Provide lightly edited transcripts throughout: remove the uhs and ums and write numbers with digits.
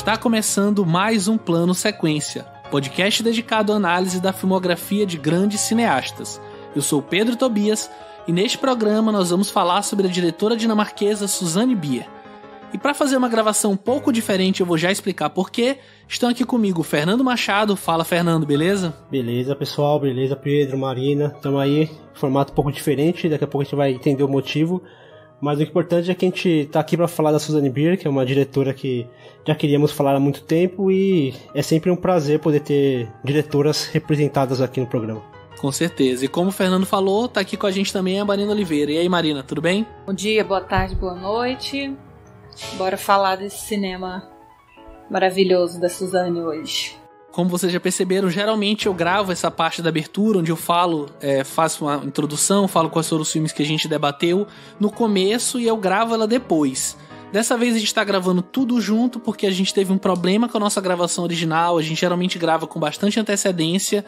Está começando mais um Plano Sequência, podcast dedicado à análise da filmografia de grandes cineastas. Eu sou Pedro Tobias e neste programa nós vamos falar sobre a diretora dinamarquesa Susanne Bier. E para fazer uma gravação um pouco diferente, eu vou já explicar porquê. Estão aqui comigo o Fernando Machado. Fala, Fernando, beleza? Beleza, pessoal. Beleza, Pedro, Marina. Estamos aí, formato um pouco diferente. Daqui a pouco a gente vai entender o motivo. Mas o importante é que a gente está aqui para falar da Susanne Bier, que é uma diretora que já queríamos falar há muito tempo. E é sempre um prazer poder ter diretoras representadas aqui no programa. Com certeza. E como o Fernando falou, tá aqui com a gente também a Marina Oliveira. E aí, Marina, tudo bem? Bom dia, boa tarde, boa noite. Bora falar desse cinema maravilhoso da Susanne hoje. Como vocês já perceberam, geralmente eu gravo essa parte da abertura, onde eu falo, faço uma introdução, falo quais foram os filmes que a gente debateu no começo e eu gravo ela depois. Dessa vez a gente tá gravando tudo junto porque a gente teve um problema com a nossa gravação original, a gente geralmente grava com bastante antecedência,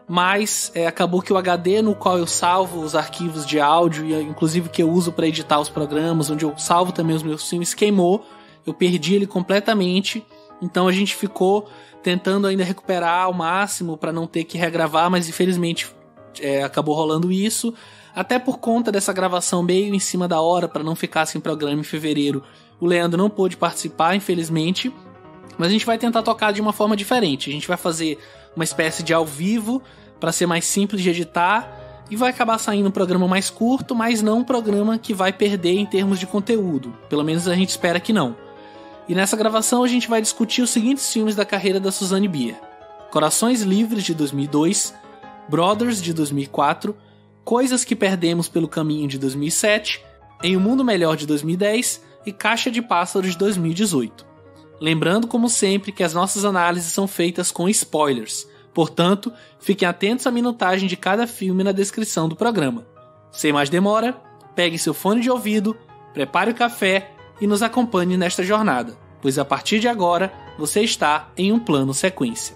mas acabou que o HD no qual eu salvo os arquivos de áudio, e inclusive que eu uso para editar os programas, onde eu salvo também os meus filmes, queimou, eu perdi ele completamente, então a gente ficou tentando ainda recuperar ao máximo para não ter que regravar, mas infelizmente acabou rolando isso, até por conta dessa gravação meio em cima da hora, para não ficar sem programa em fevereiro. O Leandro não pôde participar, infelizmente, mas a gente vai tentar tocar de uma forma diferente. A gente vai fazer uma espécie de ao vivo para ser mais simples de editar e vai acabar saindo um programa mais curto, mas não um programa que vai perder em termos de conteúdo. Pelo menos a gente espera que não. E nessa gravação a gente vai discutir os seguintes filmes da carreira da Susanne Bier: Corações Livres, de 2002, Brothers, de 2004, Coisas que Perdemos pelo Caminho, de 2007, Em um Mundo Melhor, de 2010 e Caixa de Pássaros, de 2018. Lembrando, como sempre, que as nossas análises são feitas com spoilers, portanto, fiquem atentos à minutagem de cada filme na descrição do programa. Sem mais demora, pegue seu fone de ouvido, prepare o café e nos acompanhe nesta jornada, pois a partir de agora você está em um plano sequência.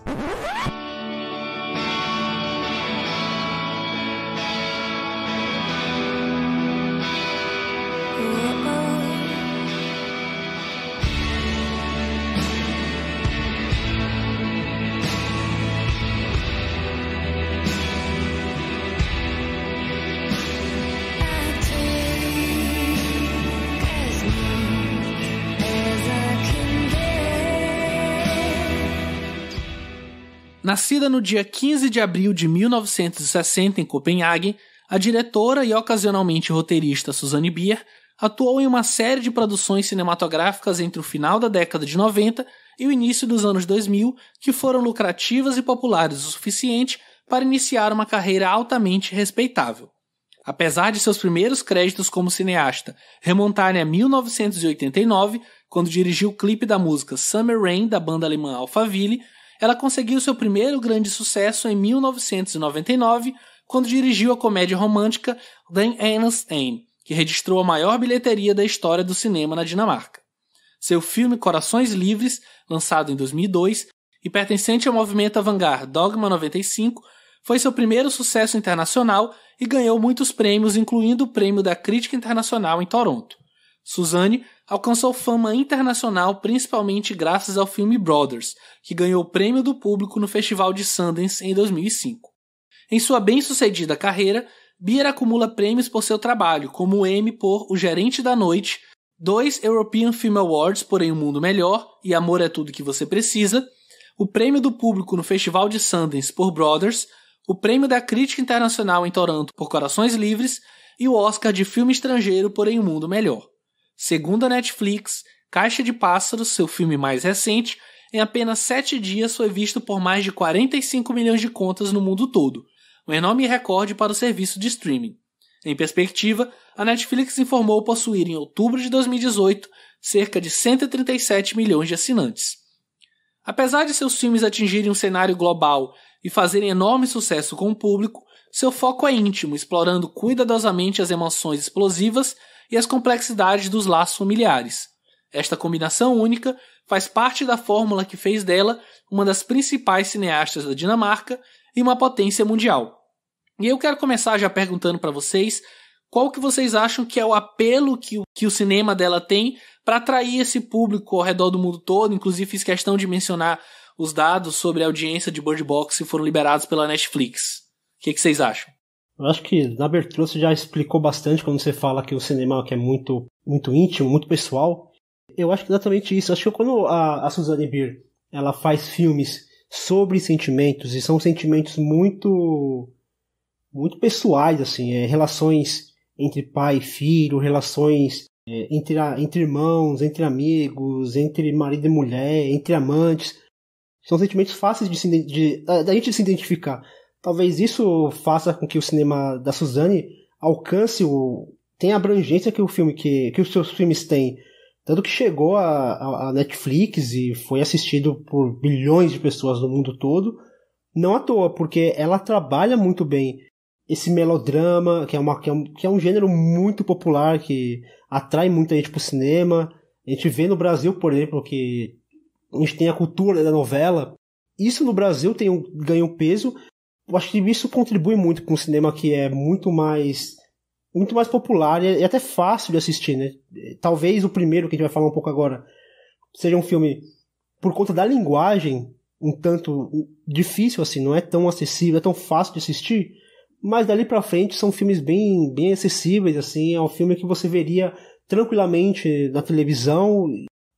Nascida no dia 15 de abril de 1960 em Copenhague, a diretora e ocasionalmente roteirista Susanne Bier atuou em uma série de produções cinematográficas entre o final da década de 90 e o início dos anos 2000, que foram lucrativas e populares o suficiente para iniciar uma carreira altamente respeitável. Apesar de seus primeiros créditos como cineasta remontarem a 1989, quando dirigiu o clipe da música Summer Rain da banda alemã Alphaville, ela conseguiu seu primeiro grande sucesso em 1999, quando dirigiu a comédia romântica Den Eneste En, que registrou a maior bilheteria da história do cinema na Dinamarca. Seu filme Corações Livres, lançado em 2002 e pertencente ao movimento avant-garde Dogma 95, foi seu primeiro sucesso internacional e ganhou muitos prêmios, incluindo o Prêmio da Crítica Internacional em Toronto. Susanne alcançou fama internacional principalmente graças ao filme Brothers, que ganhou o prêmio do público no Festival de Sundance em 2005. Em sua bem-sucedida carreira, Bier acumula prêmios por seu trabalho, como o Emmy por O Gerente da Noite, 2 European Film Awards por Em um Mundo Melhor e Amor é Tudo que Você Precisa, o prêmio do público no Festival de Sundance por Brothers, o prêmio da Crítica Internacional em Toronto por Corações Livres e o Oscar de Filme Estrangeiro por Em um Mundo Melhor. Segundo a Netflix, Caixa de Pássaros, seu filme mais recente, em apenas 7 dias foi visto por mais de 45 milhões de contas no mundo todo, um enorme recorde para o serviço de streaming. Em perspectiva, a Netflix informou possuir em outubro de 2018 cerca de 137 milhões de assinantes. Apesar de seus filmes atingirem um cenário global e fazerem enorme sucesso com o público, seu foco é íntimo, explorando cuidadosamente as emoções explosivas e as complexidades dos laços familiares. Esta combinação única faz parte da fórmula que fez dela uma das principais cineastas da Dinamarca e uma potência mundial. E eu quero começar já perguntando para vocês qual que vocês acham que é o apelo que o cinema dela tem para atrair esse público ao redor do mundo todo? Inclusive fiz questão de mencionar os dados sobre a audiência de Bird Box que foram liberados pela Netflix. O que vocês acham? Eu acho que na abertura você já explicou bastante quando você fala que o cinema que é muito, muito íntimo, muito pessoal. Eu acho que exatamente isso. Eu acho que quando a Susanne Bier ela faz filmes sobre sentimentos, e são sentimentos muito, muito pessoais, assim, relações entre pai e filho, relações entre irmãos, entre amigos, entre marido e mulher, entre amantes. São sentimentos fáceis da gente se identificar. Talvez isso faça com que o cinema da Susanne alcance tenha a abrangência que que os seus filmes têm. Tanto que chegou a Netflix e foi assistido por bilhões de pessoas no mundo todo. Não à toa, porque ela trabalha muito bem esse melodrama, que é um gênero muito popular, que atrai muita gente pro cinema. A gente vê no Brasil, por exemplo, que a gente tem a cultura da novela. Isso no Brasil ganhou peso. Eu acho que isso contribui muito com um cinema que é muito mais popular e até fácil de assistir, né? Talvez o primeiro, que a gente vai falar um pouco agora, seja um filme, por conta da linguagem, um tanto difícil, assim, não é tão acessível, é tão fácil de assistir, mas dali pra frente são filmes bem, bem acessíveis, assim, é um filme que você veria tranquilamente na televisão,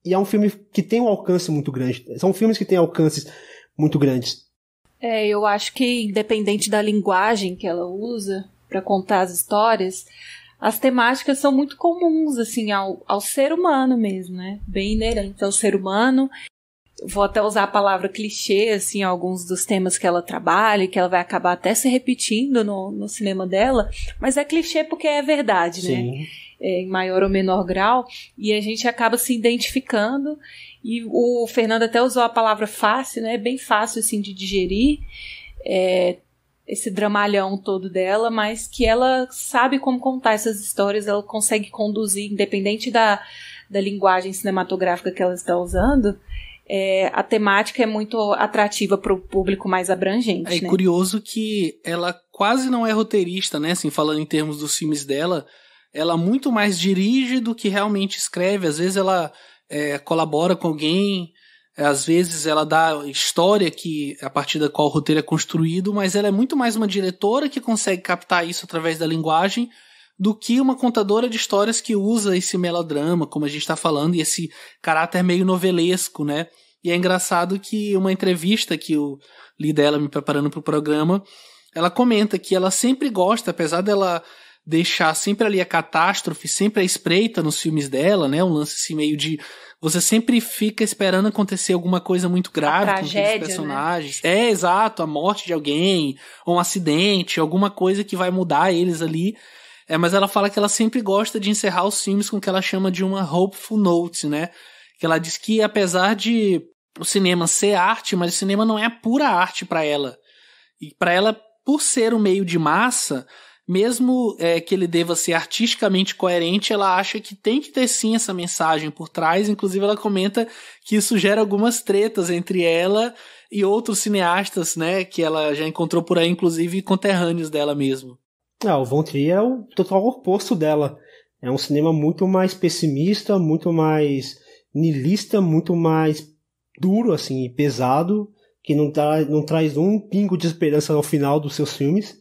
e é um filme que tem um alcance muito grande. São filmes que têm alcances muito grandes. Eu acho que, independente da linguagem que ela usa para contar as histórias, as temáticas são muito comuns, assim, ao ser humano mesmo, né? Bem inerente ao ser humano. Vou até usar a palavra clichê, assim, alguns dos temas que ela trabalha, que ela vai acabar até se repetindo no cinema dela, mas é clichê porque é verdade, Sim. né? Em maior ou menor grau, e a gente acaba se identificando, e o Fernando até usou a palavra fácil, né? É bem fácil, assim, de digerir, esse dramalhão todo dela, mas que ela sabe como contar essas histórias, ela consegue conduzir, independente da linguagem cinematográfica que ela está usando. A temática é muito atrativa para o público mais abrangente. É curioso que ela quase não é roteirista, né? Assim, falando em termos dos filmes dela, ela muito mais dirige do que realmente escreve. Às vezes ela colabora com alguém, às vezes ela dá história a partir da qual o roteiro é construído, mas ela é muito mais uma diretora que consegue captar isso através da linguagem do que uma contadora de histórias que usa esse melodrama, como a gente está falando, e esse caráter meio novelesco, né? E é engraçado que uma entrevista que eu li dela me preparando para o programa, ela comenta que ela sempre gosta, apesar dela deixar sempre ali a catástrofe, sempre a espreita nos filmes dela, né? Um lance assim meio de... Você sempre fica esperando acontecer alguma coisa muito grave com aqueles personagens. Né? Exato, a morte de alguém, ou um acidente, alguma coisa que vai mudar eles ali. Mas ela fala que ela sempre gosta de encerrar os filmes com o que ela chama de uma hopeful note, né? Que ela diz que apesar de o cinema ser arte, mas o cinema não é a pura arte para ela. E para ela, por ser um meio de massa, mesmo que ele deva ser artisticamente coerente, ela acha que tem que ter sim essa mensagem por trás. Inclusive ela comenta que isso gera algumas tretas entre ela e outros cineastas, né? Que ela já encontrou por aí, inclusive conterrâneos dela mesmo. O Von Trier é o total oposto dela. É um cinema muito mais pessimista, muito mais niilista, muito mais duro, assim, e pesado, que não traz um pingo de esperança no final dos seus filmes,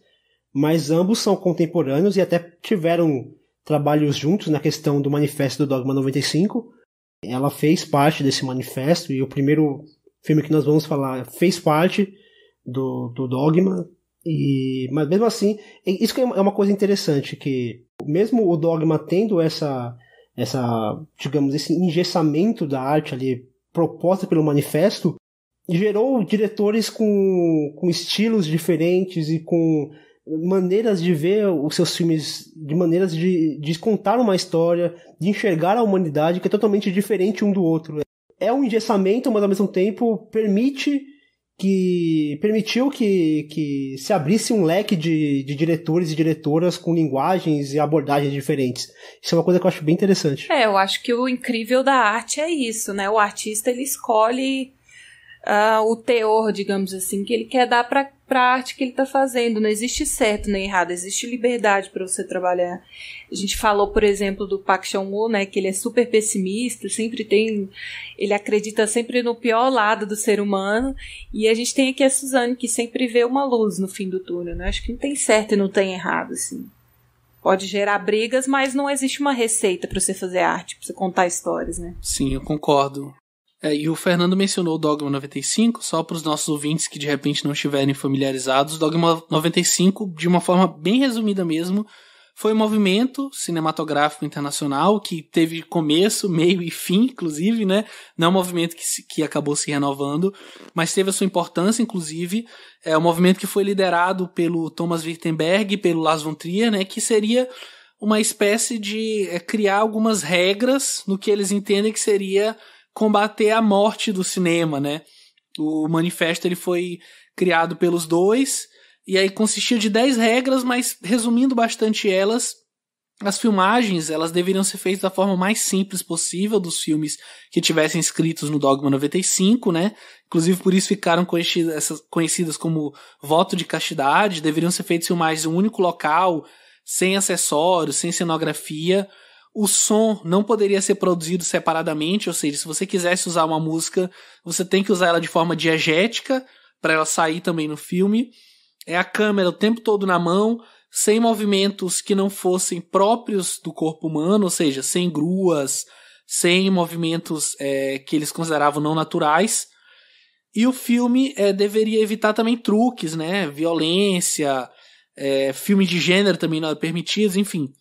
mas ambos são contemporâneos e até tiveram trabalhos juntos na questão do manifesto do Dogma 95. Ela fez parte desse manifesto e o primeiro filme que nós vamos falar fez parte do Dogma. Mas mesmo assim, isso que é uma coisa interessante, que mesmo o Dogma tendo digamos, esse engessamento da arte ali proposta pelo manifesto, gerou diretores com estilos diferentes e com maneiras de ver os seus filmes, de maneiras de contar uma história, de enxergar a humanidade, que é totalmente diferente um do outro. É um engessamento, mas ao mesmo tempo permitiu que se abrisse um leque de diretores e diretoras com linguagens e abordagens diferentes. Isso é uma coisa que eu acho bem interessante. Eu acho que o incrível da arte é isso, né? O artista, ele escolhe o teor, digamos assim, que ele quer dar para a arte que ele está fazendo. Não existe certo nem errado, existe liberdade para você trabalhar. A gente falou, por exemplo, do Park Chan-wook, né, que ele é super pessimista, ele acredita sempre no pior lado do ser humano, e a gente tem aqui a Suzanne, que sempre vê uma luz no fim do túnel, né? Acho que não tem certo e não tem errado, assim. Pode gerar brigas, mas não existe uma receita para você fazer arte, para você contar histórias, né? Sim, eu concordo. E o Fernando mencionou o Dogma 95, só para os nossos ouvintes que de repente não estiverem familiarizados. O Dogma 95, de uma forma bem resumida mesmo, foi um movimento cinematográfico internacional que teve começo, meio e fim, inclusive, né? Não é um movimento que acabou se renovando, mas teve a sua importância, inclusive. É um movimento que foi liderado pelo Thomas Vinterberg e pelo Lars von Trier, né? Que seria uma espécie de criar algumas regras no que eles entendem que seria combater a morte do cinema, né? O manifesto ele foi criado pelos dois, e aí consistia de 10 regras, mas resumindo bastante elas, as filmagens elas deveriam ser feitas da forma mais simples possível dos filmes que tivessem escritos no Dogma 95, né? Inclusive por isso ficaram conhecidas como voto de castidade. Deveriam ser feitas filmagens em um único local, sem acessórios, sem cenografia. O som não poderia ser produzido separadamente, ou seja, se você quisesse usar uma música, você tem que usar ela de forma diegética para ela sair também no filme. A câmera o tempo todo na mão, sem movimentos que não fossem próprios do corpo humano, ou seja, sem gruas, sem movimentos que eles consideravam não naturais. E o filme deveria evitar também truques, né? Violência, filmes de gênero também não eram permitidos, enfim.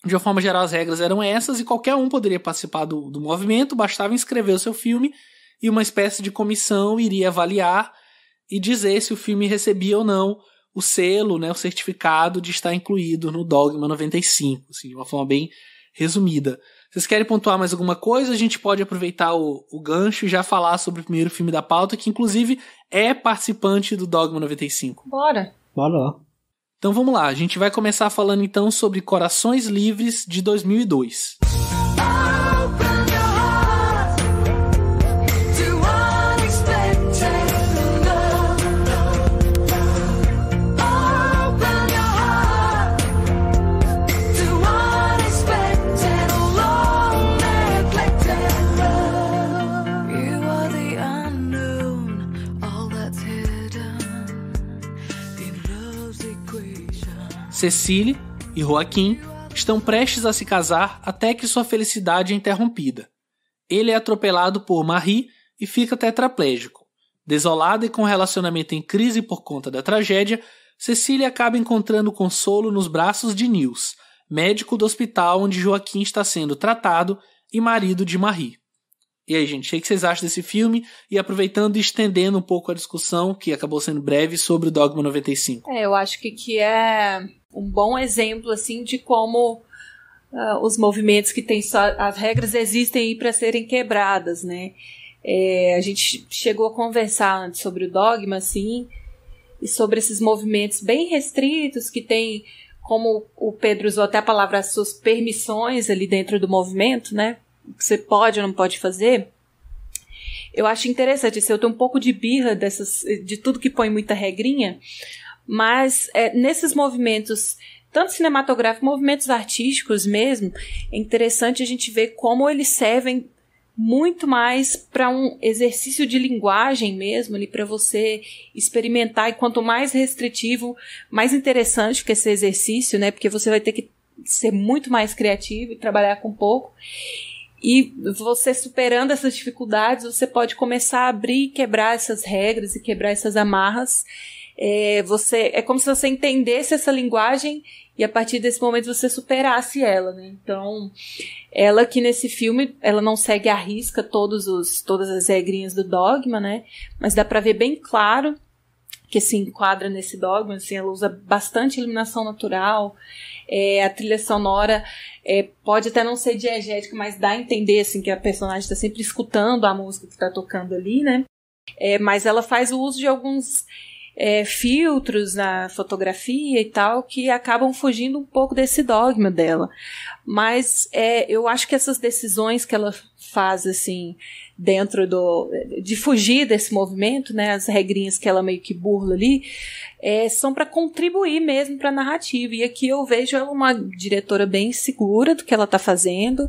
De uma forma geral, as regras eram essas e qualquer um poderia participar do movimento, bastava inscrever o seu filme e uma espécie de comissão iria avaliar e dizer se o filme recebia ou não o selo, né, o certificado de estar incluído no Dogma 95, assim, de uma forma bem resumida. Vocês querem pontuar mais alguma coisa? A gente pode aproveitar o gancho e já falar sobre o primeiro filme da pauta, que inclusive é participante do Dogma 95. Bora! Bora lá. Então vamos lá, a gente vai começar falando então sobre Corações Livres, de 2002. Cecile e Joaquim estão prestes a se casar até que sua felicidade é interrompida. Ele é atropelado por Marie e fica tetraplégico. Desolada e com o relacionamento em crise por conta da tragédia, Cecile acaba encontrando consolo nos braços de Nils, médico do hospital onde Joaquim está sendo tratado e marido de Marie. E aí, gente, o que vocês acham desse filme? E aproveitando e estendendo um pouco a discussão, que acabou sendo breve, sobre o Dogma 95. Eu acho que é um bom exemplo, assim, de como os movimentos que têm só... As regras existem aí para serem quebradas, né? A gente chegou a conversar antes sobre o Dogma, assim, e sobre esses movimentos bem restritos que tem, como o Pedro usou até a palavra, as suas permissões ali dentro do movimento, né? O que você pode ou não pode fazer. Eu acho interessante, assim, eu tenho um pouco de birra de tudo que põe muita regrinha, mas nesses movimentos, tanto cinematográficos, movimentos artísticos mesmo, é interessante a gente ver como eles servem muito mais para um exercício de linguagem mesmo, ali para você experimentar, e quanto mais restritivo, mais interessante que esse exercício, né? Porque você vai ter que ser muito mais criativo e trabalhar com pouco. E você superando essas dificuldades, você pode começar a abrir e quebrar essas regras e quebrar essas amarras. É como se você entendesse essa linguagem e a partir desse momento você superasse ela, né? Então, ela que nesse filme, ela não segue à risca todas as regrinhas do Dogma, né? Mas dá pra ver bem claro que se enquadra nesse Dogma, assim, ela usa bastante iluminação natural, a trilha sonora pode até não ser diegética, mas dá a entender assim, que a personagem está sempre escutando a música que está tocando ali, né? Mas ela faz o uso de alguns filtros na fotografia e tal, que acabam fugindo um pouco desse dogma dela. Mas eu acho que essas decisões que ela faz, assim, dentro de fugir desse movimento, né, as regrinhas que ela meio que burla ali, são para contribuir mesmo para a narrativa. E aqui eu vejo ela uma diretora bem segura do que ela está fazendo.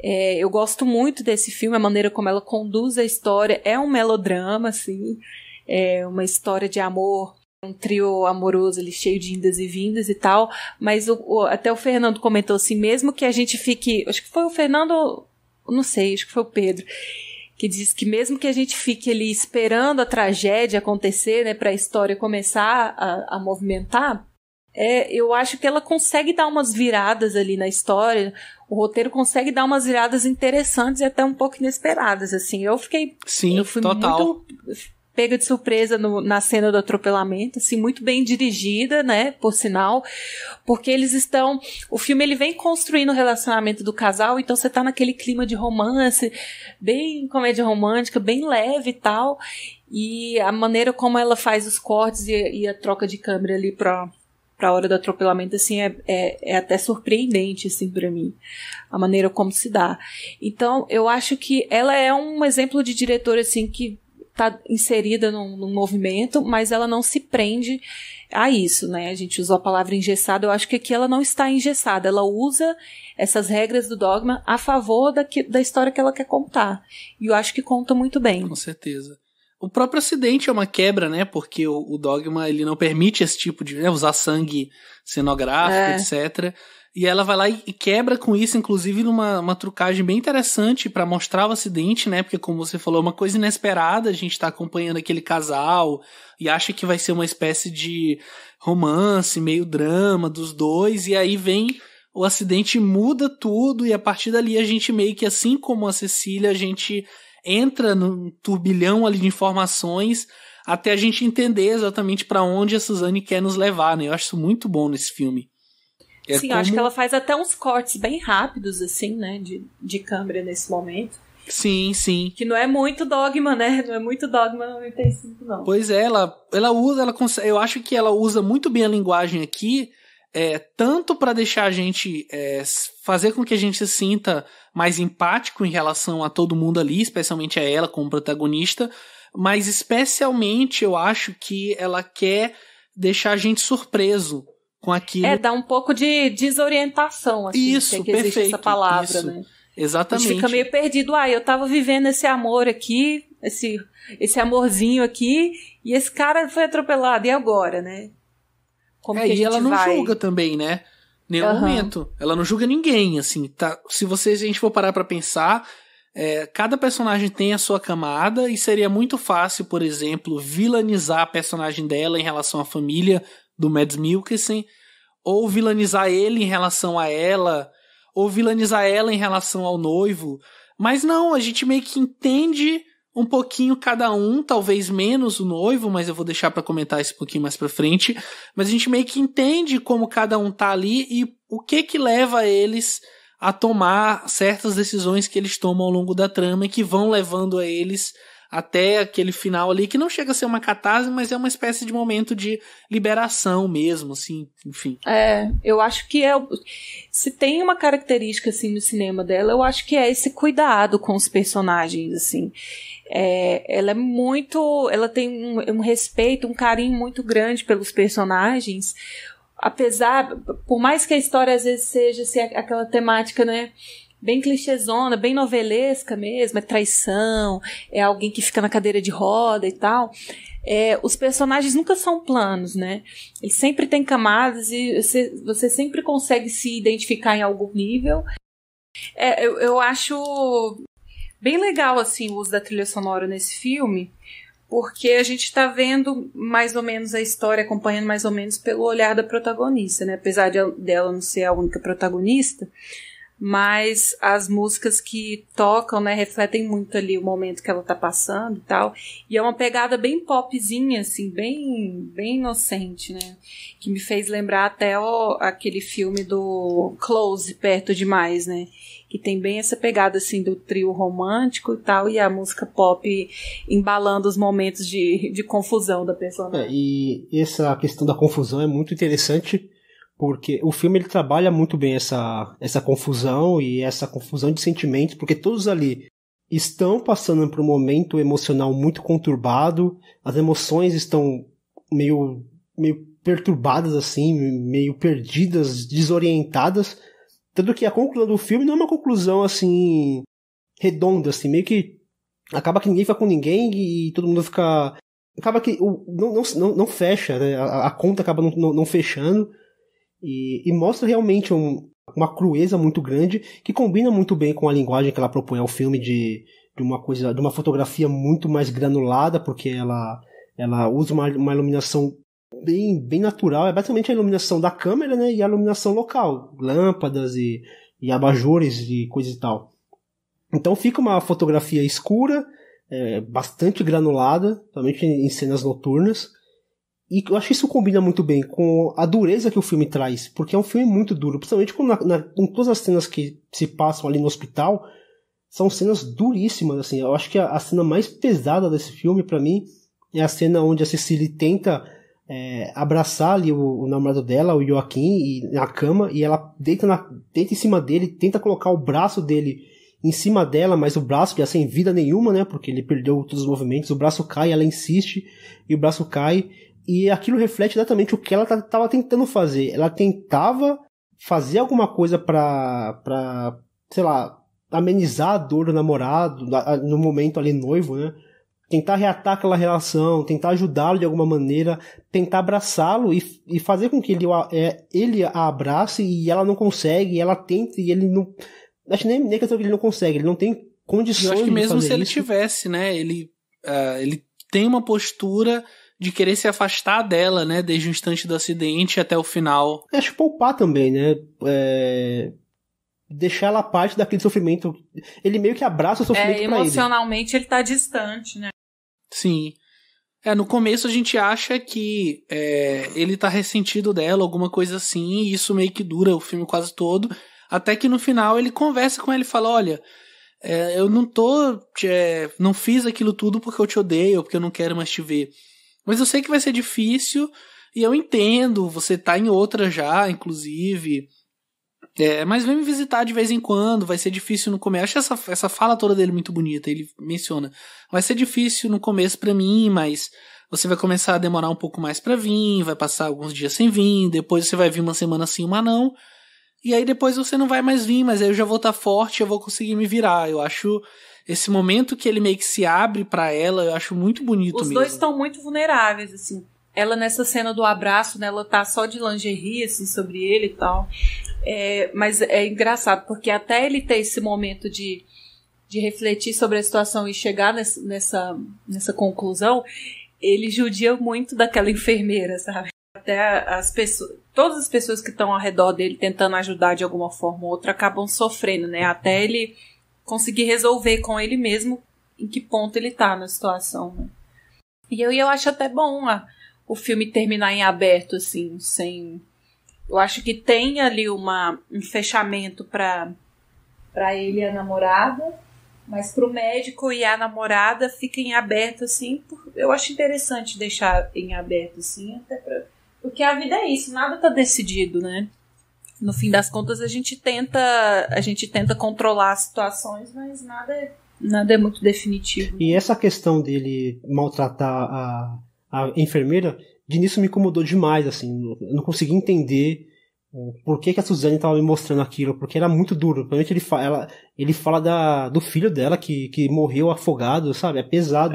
Eu gosto muito desse filme, a maneira como ela conduz a história. É um melodrama, assim, uma história de amor, um trio amoroso ali, cheio de indas e vindas e tal, mas até o Fernando comentou assim, mesmo que a gente fique, acho que foi o Fernando, não sei, acho que foi o Pedro, que diz que mesmo que a gente fique ali esperando a tragédia acontecer, né, para a história começar a movimentar, eu acho que ela consegue dar umas viradas ali na história, o roteiro consegue dar umas viradas interessantes e até um pouco inesperadas, assim. Eu fui total. Muito pega de surpresa na cena do atropelamento, assim, muito bem dirigida, né, por sinal, porque o filme ele vem construindo o relacionamento do casal, então você tá naquele clima de romance, bem comédia romântica, bem leve e tal, e a maneira como ela faz os cortes e a troca de câmera ali pra hora do atropelamento, assim, é até surpreendente, assim, pra mim, a maneira como se dá. Então, eu acho que ela é um exemplo de diretora, assim, que está inserida num movimento, mas ela não se prende a isso, né? A gente usou a palavra engessada, eu acho que aqui ela não está engessada, ela usa essas regras do dogma a favor da história que ela quer contar. E eu acho que conta muito bem. Com certeza. O próprio acidente é uma quebra, né? Porque o dogma ele não permite esse tipo de usar sangue cenográfico, etc. E ela vai lá e quebra com isso, inclusive numa trucagem bem interessante pra mostrar o acidente, né? Porque, como você falou, é uma coisa inesperada, a gente tá acompanhando aquele casal e acha que vai ser uma espécie de romance, meio drama dos dois, e aí vem o acidente, muda tudo, e a partir dali a gente meio que, assim como a Cecília, a gente entra num turbilhão ali de informações até a gente entender exatamente pra onde a Suzanne quer nos levar, né? Eu acho isso muito bom nesse filme. Sim, eu acho que ela faz até uns cortes bem rápidos, assim, né, de câmera nesse momento. Sim, sim. Que não é muito dogma, né? Não é muito dogma 95, não. Pois é, eu acho que ela usa muito bem a linguagem aqui, tanto para deixar a gente, fazer com que a gente se sinta mais empático em relação a todo mundo ali, especialmente a ela como protagonista, mas especialmente eu acho que ela quer deixar a gente surpreso com aquilo. Dá um pouco de desorientação, assim. Isso, que existe perfeito, essa palavra, isso, né? Exatamente. A gente fica meio perdido. Eu tava vivendo esse amor aqui, esse amorzinho aqui, e esse cara foi atropelado, e agora, né? Como que a gente ela não vai... julga também, né? Nenhum momento. Ela não julga ninguém, assim, tá? Se a gente for parar pra pensar, cada personagem tem a sua camada, e seria muito fácil, por exemplo, vilanizar a personagem dela em relação à família do Mads Mikkelsen, ou vilanizar ele em relação a ela, ou vilanizar ela em relação ao noivo. Mas não, a gente meio que entende um pouquinho cada um, talvez menos o noivo, mas eu vou deixar pra comentar isso um pouquinho mais pra frente. Mas a gente meio que entende como cada um tá ali e o que leva eles a tomar certas decisões que eles tomam ao longo da trama e que vão levando a eles até aquele final ali, que não chega a ser uma catarse, mas é uma espécie de momento de liberação mesmo, assim, enfim. Eu acho que se tem uma característica, assim, no cinema dela, eu acho que é esse cuidado com os personagens, assim. Ela é muito... Ela tem um respeito, um carinho muito grande pelos personagens, apesar... Por mais que a história, às vezes, seja assim, aquela temática, né, bem clichêzona, bem novelesca mesmo, é traição, é alguém que fica na cadeira de roda e tal. Os personagens nunca são planos, né? Eles sempre têm camadas e você sempre consegue se identificar em algum nível. Eu acho bem legal, assim, o uso da trilha sonora nesse filme, porque a gente está vendo mais ou menos a história, acompanhando mais ou menos pelo olhar da protagonista, né? Apesar dela não ser a única protagonista, mas as músicas que tocam, né, refletem muito ali o momento que ela tá passando e tal. E é uma pegada bem popzinha, assim, bem inocente, né? Que me fez lembrar até aquele filme do Close, Perto Demais, né? Que tem bem essa pegada, assim, do trio romântico e tal, e a música pop embalando os momentos de confusão da personagem. E essa questão da confusão é muito interessante, porque o filme ele trabalha muito bem essa confusão e essa confusão de sentimentos, porque todos ali estão passando por um momento emocional muito conturbado, as emoções estão meio perturbadas, assim, meio perdidas, desorientadas, tanto que a conclusão do filme não é uma conclusão, assim, redonda, assim, meio que acaba que ninguém fica com ninguém e todo mundo fica... Acaba que não fecha, né? A conta acaba não fechando. E mostra realmente uma crueza muito grande que combina muito bem com a linguagem que ela propõe ao filme de uma fotografia muito mais granulada, porque ela usa uma iluminação bem natural, é basicamente a iluminação da câmera, né, e a iluminação local, lâmpadas e abajures e coisa e tal. Então fica uma fotografia escura, bastante granulada, principalmente em cenas noturnas. E eu acho que isso combina muito bem com a dureza que o filme traz, porque é um filme muito duro, principalmente com todas as cenas que se passam ali no hospital, são cenas duríssimas, assim. Eu acho que a cena mais pesada desse filme, pra mim, é a cena onde a Cecily tenta abraçar ali o namorado dela, o Joaquim, na cama, e ela deita em cima dele, tenta colocar o braço dele em cima dela, mas o braço já sem vida nenhuma, né, porque ele perdeu todos os movimentos, o braço cai, ela insiste, e o braço cai. E aquilo reflete exatamente o que ela estava tentando fazer. Ela tentava fazer alguma coisa pra, sei lá, amenizar a dor do namorado, no momento ali noivo, né? Tentar reatar aquela relação, tentar ajudá-lo de alguma maneira, tentar abraçá-lo e fazer com que ele a abrace e ela não consegue, e ela tenta e ele não... Acho que nem questão que ele não consegue, ele não tem condições de fazer isso. Eu acho que mesmo se ele tivesse, né? Ele tem uma postura de querer se afastar dela, né, desde o instante do acidente até o final. Acho que poupar também, né, deixar ela parte daquele sofrimento. Ele meio que abraça o sofrimento pra ele. Emocionalmente ele tá distante, né. Sim. No começo a gente acha que ele tá ressentido dela, alguma coisa assim, e isso meio que dura o filme quase todo, até que no final ele conversa com ela e fala, olha, eu não fiz aquilo tudo porque eu te odeio, ou porque eu não quero mais te ver. Mas eu sei que vai ser difícil, e eu entendo, você tá em outra já, inclusive. Mas vem me visitar de vez em quando, vai ser difícil no começo. Acho essa fala toda dele muito bonita, ele menciona. Vai ser difícil no começo pra mim, mas você vai começar a demorar um pouco mais pra vir, vai passar alguns dias sem vir, depois você vai vir uma semana sim, uma não. E aí depois você não vai mais vir, mas aí eu já vou estar forte, eu vou conseguir me virar. Eu acho... Esse momento que ele meio que se abre pra ela, eu acho muito bonito mesmo. Os dois estão muito vulneráveis, assim. Ela nessa cena do abraço, né, ela tá só de lingerie, assim, sobre ele e tal. Mas é engraçado, porque até ele ter esse momento de refletir sobre a situação e chegar nessa conclusão, ele judia muito daquela enfermeira, sabe? Até todas as pessoas que estão ao redor dele tentando ajudar de alguma forma ou outra acabam sofrendo, né? Até ele conseguir resolver com ele mesmo em que ponto ele tá na situação, né? E eu acho até bom o filme terminar em aberto, assim, sem... Eu acho que tem ali um fechamento pra ele e a namorada, mas pro médico e a namorada fica em aberto, assim, eu acho interessante deixar em aberto, assim, até porque a vida é isso, nada tá decidido, né? No fim das contas, a gente tenta controlar as situações, mas nada é muito definitivo. E essa questão dele maltratar a enfermeira, de início me incomodou demais, assim. Eu não consegui entender por que a Suzane estava me mostrando aquilo, porque era muito duro. Principalmente ele fala do filho dela que morreu afogado, sabe? É pesado.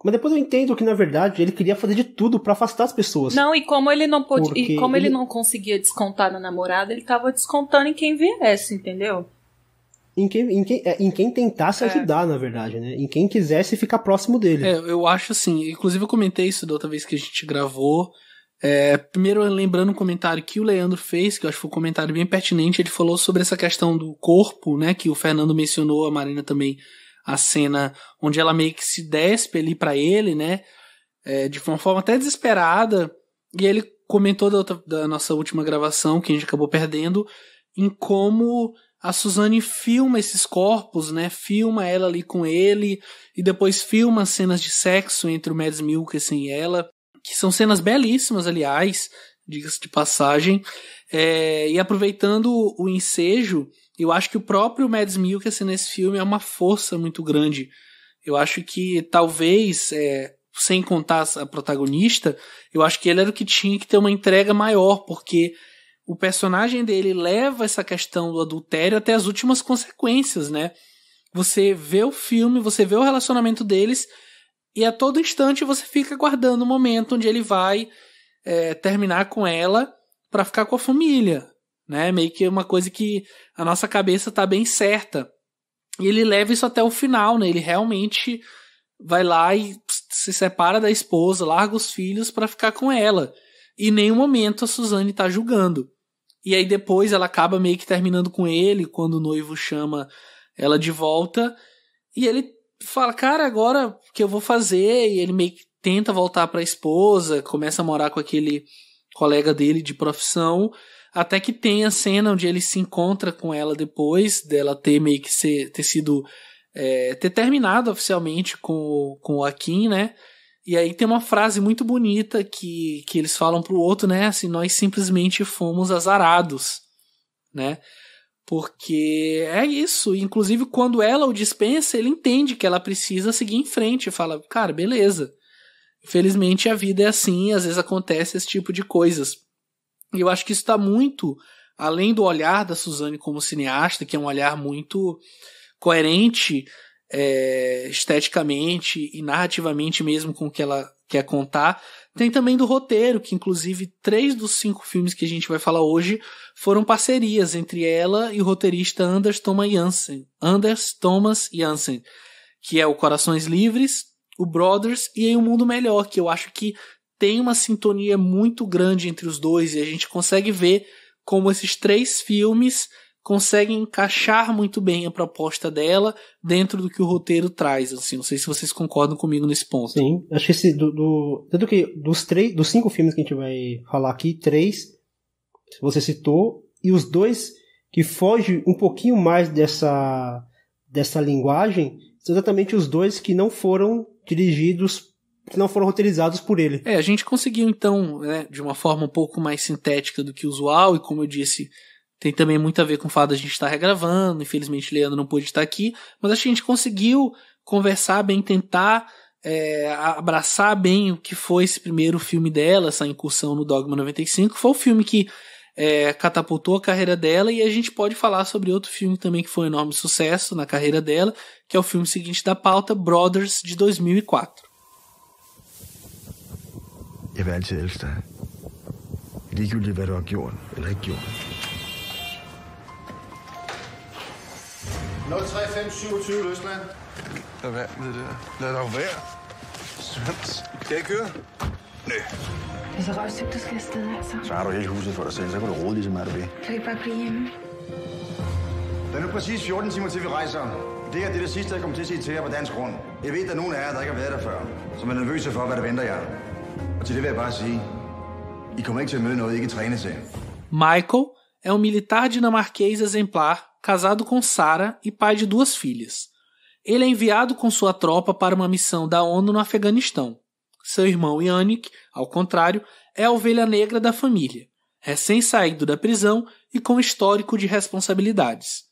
Mas depois eu entendo que, na verdade, ele queria fazer de tudo pra afastar as pessoas. Não, e como ele não pôde, e como ele não conseguia descontar na namorada, ele tava descontando em quem viesse, entendeu? Em quem tentasse ajudar, na verdade, né? Em quem quisesse ficar próximo dele. Eu acho assim, inclusive eu comentei isso da outra vez que a gente gravou, Primeiro, lembrando um comentário que o Leandro fez, que eu acho que foi um comentário bem pertinente, ele falou sobre essa questão do corpo, né, que o Fernando mencionou, a Marina também, a cena onde ela meio que se despe ali pra ele, né, de uma forma até desesperada, e ele comentou da nossa última gravação, que a gente acabou perdendo, em como a Suzanne filma esses corpos, né, filma ela ali com ele, e depois filma cenas de sexo entre o Mads Mikkelsen e ela, que são cenas belíssimas, aliás, diga-se de passagem, e aproveitando o ensejo, eu acho que o próprio Mads Mikkelsen nesse filme é uma força muito grande. Eu acho que talvez, sem contar a protagonista, eu acho que ele era o que tinha que ter uma entrega maior, porque o personagem dele leva essa questão do adultério até as últimas consequências, né? Você vê o filme, você vê o relacionamento deles, e a todo instante você fica aguardando o momento onde ele vai terminar com ela para ficar com a família, né? Meio que uma coisa que a nossa cabeça tá bem certa. E ele leva isso até o final, né? Ele realmente vai lá e se separa da esposa, larga os filhos para ficar com ela. E em nenhum momento a Suzanne tá julgando. E aí depois ela acaba meio que terminando com ele, quando o noivo chama ela de volta. E ele fala, cara, agora o que eu vou fazer? E ele meio que tenta voltar pra esposa, começa a morar com aquele colega dele de profissão, até que tem a cena onde ele se encontra com ela depois dela ter meio que ter terminado oficialmente com o Akin, né? E aí tem uma frase muito bonita que eles falam pro outro, né? Assim, nós simplesmente fomos azarados, né? Porque é isso. Inclusive, quando ela o dispensa, ele entende que ela precisa seguir em frente. Fala, cara, beleza. Infelizmente, a vida é assim. Às vezes acontece esse tipo de coisas. E eu acho que isso está muito além do olhar da Suzanne como cineasta, que é um olhar muito coerente esteticamente e narrativamente mesmo com o que ela quer contar. Tem também do roteiro, que inclusive 3 dos 5 filmes que a gente vai falar hoje foram parcerias entre ela e o roteirista Anders Thomas Jansen, que é o Corações Livres, o Brothers e aí O Mundo Melhor, que eu acho que tem uma sintonia muito grande entre os dois e a gente consegue ver como esses 3 filmes conseguem encaixar muito bem a proposta dela dentro do que o roteiro traz. Assim, não sei se vocês concordam comigo nesse ponto. Sim, acho que tanto que dos 5 filmes que a gente vai falar aqui, 3 você citou, e os 2 que fogem um pouquinho mais dessa linguagem são exatamente os 2 que não foram dirigidos, que não foram roteirizados por ele. A gente conseguiu então, né, de uma forma um pouco mais sintética do que usual, e como eu disse, tem também muito a ver com o fato de a gente estar regravando. Infelizmente, Leandro não pôde estar aqui, mas acho que a gente conseguiu conversar bem, tentar abraçar bem o que foi esse primeiro filme dela, essa incursão no Dogma 95. Foi o filme que catapultou a carreira dela, e a gente pode falar sobre outro filme também que foi um enorme sucesso na carreira dela, que é o filme seguinte da pauta, Brothers, de 2004. Jeg vil altid elske dig. Ligegyldigt hvad du har gjort eller ikke gjort. 03527 Løsland. Lad være med det der. Lad dog være. Svends. Skal jeg køre? Nej. Det er så røvsygt, du skal afsted, altså. Så har du hele huset for dig selv, så kan du rode lige så meget du vil. Kan vi ikke bare blive hjemme? Der er nu præcis 14 timer til, vi rejser. Det her det er det sidste, jeg kommer til at sige til jer på dansk grund. Jeg ved, at der er nogen af jer, der ikke har været der før, som er nervøse for, hvad der venter jer. Og til det vil jeg bare sige, I kommer ikke til at møde noget, I ikke træne til. Michael é um militar dinamarquês exemplar, casado com Sarah e pai de 2 filhas. Ele é enviado com sua tropa para uma missão da ONU no Afeganistão. Seu irmão Yannick, ao contrário, é a ovelha negra da família, recém-saído da prisão e com histórico de responsabilidades.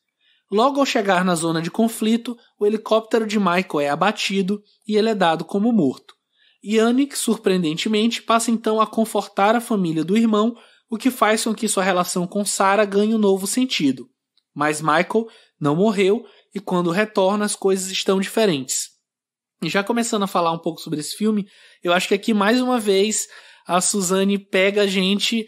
Logo ao chegar na zona de conflito, o helicóptero de Michael é abatido e ele é dado como morto. Yannick, surpreendentemente, passa então a confortar a família do irmão, o que faz com que sua relação com Sarah ganhe um novo sentido. Mas Michael não morreu e quando retorna as coisas estão diferentes. E já começando a falar um pouco sobre esse filme, eu acho que aqui mais uma vez a Suzanne pega a gente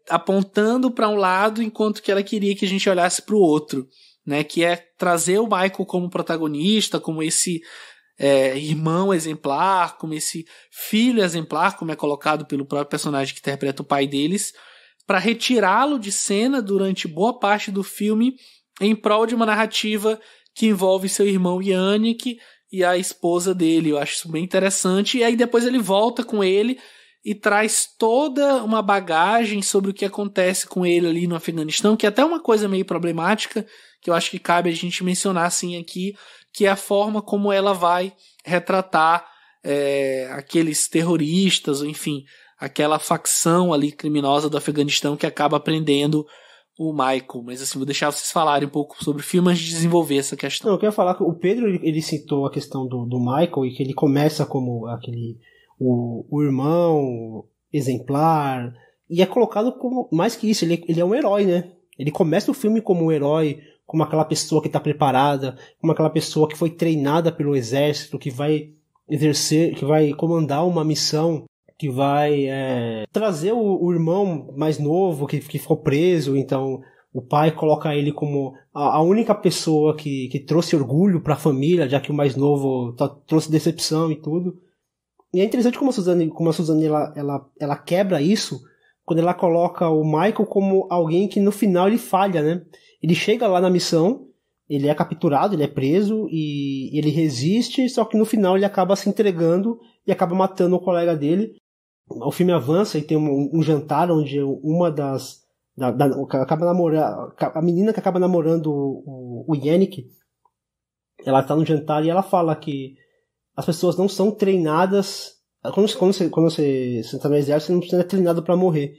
apontando para um lado enquanto que ela queria que a gente olhasse para o outro, né? Que é trazer o Michael como protagonista, como esse irmão exemplar, como esse filho exemplar, como é colocado pelo próprio personagem que interpreta o pai deles, para retirá-lo de cena durante boa parte do filme em prol de uma narrativa que envolve seu irmão Yannick e a esposa dele. Eu acho isso bem interessante. E aí depois ele volta com ele e traz toda uma bagagem sobre o que acontece com ele ali no Afeganistão, que é até uma coisa meio problemática, que eu acho que cabe a gente mencionar assim aqui, que é a forma como ela vai retratar aqueles terroristas, ou enfim, aquela facção ali criminosa do Afeganistão que acaba prendendo o Michael. Mas assim, vou deixar vocês falarem um pouco sobre o filme antes de desenvolver essa questão. Não, eu queria falar que o Pedro ele citou a questão do Michael e que ele começa como o irmão exemplar, e é colocado como, mais que isso, ele é um herói, né? Ele começa o filme como um herói, como aquela pessoa que está preparada, como aquela pessoa que foi treinada pelo exército, que vai exercer, que vai comandar uma missão, que vai trazer o irmão mais novo que ficou preso. Então o pai coloca ele como a única pessoa que trouxe orgulho para a família, já que o mais novo trouxe decepção e tudo. E é interessante como a Suzane ela quebra isso quando ela coloca o Michael como alguém que no final ele falha, né? Ele chega lá na missão, ele é capturado, ele é preso e ele resiste, só que no final ele acaba se entregando e acaba matando o colega dele. O filme avança e tem um jantar onde uma acaba namorando, a menina que acaba namorando o Yannick, ela tá no jantar e ela fala que as pessoas não são treinadas. Quando você está no exército, você não precisa ser treinado para morrer.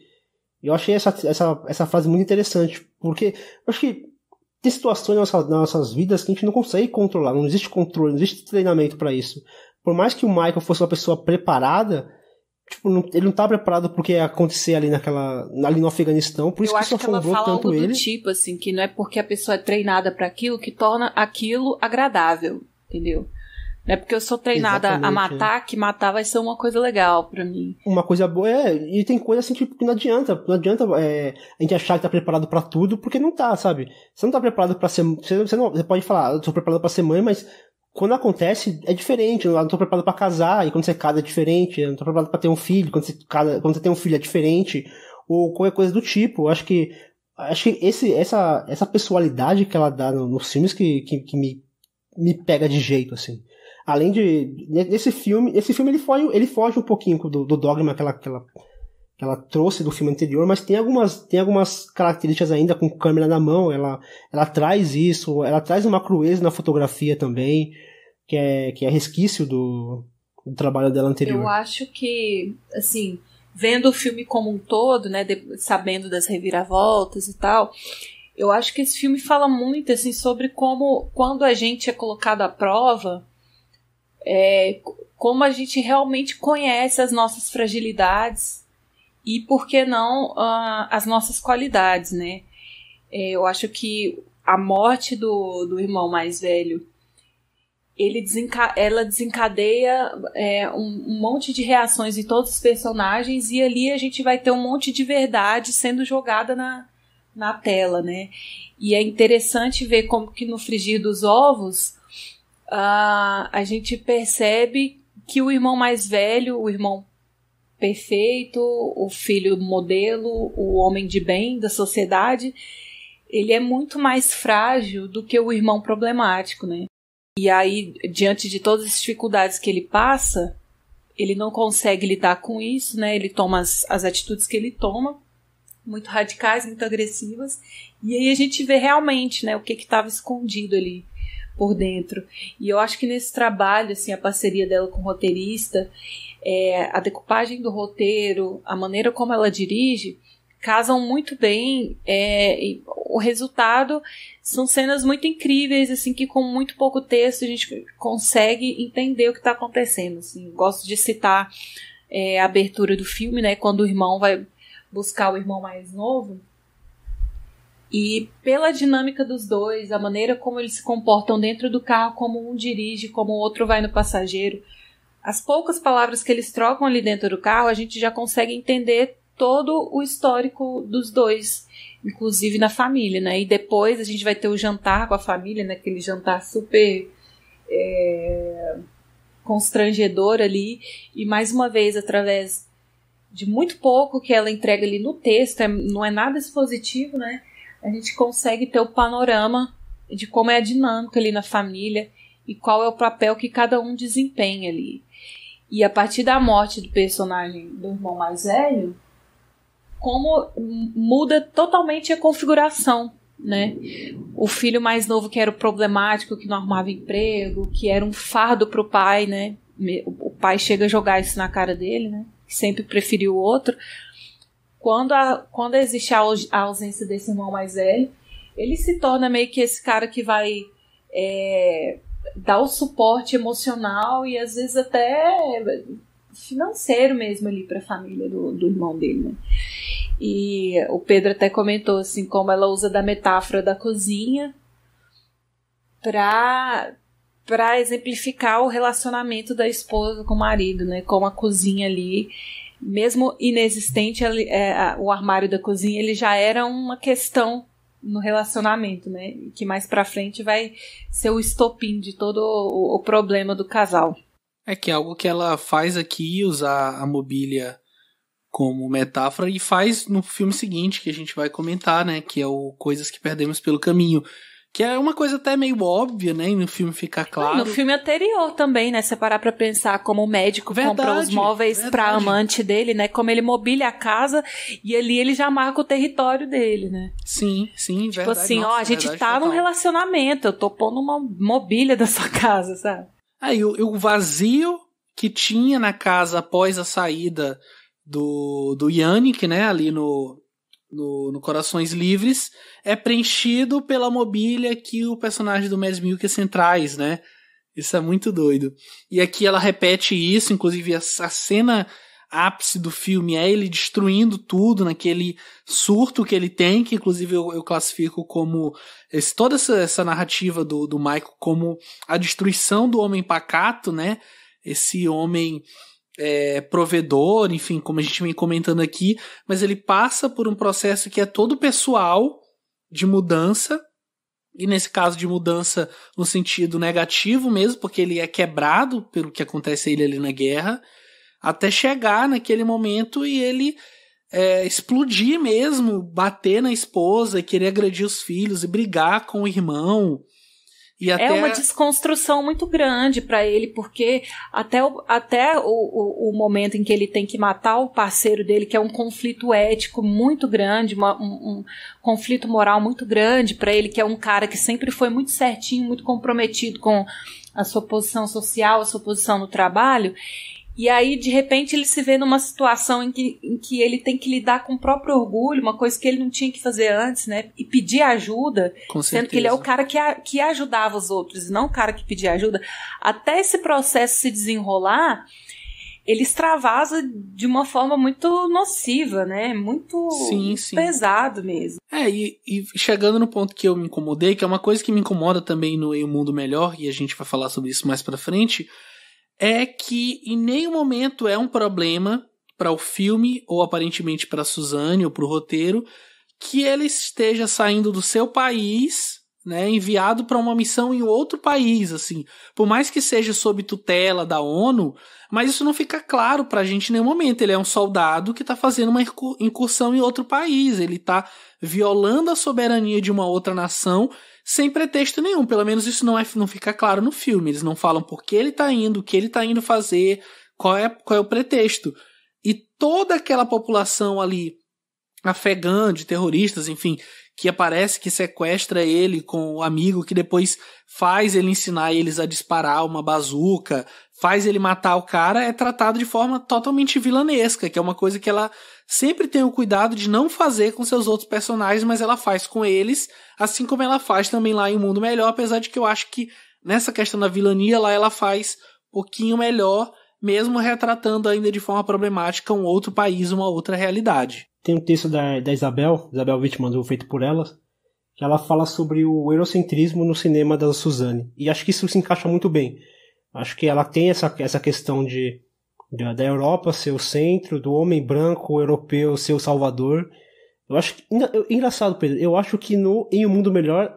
Eu achei essa frase muito interessante, porque eu acho que tem situações nas nossas vidas que a gente não consegue controlar, não existe controle, não existe treinamento para isso. Por mais que o Michael fosse uma pessoa preparada, ele não tá preparado porque ia acontecer ali no Afeganistão, por isso que isso afundou tanto ele. Do tipo, assim, que não é porque a pessoa é treinada para aquilo que torna aquilo agradável, entendeu? Não é porque eu sou treinada a matar, que matar vai ser uma coisa legal pra mim. Uma coisa boa, e tem coisa assim, tipo, que não adianta a gente achar que tá preparado pra tudo, porque não tá, sabe? Você não tá preparado pra ser, você pode falar, eu tô preparado pra ser mãe, mas quando acontece, é diferente. Eu não tô preparado pra casar, e quando você casa é diferente. Eu não tô preparado pra ter um filho, quando você tem um filho é diferente, ou qualquer coisa do tipo. Eu acho que essa pessoalidade que ela dá nos filmes que me pega de jeito, assim. Além de, nesse filme ele foge um pouquinho do dogma que ela trouxe do filme anterior, mas tem algumas características ainda com câmera na mão. Ela traz isso, ela traz uma crueza na fotografia também, que é resquício do trabalho dela anterior. Eu acho que, assim, vendo o filme como um todo, né, sabendo das reviravoltas e tal, eu acho que esse filme fala muito, assim, sobre como, quando a gente é colocado à prova, como a gente realmente conhece as nossas fragilidades e, por que não, as nossas qualidades, né? Eu acho que a morte do irmão mais velho, ela desencadeia um monte de reações em todos os personagens, e ali a gente vai ter um monte de verdade sendo jogada na tela, né? E é interessante ver como que no frigir dos ovos a gente percebe que o irmão mais velho, o irmão perfeito, o filho modelo, o homem de bem da sociedade, ele é muito mais frágil do que o irmão problemático, né? E aí, diante de todas as dificuldades que ele passa, ele não consegue lidar com isso, né? Ele toma as atitudes que ele toma, muito radicais, muito agressivas, e aí a gente vê realmente, né, o que estava escondido ali por dentro. E eu acho que nesse trabalho, assim, a parceria dela com o roteirista, a decupagem do roteiro, a maneira como ela dirige, casam muito bem. O resultado são cenas muito incríveis, assim, que com muito pouco texto a gente consegue entender o que está acontecendo. Assim. Gosto de citar a abertura do filme, né, quando o irmão vai buscar o irmão mais novo. E pela dinâmica dos dois, a maneira como eles se comportam dentro do carro, como um dirige, como o outro vai no passageiro, as poucas palavras que eles trocam ali dentro do carro, a gente já consegue entender todo o histórico dos dois, inclusive na família, né? E depois a gente vai ter o jantar com a família, né? Aquele jantar super constrangedor ali, e mais uma vez, através de muito pouco que ela entrega ali no texto, não é nada expositivo, né? A gente consegue ter o panorama de como é a dinâmica ali na família e qual é o papel que cada um desempenha ali. E a partir da morte do personagem do irmão mais velho, como muda totalmente a configuração, né? O filho mais novo, que era o problemático, que não arrumava emprego, que era um fardo pro pai, né? O pai chega a jogar isso na cara dele, né? Sempre preferiu o outro. Quando existe a ausência desse irmão mais velho, ele se torna meio que esse cara que vai dar o suporte emocional e às vezes até financeiro mesmo ali para a família do irmão dele, né? E o Pedro até comentou assim, como ela usa da metáfora da cozinha para exemplificar o relacionamento da esposa com o marido, né? Como a cozinha ali, mesmo inexistente, o armário da cozinha, ele já era uma questão no relacionamento, né? Que mais pra frente vai ser o estopim de todo o problema do casal. É que é algo que ela faz aqui, usar a mobília como metáfora, e faz no filme seguinte, que a gente vai comentar, né? Que é o Coisas que Perdemos pelo Caminho. Que é uma coisa até meio óbvia, né? E no filme fica claro. No filme anterior também, né? Se parar pra pensar como o médico compra os móveis pra amante dele, né? Como ele mobília a casa e ali ele já marca o território dele, né? Sim, tipo verdade. Assim, nossa, a gente tá num relacionamento, eu tô pondo uma mobília da sua casa, sabe? E o vazio que tinha na casa após a saída do Yannick, né? Ali no Corações Livres, é preenchido pela mobília que o personagem do Mads Mikkelsen traz, né? Isso é muito doido. E aqui ela repete isso, inclusive a cena ápice do filme é ele destruindo tudo naquele surto que ele tem, que inclusive eu classifico como toda essa narrativa do Michael como a destruição do homem pacato, né? Esse homem provedor, enfim, como a gente vem comentando aqui, mas ele passa por um processo que é todo pessoal de mudança, e nesse caso de mudança no sentido negativo mesmo, porque ele é quebrado pelo que acontece a ele ali na guerra, até chegar naquele momento e ele explodir mesmo, bater na esposa e querer agredir os filhos e brigar com o irmão. E até... É uma desconstrução muito grande para ele, porque até o momento em que ele tem que matar o parceiro dele, que é um conflito ético muito grande, um conflito moral muito grande para ele, que é um cara que sempre foi muito certinho, muito comprometido com a sua posição social, a sua posição no trabalho. E aí, de repente, ele se vê numa situação em que ele tem que lidar com o próprio orgulho, uma coisa que ele não tinha que fazer antes, né? E pedir ajuda, sendo que ele é o cara que ajudava os outros, e não o cara que pedia ajuda. Até esse processo se desenrolar, ele extravasa de uma forma muito nociva, né? Muito pesado mesmo. E chegando no ponto que eu me incomodei, que é uma coisa que me incomoda também no Em um Mundo Melhor, e a gente vai falar sobre isso mais pra frente, é que em nenhum momento é um problema para o filme, ou aparentemente para Suzane, ou para o roteiro, que ele esteja saindo do seu país, né, enviado para uma missão em outro país, assim. Por mais que seja sob tutela da ONU, mas isso não fica claro pra gente em nenhum momento. Ele é um soldado que está fazendo uma incursão em outro país, ele está violando a soberania de uma outra nação sem pretexto nenhum. Pelo menos isso não fica claro no filme. Eles não falam por que ele tá indo, o que ele tá indo fazer, qual é o pretexto. E toda aquela população ali afegã, de terroristas, enfim, que aparece, que sequestra ele com o amigo, que depois faz ele ensinar eles a disparar uma bazuca, faz ele matar o cara, é tratado de forma totalmente vilanesca, que é uma coisa que ela sempre tem o cuidado de não fazer com seus outros personagens, mas ela faz com eles, assim como ela faz também lá em Um Mundo Melhor, apesar de que eu acho que nessa questão da vilania lá ela faz um pouquinho melhor, mesmo retratando ainda de forma problemática um outro país, uma outra realidade. Tem um texto da Isabel Wittmann, do Feito por Elas, que ela fala sobre o eurocentrismo no cinema da Suzane. E acho que isso se encaixa muito bem. Acho que ela tem essa questão da Europa ser o centro, do homem branco europeu ser o salvador. Eu acho que, engraçado, Pedro, eu acho que em Um Mundo Melhor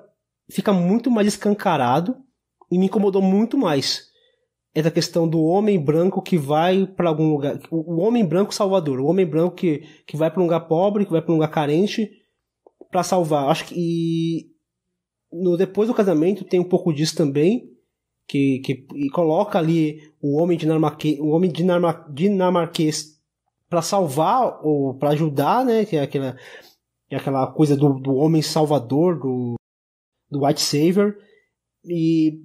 fica muito mais escancarado e me incomodou muito mais. essa questão do homem branco que vai para algum lugar, o homem branco salvador, o homem branco que vai para um lugar pobre, que vai para um lugar carente para salvar. Acho que no depois do casamento tem um pouco disso também, que coloca ali o homem dinamarquês para salvar ou para ajudar, né, que é aquela coisa do homem salvador, do white savior. E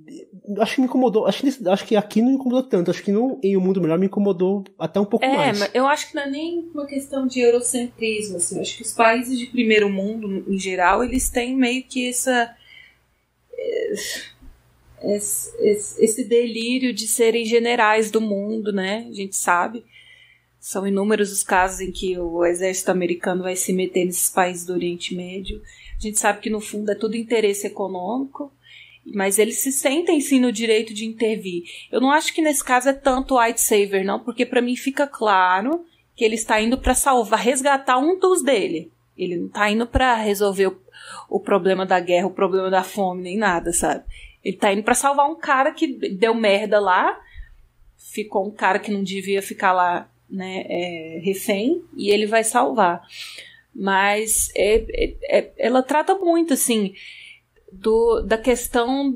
acho que me incomodou, acho que aqui não me incomodou tanto, acho que em Um Mundo Melhor me incomodou até um pouco mais. Mas eu acho que não é nem uma questão de eurocentrismo, assim. Eu acho que os países de primeiro mundo, em geral, eles têm meio que esse delírio de serem generais do mundo, né? A gente sabe. São inúmeros os casos em que o exército americano vai se meter nesses países do Oriente Médio. A gente sabe que no fundo é tudo interesse econômico, mas eles se sentem sim no direito de intervir. Eu não acho que nesse caso é tanto white savior, não, porque para mim fica claro que ele está indo para resgatar um dos dele. Ele não está indo para resolver o problema da guerra, o problema da fome, nem nada, sabe? Ele está indo para salvar um cara que deu merda lá, ficou um cara que não devia ficar lá, né, refém, e ele vai salvar. Mas ela trata muito, assim, da questão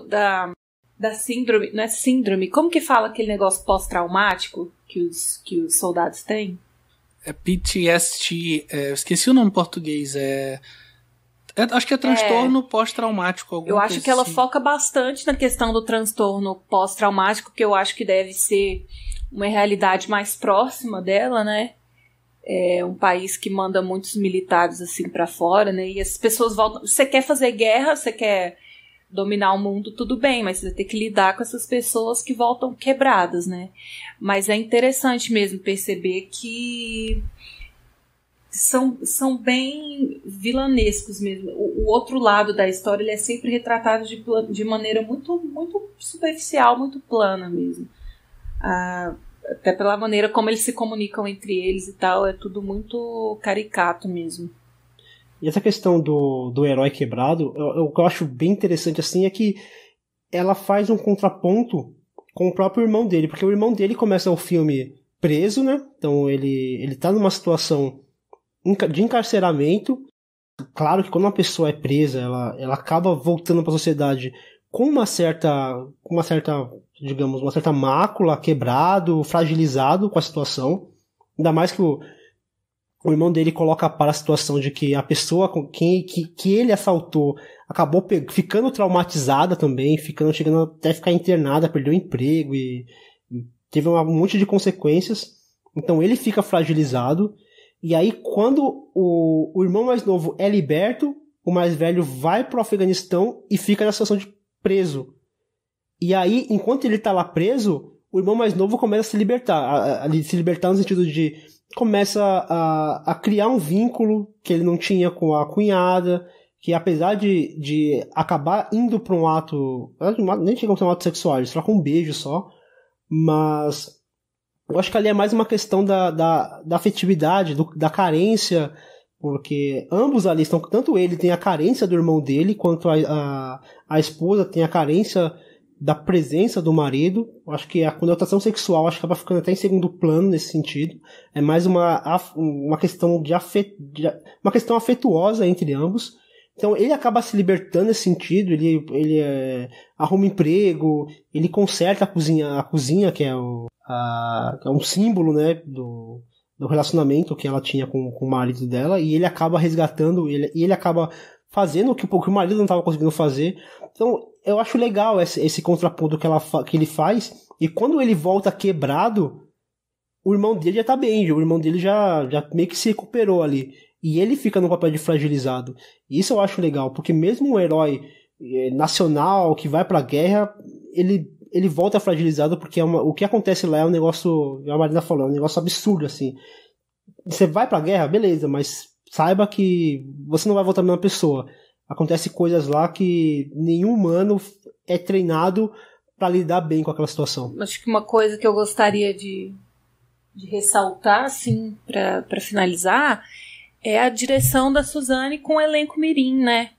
da síndrome, não é síndrome, como que fala aquele negócio pós-traumático que os soldados têm? É PTSD, esqueci o nome em português, acho que é transtorno pós-traumático. Eu acho que ela assim. foca bastante na questão do transtorno pós-traumático, que eu acho que deve ser uma realidade mais próxima dela, né? É um país que manda muitos militares assim pra fora, né? E as pessoas voltam. Você quer fazer guerra, você quer dominar o mundo, tudo bem, mas você vai ter que lidar com essas pessoas que voltam quebradas, né? Mas é interessante mesmo perceber que são bem vilanescos mesmo. O outro lado da história, ele é sempre retratado de maneira muito, muito superficial, muito plana mesmo. Até pela maneira como eles se comunicam entre eles e tal, é tudo muito caricato mesmo. E essa questão do herói quebrado, o que eu acho bem interessante assim é que ela faz um contraponto com o próprio irmão dele, porque o irmão dele começa o filme preso, né? Então ele tá numa situação de encarceramento. Claro que quando uma pessoa é presa, ela acaba voltando para a sociedade com uma certa, digamos, uma certa mácula, quebrado, fragilizado com a situação. Ainda mais que o irmão dele coloca para a situação de que a pessoa que ele assaltou acabou ficando traumatizada também, chegando até ficar internada, perdeu o emprego e teve um monte de consequências. Então ele fica fragilizado. E aí quando o irmão mais novo é liberto, o mais velho vai para o Afeganistão e fica na situação de preso. E aí, enquanto ele tá lá preso, o irmão mais novo começa a se libertar. Se libertar no sentido de começa a criar um vínculo que ele não tinha com a cunhada, que apesar de acabar indo para um ato, nem chega a ser um ato sexual, eles trocam um beijo só, mas eu acho que ali é mais uma questão da afetividade, da carência, porque ambos ali estão, tanto ele tem a carência do irmão dele, quanto a esposa tem a carência da presença do marido. Acho que a conotação sexual acho que acaba ficando até em segundo plano nesse sentido. É mais uma questão uma questão afetuosa entre ambos. Então ele acaba se libertando nesse sentido, ele arruma emprego, ele conserta a cozinha que é um símbolo, né, do relacionamento que ela tinha com o marido dela, e ele acaba resgatando, e ele acaba fazendo o que o marido não estava conseguindo fazer. Então eu acho legal esse contraponto que ele faz, e quando ele volta quebrado, o irmão dele já tá bem, o irmão dele já meio que se recuperou ali, e ele fica no papel de fragilizado. E isso eu acho legal, porque mesmo um herói nacional que vai pra guerra, ele volta fragilizado, porque o que acontece lá é um negócio, a Marina falou, é um negócio absurdo, assim. Você vai pra guerra, beleza, mas saiba que você não vai voltar a mesma pessoa. Acontece coisas lá que nenhum humano é treinado pra lidar bem com aquela situação. Acho que uma coisa que eu gostaria de ressaltar, assim, pra finalizar, é a direção da Suzane com o elenco mirim, né?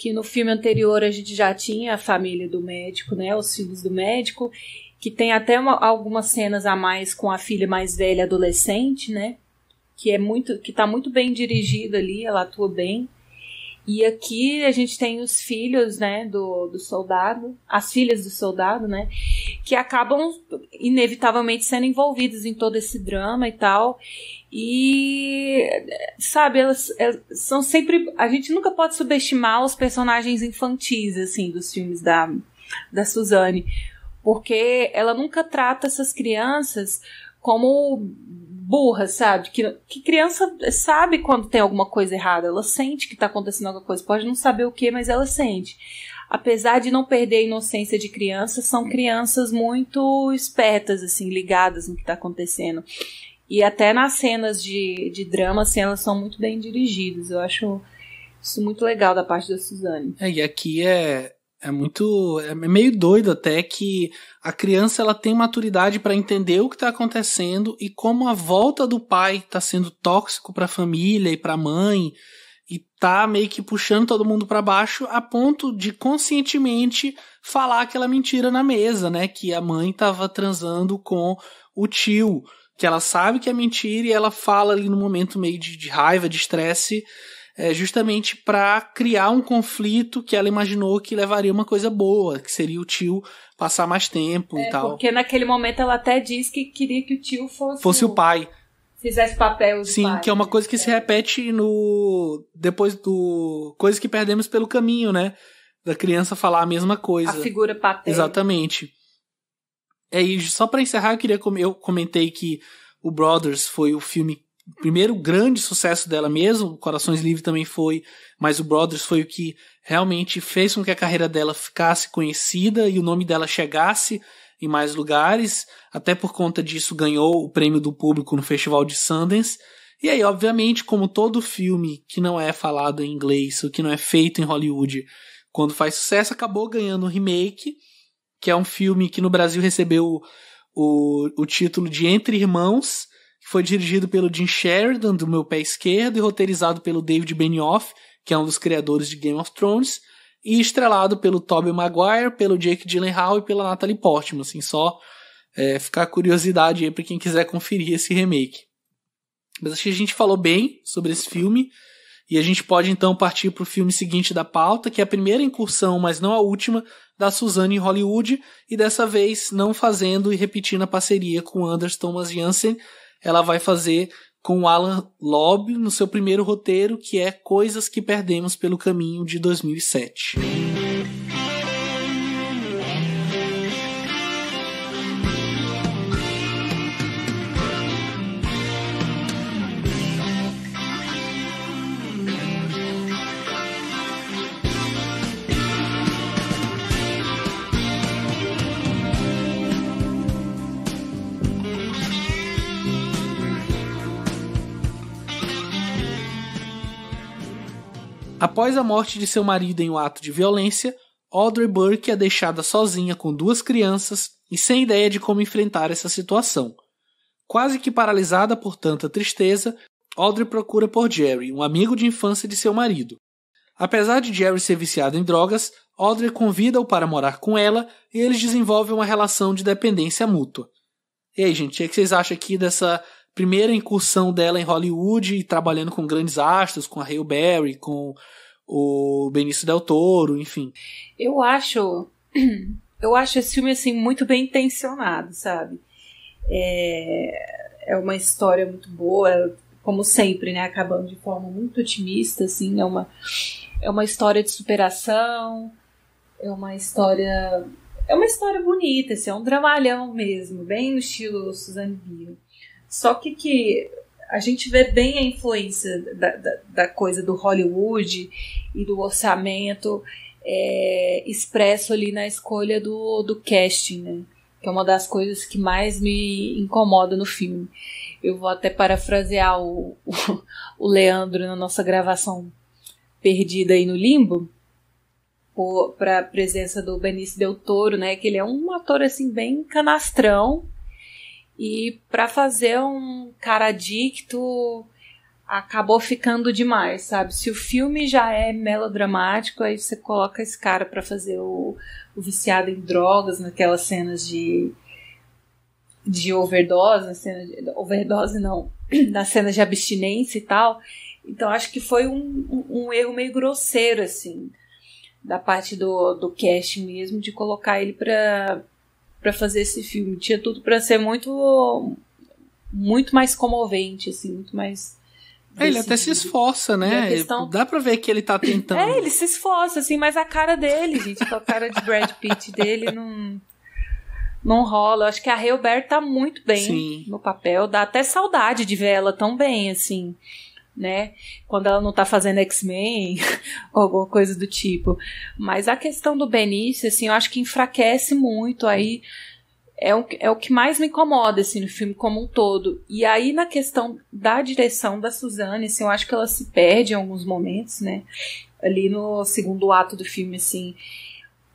que no filme anterior a gente já tinha a família do médico, né, os filhos do médico, que tem até algumas cenas a mais com a filha mais velha adolescente, né, que tá muito bem dirigida ali, ela atua bem. E aqui a gente tem os filhos, né, do soldado, as filhas do soldado, né, que acabam inevitavelmente sendo envolvidas em todo esse drama e tal. E, sabe, elas são sempre... A gente nunca pode subestimar os personagens infantis, assim, dos filmes da Suzanne, porque ela nunca trata essas crianças como burras, sabe? Que criança sabe quando tem alguma coisa errada, ela sente que tá acontecendo alguma coisa, pode não saber o que, mas ela sente. Apesar de não perder a inocência de criança, são crianças muito espertas, assim, ligadas no que tá acontecendo. E até nas cenas de drama, assim, elas são muito bem dirigidas. Eu acho isso muito legal da parte da Suzanne. E aqui é meio doido até que a criança ela tem maturidade para entender o que está acontecendo e como a volta do pai está sendo tóxico para a família e para a mãe e tá meio que puxando todo mundo para baixo a ponto de conscientemente falar aquela mentira na mesa, né, que a mãe estava transando com o tio, que ela sabe que é mentira e ela fala ali no momento meio de raiva, de estresse, justamente para criar um conflito que ela imaginou que levaria uma coisa boa, que seria o tio passar mais tempo e tal. Porque naquele momento ela até diz que queria que o tio fosse o pai. Fizesse papel de sim, pai. Que é uma coisa que se repete depois do Coisas que Perdemos pelo Caminho, né? Da criança falar a mesma coisa. A figura paterna. Exatamente. E só para encerrar, eu comentei que o Brothers foi o primeiro grande sucesso dela mesmo, Corações Livres também foi, mas o Brothers foi o que realmente fez com que a carreira dela ficasse conhecida e o nome dela chegasse em mais lugares, até por conta disso ganhou o prêmio do público no Festival de Sundance. E aí, obviamente, como todo filme que não é falado em inglês, ou que não é feito em Hollywood, quando faz sucesso, acabou ganhando um remake, que é um filme que no Brasil recebeu o título de Entre Irmãos, que foi dirigido pelo Jim Sheridan, do Meu Pé Esquerdo, e roteirizado pelo David Benioff, que é um dos criadores de Game of Thrones, e estrelado pelo Tobey Maguire, pelo Jake Gyllenhaal e pela Natalie Portman. Assim, só ficar a curiosidade aí pra quem quiser conferir esse remake. Mas acho que a gente falou bem sobre esse filme, e a gente pode então partir pro filme seguinte da pauta, que é a primeira incursão, mas não a última, da Suzanne em Hollywood, e dessa vez não fazendo e repetindo a parceria com Anders Thomas Jansen. Ela vai fazer com o Alan Loeb no seu primeiro roteiro, que é Coisas que Perdemos pelo Caminho, de 2007. Após a morte de seu marido em um ato de violência, Audrey Burke é deixada sozinha com 2 crianças e sem ideia de como enfrentar essa situação. Quase que paralisada por tanta tristeza, Audrey procura por Jerry, um amigo de infância de seu marido. Apesar de Jerry ser viciado em drogas, Audrey convida-o para morar com ela e eles desenvolvem uma relação de dependência mútua. E aí, gente, o que vocês acham aqui dessa primeira incursão dela em Hollywood e trabalhando com grandes astros, com a Halle Berry, com o Benício Del Toro, enfim? Eu acho esse filme assim muito bem intencionado, sabe? É uma história muito boa, como sempre, né? Acabando de forma muito otimista, assim. É uma história de superação, é uma história bonita, assim, é um dramalhão mesmo, bem no estilo Suzanne Bier. Só que a gente vê bem a influência da coisa do Hollywood e do orçamento expresso ali na escolha do casting, né? Que é uma das coisas que mais me incomoda no filme. Eu vou até parafrasear o Leandro na nossa gravação perdida aí no limbo, para a presença do Benício Del Toro, né? Que ele é um ator assim bem canastrão. E para fazer um cara adicto acabou ficando demais, sabe? Se o filme já é melodramático, aí você coloca esse cara pra fazer o viciado em drogas, naquelas cenas de overdose, na cena de abstinência e tal. Então acho que foi um erro meio grosseiro, assim, da parte do cast mesmo, de colocar ele pra fazer esse filme. Tinha tudo pra ser muito mais comovente, assim, muito mais... Ele até se esforça, né? Dá pra ver que ele tá tentando. Ele se esforça, assim, mas a cara dele, gente, com a cara de Brad Pitt dele, não rola. Eu acho que a Halle Berry tá muito bem no papel. Dá até saudade de ver ela tão bem, assim, né? Quando ela não tá fazendo X-Men ou alguma coisa do tipo. Mas a questão do Benício, assim, eu acho que enfraquece muito. Aí é o que mais me incomoda, assim, no filme como um todo. E aí, na questão da direção da Suzanne, assim, eu acho que ela se perde em alguns momentos, né? Ali no segundo ato do filme, assim,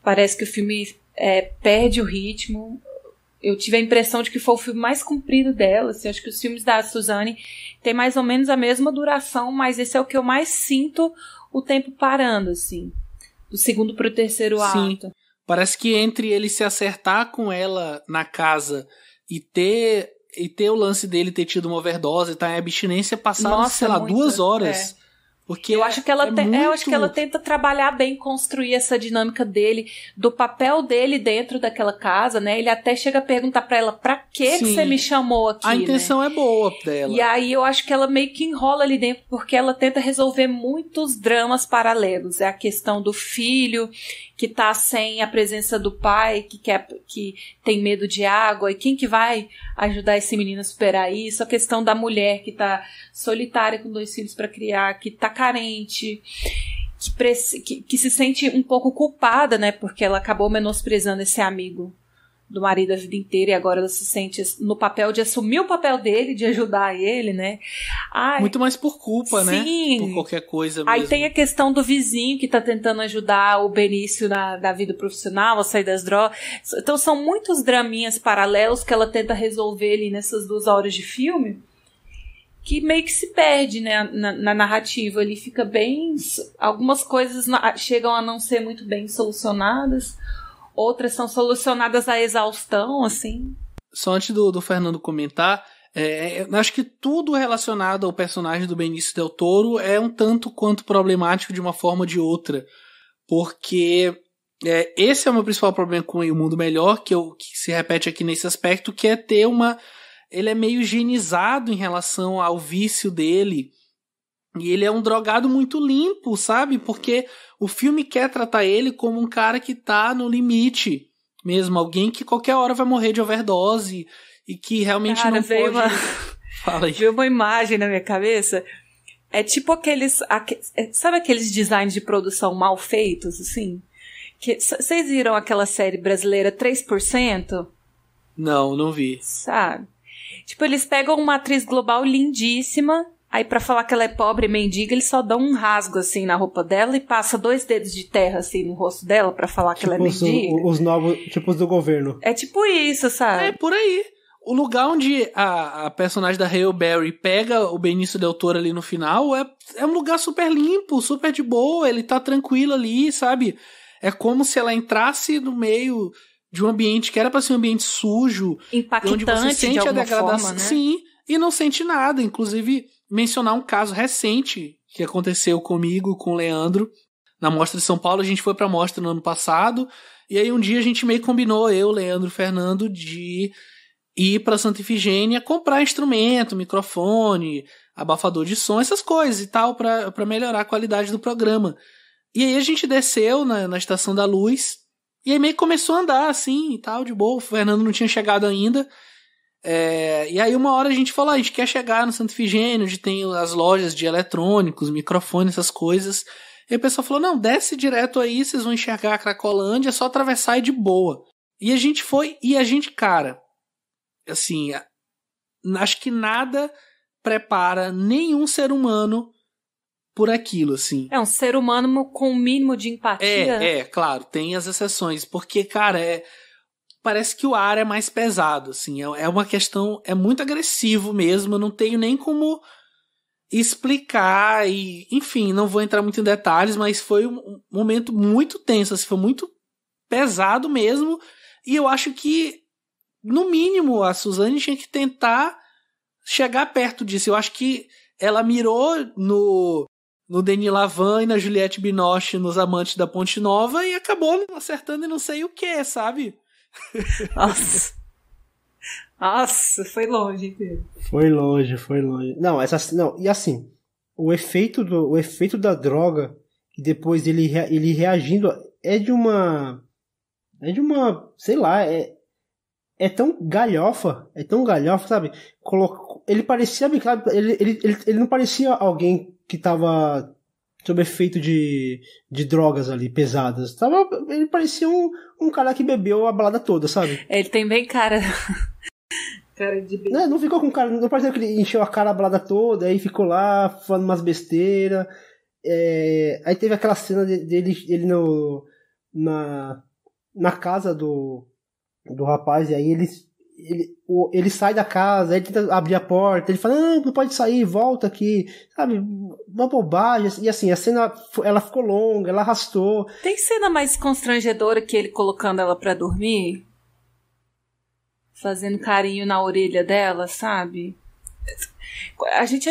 parece que o filme perde o ritmo. Eu tive a impressão de que foi o filme mais comprido dela, assim. Acho que os filmes da Suzanne têm mais ou menos a mesma duração, mas esse é o que eu mais sinto o tempo parando, assim, do segundo pro terceiro ato. Parece que entre ele se acertar com ela na casa e ter o lance dele ter tido uma overdose e tá em abstinência, passaram, sei lá, 2 horas. Porque eu acho que ela tenta trabalhar bem, construir essa dinâmica dele, do papel dele dentro daquela casa, né? Ele até chega a perguntar pra ela, pra que você me chamou aqui, a intenção, né? É boa dela. E aí eu acho que ela meio que enrola ali dentro, porque ela tenta resolver muitos dramas paralelos. É a questão do filho que tá sem a presença do pai, que tem medo de água, e quem que vai ajudar esse menino a superar isso? A questão da mulher que tá solitária com 2 filhos para criar, que tá carente, que se sente um pouco culpada, né, porque ela acabou menosprezando esse amigo do marido a vida inteira, e agora ela se sente no papel de assumir o papel dele, de ajudar ele, né? Muito mais por culpa, né? Por qualquer coisa mesmo. Aí tem a questão do vizinho que tá tentando ajudar o Benício na vida profissional, a sair das drogas. Então são muitos draminhas paralelos que ela tenta resolver ali nessas 2 horas de filme, que meio que se perde, né, na narrativa. Ele fica bem... Algumas coisas chegam a não ser muito bem solucionadas, outras são solucionadas à exaustão, assim. Só antes do Fernando comentar, acho que tudo relacionado ao personagem do Benício Del Toro é um tanto quanto problemático de uma forma ou de outra. Porque esse é o meu principal problema com O Mundo Melhor, que se repete aqui nesse aspecto, que é ter ele é meio higienizado em relação ao vício dele. E ele é um drogado muito limpo, sabe? Porque o filme quer tratar ele como um cara que tá no limite mesmo. Alguém que qualquer hora vai morrer de overdose e que realmente não pode... Fala aí. Veio uma imagem na minha cabeça. É tipo aqueles... Sabe aqueles designs de produção mal feitos, assim? Vocês viram aquela série brasileira 3%? Não vi. Sabe? Tipo, eles pegam uma atriz global lindíssima... Aí pra falar que ela é pobre e mendiga, eles só dão um rasgo assim na roupa dela e passa 2 dedos de terra assim no rosto dela pra falar que ela é mendiga. Os novos tipos do governo. É tipo isso, sabe? É por aí. O lugar onde a personagem da Halle Berry pega o Benício Del Toro ali no final é um lugar super limpo, super de boa, ele tá tranquilo ali, sabe? É como se ela entrasse no meio de um ambiente que era pra ser um ambiente sujo, impactante, onde você sente de a alguma degradação, forma, né? Sim, e não sente nada. Inclusive, mencionar um caso recente que aconteceu comigo, com o Leandro, na Mostra de São Paulo. A gente foi pra Mostra no ano passado, e aí um dia a gente meio combinou, eu, Leandro e Fernando, de ir pra Santa Ifigênia comprar instrumento, microfone, abafador de som, essas coisas e tal, pra melhorar a qualidade do programa. E aí a gente desceu na Estação da Luz, e aí meio que começou a andar assim e tal, de boa. O Fernando não tinha chegado ainda. E aí uma hora a gente falou, a gente quer chegar no Santa Ifigênia, onde tem as lojas de eletrônicos, microfone, essas coisas. E o pessoal falou, não, desce direto aí, vocês vão enxergar a Cracolândia, é só atravessar e de boa. E a gente foi, cara, assim, acho que nada prepara nenhum ser humano por aquilo, assim. É um ser humano com um mínimo de empatia. Claro, tem as exceções, porque, cara, parece que o ar é mais pesado, assim, é uma questão, é muito agressivo mesmo, eu não tenho nem como explicar e, enfim, não vou entrar muito em detalhes, mas foi um momento muito tenso, assim, foi muito pesado mesmo, e eu acho que, no mínimo, a Suzanne tinha que tentar chegar perto disso. Eu acho que ela mirou no Denis Lavant e na Juliette Binoche nos Amantes da Ponte Nova e acabou acertando e não sei o que, sabe? Nossa, foi longe, Pedro. Foi longe. Não, e assim, o efeito da droga e depois ele reagindo é de uma, sei lá, é tão galhofa, sabe? Ele parecia, ele não parecia alguém que tava sob efeito de drogas ali, pesadas. Ele parecia um cara que bebeu a balada toda, sabe? Ele tem bem cara de bebê. Não ficou com cara, não pareceu que ele encheu a cara a balada toda, aí ficou lá falando umas besteiras. Aí teve aquela cena dele na casa do rapaz, e aí ele sai da casa, ele tenta abrir a porta, ele fala, não pode sair, volta aqui, sabe, uma bobagem, e assim, a cena, ela ficou longa, ela arrastou. Tem cena mais constrangedora que ele colocando ela pra dormir? Fazendo carinho na orelha dela, sabe? A gente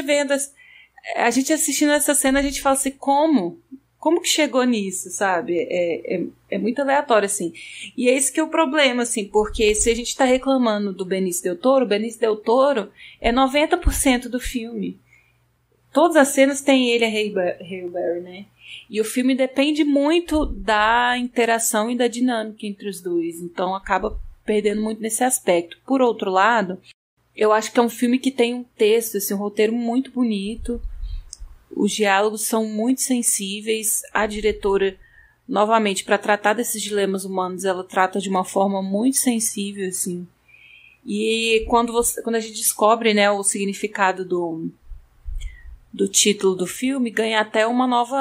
assistindo essa cena, a gente fala assim, como que chegou nisso, sabe? É muito aleatório, assim. E é esse que é o problema, assim, porque se a gente tá reclamando do Benício Del Toro, o Benício Del Toro é 90% do filme. Todas as cenas tem ele, a Halle Berry, né? E o filme depende muito da interação e da dinâmica entre os dois, então acaba perdendo muito nesse aspecto. Por outro lado, eu acho que é um filme que tem um texto, assim, um roteiro muito bonito. Os diálogos são muito sensíveis. A diretora, novamente, para tratar desses dilemas humanos, ela trata de uma forma muito sensível, assim. E quando a gente descobre, né, o significado do título do filme, ganha até uma nova...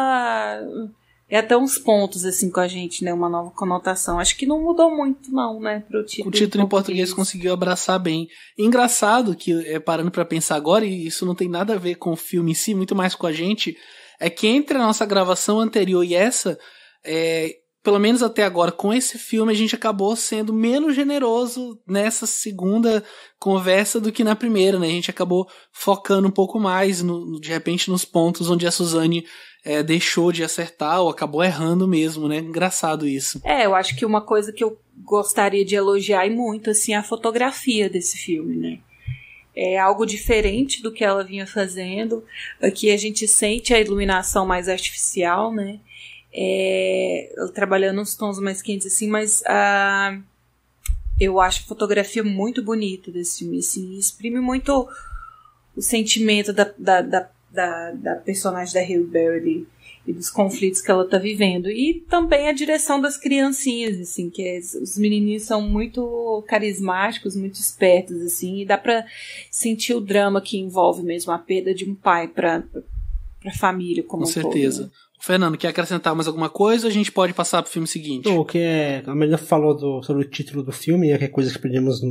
É até uns pontos, assim, com a gente, né? Uma nova conotação. Acho que não mudou muito, não, né? Pro título. O título em português conseguiu abraçar bem. Engraçado que, parando pra pensar agora, e isso não tem nada a ver com o filme em si, muito mais com a gente, é que entre a nossa gravação anterior e essa, pelo menos até agora, com esse filme, a gente acabou sendo menos generoso nessa segunda conversa do que na primeira, né? A gente acabou focando um pouco mais, de repente, nos pontos onde a Suzanne deixou de acertar ou acabou errando mesmo, né? Engraçado isso. Eu acho que uma coisa que eu gostaria de elogiar e muito, assim, é a fotografia desse filme, né? É algo diferente do que ela vinha fazendo. Aqui a gente sente a iluminação mais artificial, né? Trabalhando uns tons mais quentes, assim, mas eu acho a fotografia muito bonita desse filme, assim, exprime muito o sentimento da personagem da Halle Berry e dos conflitos que ela tá vivendo. E também a direção das criancinhas, assim, que os menininhos são muito carismáticos, muito espertos, assim, e dá pra sentir o drama que envolve mesmo a perda de um pai pra família como um todo. Com certeza. Fernando, quer acrescentar mais alguma coisa ou a gente pode passar pro filme seguinte? O que a Marina falou sobre o título do filme, que é coisa que perdemos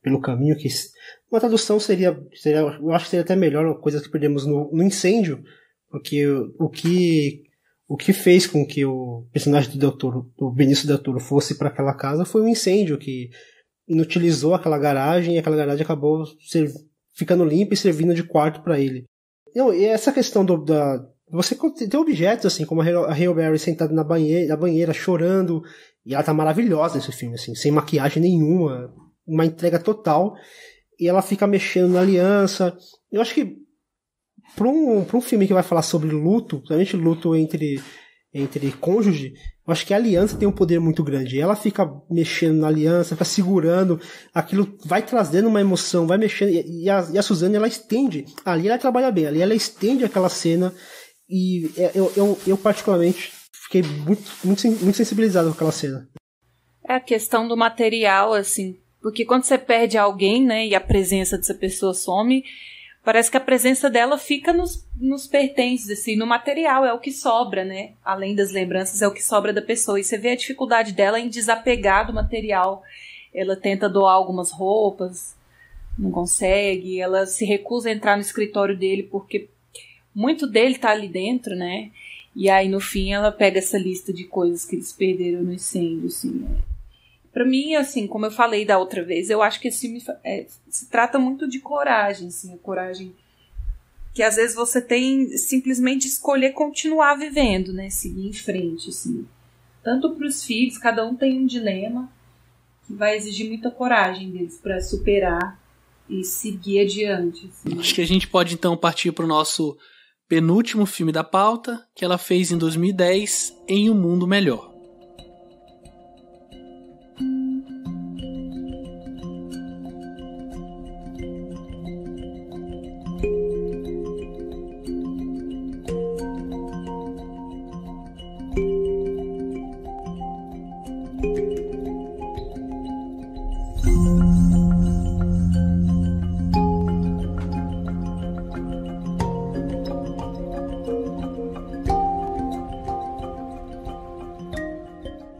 pelo caminho, que uma tradução seria, eu acho que seria até melhor, coisas que perdemos no incêndio, porque o que fez com que o personagem do Benício Del Toro fosse para aquela casa foi um incêndio que inutilizou aquela garagem, e aquela garagem acabou ficando limpa e servindo de quarto para ele. E essa questão você tem objetos, assim, como a Halle Berry sentada na banheira, chorando, e ela tá maravilhosa nesse filme, assim, sem maquiagem nenhuma, uma entrega total, e ela fica mexendo na aliança. Eu acho que pra um filme que vai falar sobre luto, principalmente luto entre cônjuge, eu acho que a aliança tem um poder muito grande. Ela fica mexendo na aliança, fica segurando, aquilo vai trazendo uma emoção, vai mexendo, e a Suzanne, ela estende, ali ela trabalha bem, ali ela estende aquela cena. E eu particularmente fiquei muito sensibilizado com aquela cena. É a questão do material, assim, porque quando você perde alguém, né, e a presença dessa pessoa some, parece que a presença dela fica nos pertences, assim, no material, é o que sobra, né, além das lembranças, é o que sobra da pessoa, e você vê a dificuldade dela em desapegar do material. Ela tenta doar algumas roupas, não consegue, ela se recusa a entrar no escritório dele porque muito dele tá ali dentro, né? E aí no fim ela pega essa lista de coisas que eles perderam no incêndio, assim. Pra mim, assim, como eu falei da outra vez, eu acho que esse filme se trata muito de coragem, assim, a coragem que às vezes você tem simplesmente escolher continuar vivendo, né? Seguir em frente, assim. Tanto pros filhos, cada um tem um dilema que vai exigir muita coragem deles pra superar e seguir adiante. Assim. Acho que a gente pode então partir pro nosso penúltimo filme da pauta, que ela fez em 2010, Em Um Mundo Melhor.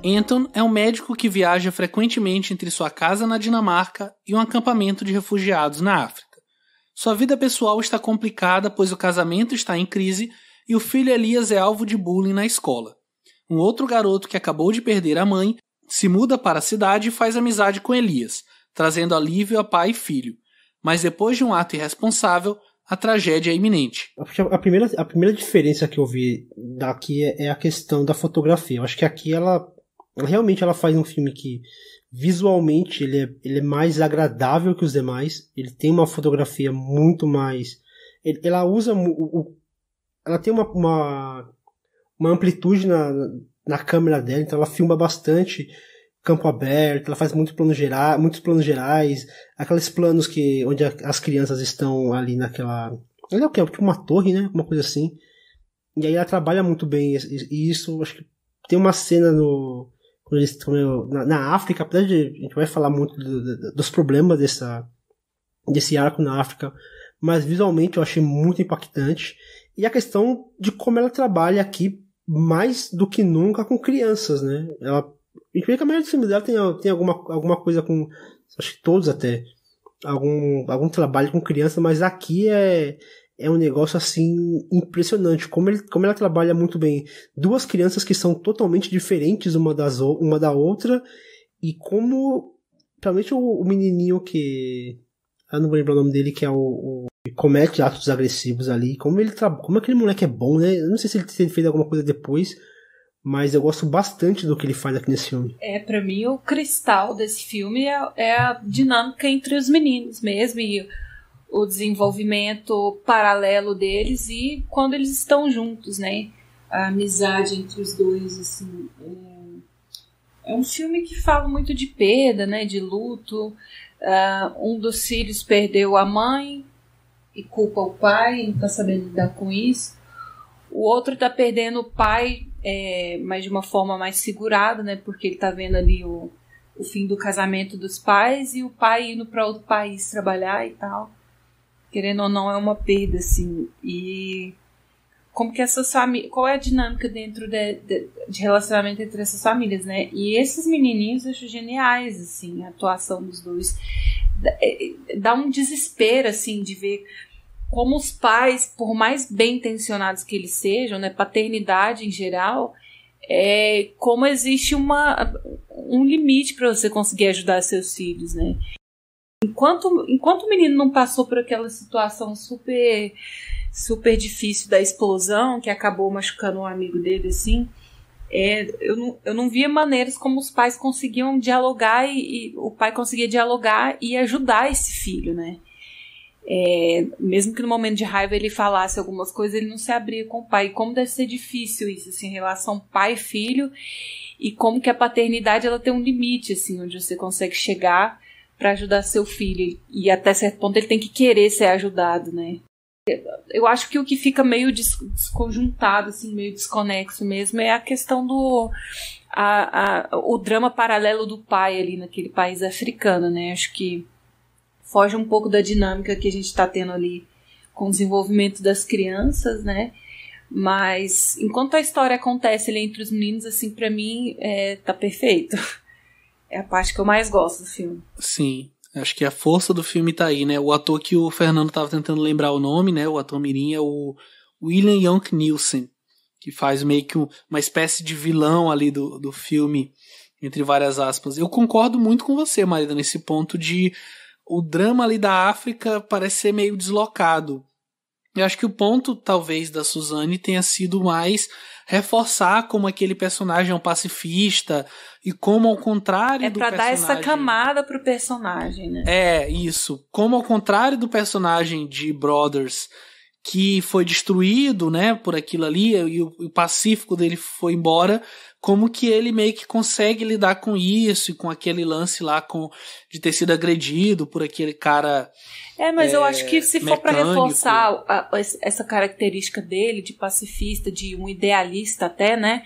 Anton é um médico que viaja frequentemente entre sua casa na Dinamarca e um acampamento de refugiados na África. Sua vida pessoal está complicada, pois o casamento está em crise e o filho Elias é alvo de bullying na escola. Um outro garoto que acabou de perder a mãe se muda para a cidade e faz amizade com Elias, trazendo alívio a pai e filho. Mas depois de um ato irresponsável, a tragédia é iminente. A primeira diferença que eu vi daqui é a questão da fotografia. Eu acho que aqui ela realmente faz um filme que visualmente ele é mais agradável que os demais. Ele tem uma fotografia muito mais... Ela usa... Ela tem uma amplitude na câmera dela, então ela filma bastante campo aberto, ela faz muitos planos gerais, aqueles planos onde as crianças estão ali naquela... Ela é o que? Tipo uma torre, né? Uma coisa assim. E aí ela trabalha muito bem, e isso, acho que tem uma cena na África, apesar de a gente vai falar muito dos problemas desse arco na África, mas visualmente eu achei muito impactante. E a questão de como ela trabalha aqui mais do que nunca com crianças, né? A gente vê que a maioria dos filmes dela tem alguma coisa com, acho que todos até, algum trabalho com criança, mas aqui é um negócio assim impressionante, como ela trabalha muito bem duas crianças que são totalmente diferentes uma da outra, e como principalmente o menininho que eu não vou lembrar o nome dele, que é o que comete atos agressivos ali, como aquele moleque é bom, né? Eu não sei se ele fez alguma coisa depois, mas eu gosto bastante do que ele faz aqui nesse filme. Pra mim o cristal desse filme é a dinâmica entre os meninos mesmo, e o desenvolvimento paralelo deles e quando eles estão juntos, né? A amizade entre os dois, assim. É um filme que fala muito de perda, né? De luto. Um dos filhos perdeu a mãe e culpa o pai, não tá sabendo lidar com isso. O outro tá perdendo o pai, mas de uma forma mais segurada, né? Porque ele tá vendo ali o fim do casamento dos pais e o pai indo para outro país trabalhar e tal. Querendo ou não, é uma perda, assim. E como que essas famílias... Qual é a dinâmica dentro de relacionamento entre essas famílias, né? E esses menininhos eu acho geniais, assim, a atuação dos dois. Dá um desespero, assim, de ver como os pais, por mais bem intencionados que eles sejam, né? Paternidade em geral, como existe um limite para você conseguir ajudar seus filhos, né? Enquanto o menino não passou por aquela situação super, super difícil da explosão, que acabou machucando um amigo dele, assim, eu não via maneiras como os pais conseguiam dialogar e o pai conseguia dialogar e ajudar esse filho, né? Mesmo que no momento de raiva ele falasse algumas coisas, ele não se abria com o pai. E como deve ser difícil isso, assim, em relação pai e filho, e como que a paternidade ela tem um limite, assim, onde você consegue chegar para ajudar seu filho, e até certo ponto ele tem que querer ser ajudado, né? Eu acho que o que fica meio desconjuntado, assim, meio desconexo mesmo, é a questão o drama paralelo do pai ali naquele país africano, né? Acho que foge um pouco da dinâmica que a gente está tendo ali com o desenvolvimento das crianças, né? Mas enquanto a história acontece ali entre os meninos, assim, para mim tá perfeito. É a parte que eu mais gosto do filme. Sim, acho que a força do filme tá aí, né? O ator que o Fernando tava tentando lembrar o nome, né? O ator mirim é o William Yonk Nielsen, que faz meio que uma espécie de vilão ali do filme, entre várias aspas. Eu concordo muito com você, Marina, nesse ponto de o drama ali da África parece ser meio deslocado. Eu acho que o ponto, talvez, da Suzanne tenha sido mais reforçar como aquele personagem é um pacifista e como, ao contrário do personagem... É pra dar essa camada pro personagem, né? É, isso. Como, ao contrário do personagem de Brothers, que foi destruído, né, por aquilo ali, e o pacífico dele foi embora, como que ele meio que consegue lidar com isso e com aquele lance lá de ter sido agredido por aquele cara... mas eu acho que se for para mecânico. reforçar essa característica dele de pacifista, de um idealista até, né?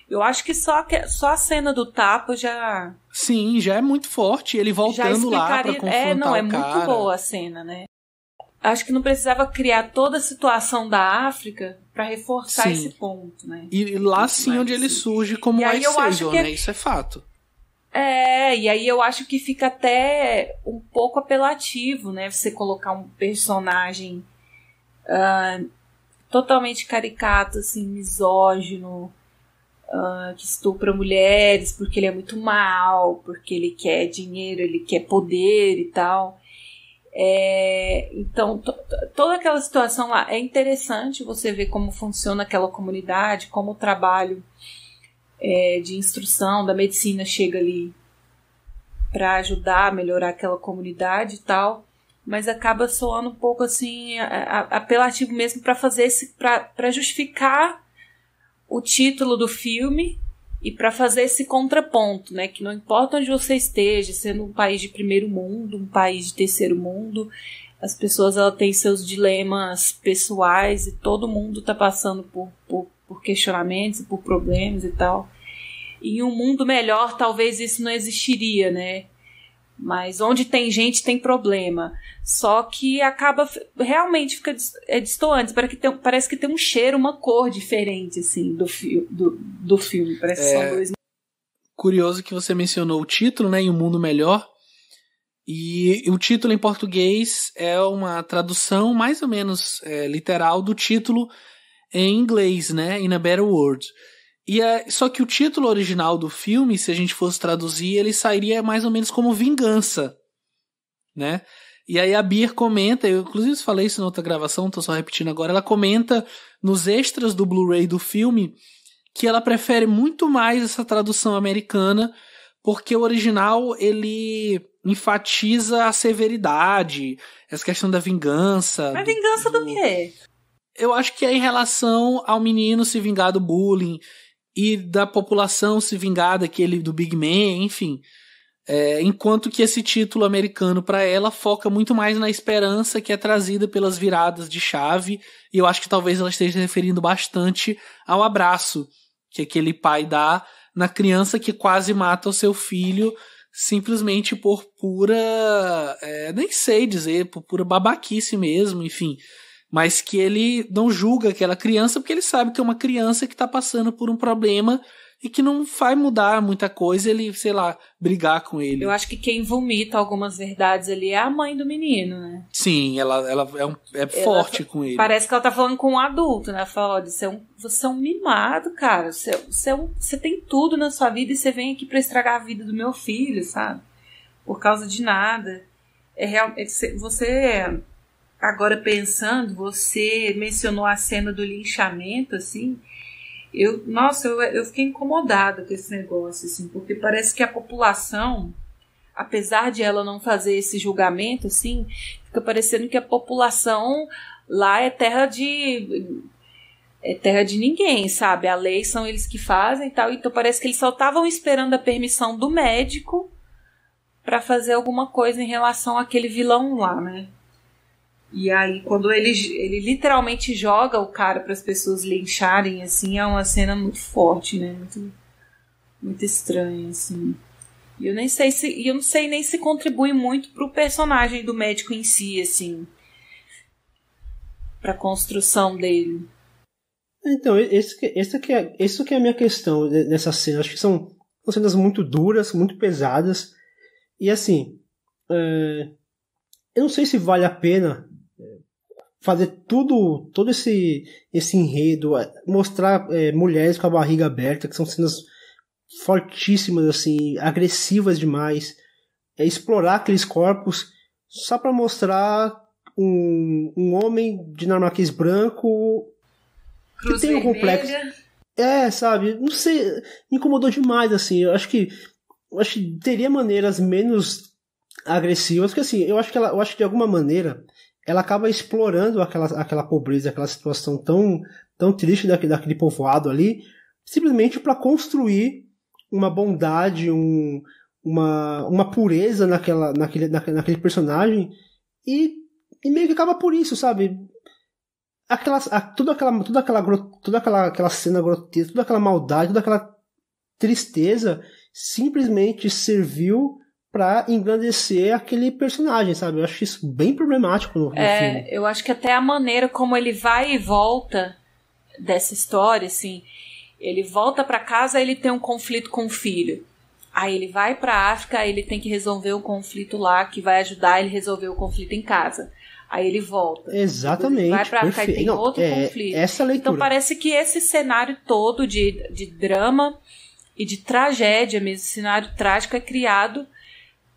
Eu acho que só a cena do tapa já... Sim, já é muito forte. Ele voltando lá pra confrontar o cara. Muito boa a cena, né? Acho que não precisava criar toda a situação da África para reforçar esse ponto, né? E lá sim onde ele surge como Ice Savior, né? Isso é fato. E aí eu acho que fica até um pouco apelativo, né? Você colocar um personagem totalmente caricato, assim, misógino, que estupra mulheres porque ele é muito mal, porque ele quer dinheiro, ele quer poder e tal. Então, toda aquela situação lá é interessante você ver como funciona aquela comunidade, como o trabalho de instrução da medicina chega ali para ajudar a melhorar aquela comunidade e tal, mas acaba soando um pouco assim apelativo mesmo para fazer para justificar o título do filme e para fazer esse contraponto, né? Que não importa onde você esteja, sendo um país de primeiro mundo, um país de terceiro mundo, as pessoas têm seus dilemas pessoais e todo mundo está passando por questionamentos e por problemas e tal. Em um mundo melhor, talvez isso não existiria, né? Mas onde tem gente, tem problema. Só que acaba, realmente fica distoante. Parece que tem um cheiro, uma cor diferente, assim, do filme. Parece que são dois. Curioso que você mencionou o título, né? Em Um Mundo Melhor. E o título em português é uma tradução mais ou menos literal do título em inglês, né? In a Better World. Só que o título original do filme, se a gente fosse traduzir, ele sairia mais ou menos como Vingança, né? E aí a Beer comenta, eu inclusive falei isso na outra gravação, tô só repetindo agora, ela comenta nos extras do Blu-ray do filme que ela prefere muito mais essa tradução americana, porque o original ele enfatiza a severidade, essa questão da vingança. Mas vingança do quê? Eu acho que é em relação ao menino se vingar do bullying e da população se vingar do Big Man, enfim. Enquanto que esse título americano para ela foca muito mais na esperança que é trazida pelas viradas de chave, e eu acho que talvez ela esteja se referindo bastante ao abraço que aquele pai dá na criança que quase mata o seu filho simplesmente por pura, nem sei dizer, por pura babaquice mesmo, enfim. Mas que ele não julga aquela criança porque ele sabe que é uma criança que está passando por um problema e que não vai mudar muita coisa ele, sei lá, brigar com ele. Eu acho que quem vomita algumas verdades ali é a mãe do menino, né? Sim, ela forte com ele. Parece que ela tá falando com um adulto, né? Ela fala, olha, você é um mimado, cara. Você tem tudo na sua vida e você vem aqui pra estragar a vida do meu filho, sabe? Por causa de nada. Você... Agora pensando, você mencionou a cena do linchamento, assim, eu fiquei incomodada com esse negócio, assim, porque parece que a população, apesar de ela não fazer esse julgamento, assim, fica parecendo que a população lá é terra de ninguém, sabe? A lei são eles que fazem e tal, então parece que eles só estavam esperando a permissão do médico para fazer alguma coisa em relação àquele vilão lá, né? E aí, quando ele literalmente joga o cara para as pessoas lincharem, assim, é uma cena muito forte, né? Muito, muito estranha, assim. E eu não sei nem se contribui muito pro personagem do médico em si, assim, pra construção dele. Então, isso que é a minha questão nessa cena. Acho que são cenas muito duras, muito pesadas. E assim, eu não sei se vale a pena fazer todo esse enredo, mostrar mulheres com a barriga aberta, que são cenas fortíssimas, assim, agressivas demais, explorar aqueles corpos só pra mostrar um homem dinamarquês branco que tem um complexo. Sabe, não sei, me incomodou demais, assim. Eu acho que teria maneiras menos agressivas, porque assim, eu acho que de alguma maneira ela acaba explorando aquela pobreza, aquela situação tão triste daquele povoado ali, simplesmente para construir uma bondade, uma pureza naquele personagem, e meio que acaba por isso, sabe? Toda aquela cena grotesca, toda aquela maldade, toda aquela tristeza simplesmente serviu pra engrandecer aquele personagem, sabe? Eu acho isso bem problemático no filme. Eu acho que até a maneira como ele vai e volta dessa história, assim, ele volta pra casa, ele tem um conflito com o filho. Aí ele vai pra África, aí ele tem que resolver um conflito lá, que vai ajudar ele a resolver o conflito em casa. Aí ele volta. Exatamente. Vai pra África e tem outro conflito. Essa leitura. Então parece que esse cenário todo de drama e de tragédia mesmo, cenário trágico, é criado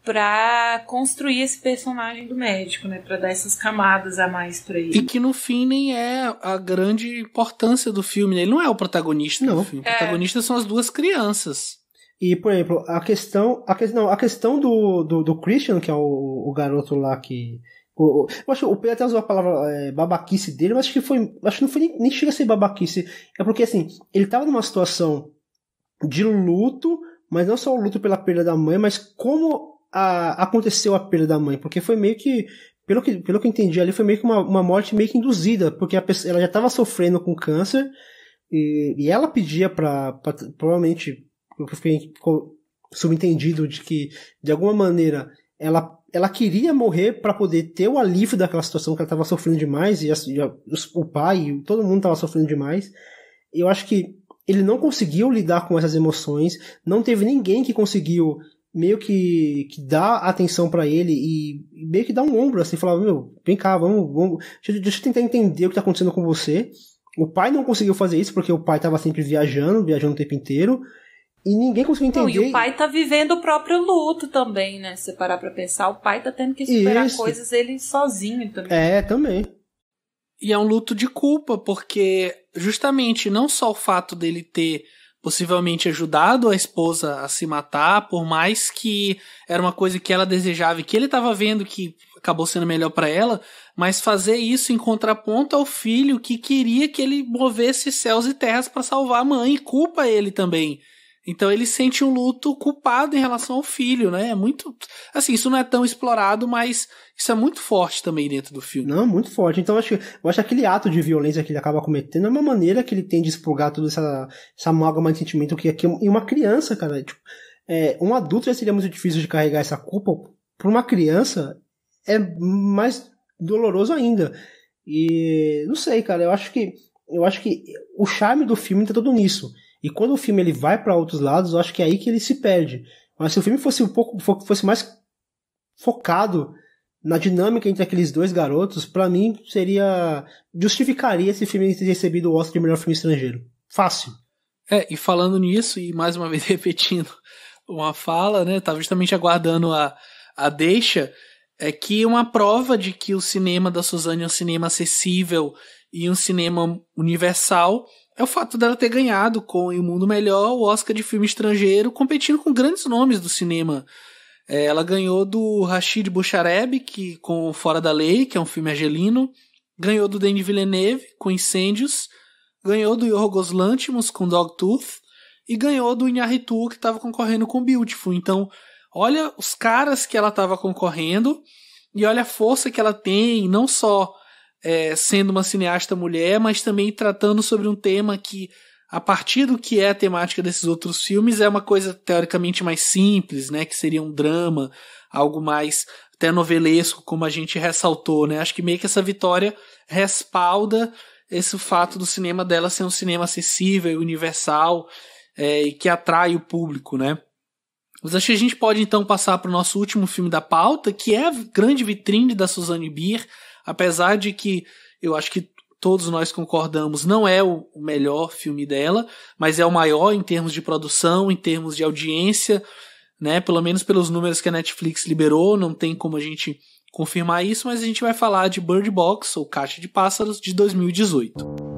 pra construir esse personagem do médico, né? Pra dar essas camadas a mais pra ele. E que no fim nem é a grande importância do filme, né? Ele não é o protagonista do filme. O protagonista são as duas crianças. E, por exemplo, a questão do Christian, que é o garoto lá que... eu acho que o Pedro até usou a palavra babaquice dele, mas acho que não foi nem chega a ser babaquice. É porque, assim, ele tava numa situação de luto, mas não só o luto pela perda da mãe, mas como aconteceu a perda da mãe, porque foi meio que, pelo que eu entendi ali, foi meio que uma morte meio que induzida, porque ela já estava sofrendo com câncer, e ela pedia provavelmente, ficou subentendido de que, de alguma maneira, ela queria morrer para poder ter o alívio daquela situação que ela estava sofrendo demais, e o pai, e todo mundo estava sofrendo demais. Eu acho que ele não conseguiu lidar com essas emoções, não teve ninguém que conseguiu meio que dar atenção pra ele e meio que dar um ombro, assim, falar, vem cá, vamos deixa eu tentar entender o que tá acontecendo com você. O pai não conseguiu fazer isso porque o pai tava sempre viajando o tempo inteiro, e ninguém conseguiu entender. Não, e o pai tá vivendo o próprio luto também, né? Se você parar pra pensar, o pai tá tendo que superar coisas ele sozinho também. Também. E é um luto de culpa, porque justamente não só o fato dele ter possivelmente ajudado a esposa a se matar, por mais que era uma coisa que ela desejava e que ele estava vendo que acabou sendo melhor para ela, mas fazer isso em contraponto ao filho que queria que ele movesse céus e terras para salvar a mãe, e culpa ele também. Então ele sente um luto culpado em relação ao filho, né? É muito... Assim, isso não é tão explorado, mas isso é muito forte também dentro do filme. Não, muito forte. Então eu acho que aquele ato de violência que ele acaba cometendo é uma maneira que ele tem de expurgar toda essa amálgama de sentimento que em uma criança, cara. Tipo, um adulto já seria muito difícil de carregar essa culpa. Por uma criança é mais doloroso ainda. E não sei, cara. Eu acho que o charme do filme tá todo nisso. E quando o filme ele vai para outros lados, eu acho que é aí que ele se perde. Mas se o filme fosse mais focado na dinâmica entre aqueles dois garotos, pra mim justificaria esse filme ter recebido o Oscar de melhor filme estrangeiro. Fácil. E falando nisso, e mais uma vez repetindo uma fala, né, tava justamente aguardando a deixa, é que uma prova de que o cinema da Suzanne é um cinema acessível e um cinema universal é o fato dela ter ganhado com O Mundo Melhor o Oscar de filme estrangeiro, competindo com grandes nomes do cinema. Ela ganhou do Rashid Bouchareb, com Fora da Lei, que é um filme argelino, ganhou do Denis Villeneuve, com Incêndios, ganhou do Yorgos Lanthimos, com Dogtooth, e ganhou do Iñárritu, que estava concorrendo com Beautiful. Então, olha os caras que ela estava concorrendo, e olha a força que ela tem, não só sendo uma cineasta mulher, mas também tratando sobre um tema que, a partir do que é a temática desses outros filmes, é uma coisa teoricamente mais simples, né? Que seria um drama, algo mais até novelesco, como a gente ressaltou, né? Acho que meio que essa vitória respalda esse fato do cinema dela ser um cinema acessível, universal, e que atrai o público, né? Mas acho que a gente pode então passar para o nosso último filme da pauta, que é a grande vitrine da Suzanne Bier, apesar de que Eu acho que todos nós concordamos, não é o melhor filme dela, mas é o maior em termos de produção, em termos de audiência, né? Pelo menos pelos números que a Netflix liberou, não tem como a gente confirmar isso, mas a gente vai falar de Bird Box, ou Caixa de Pássaros, de 2018.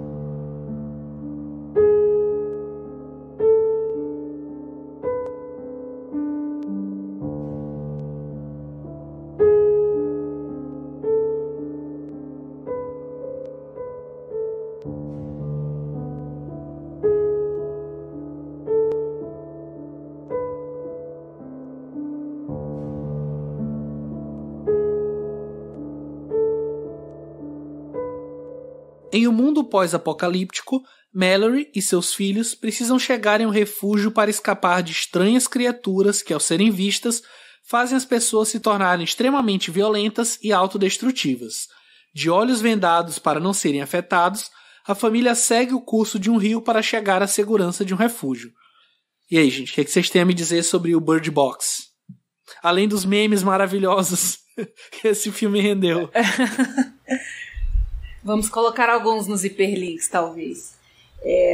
Em um mundo pós-apocalíptico, Mallory e seus filhos precisam chegar em um refúgio para escapar de estranhas criaturas que, ao serem vistas, fazem as pessoas se tornarem extremamente violentas e autodestrutivas. De olhos vendados para não serem afetados, a família segue o curso de um rio para chegar à segurança de um refúgio. E aí, gente, o que vocês têm a me dizer sobre o Bird Box? Além dos memes maravilhosos que esse filme rendeu. Vamos colocar alguns nos hiperlinks, talvez.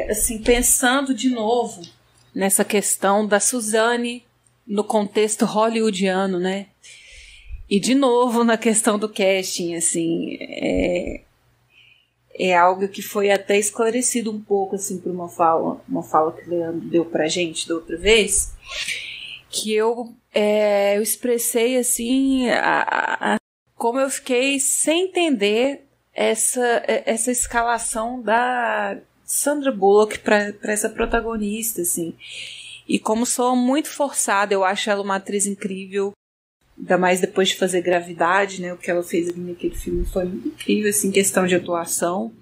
Assim, pensando de novo nessa questão da Suzanne no contexto hollywoodiano, né? E de novo na questão do casting, assim, é algo que foi até esclarecido um pouco, assim, por uma fala que o Leandro deu pra gente da outra vez, que eu expressei, assim, como eu fiquei sem entender essa escalação da Sandra Bullock para essa protagonista, assim. E como soa muito forçada, eu acho ela uma atriz incrível, ainda mais depois de fazer Gravidade, né? O que ela fez ali naquele filme foi muito incrível, assim, questão de atuação.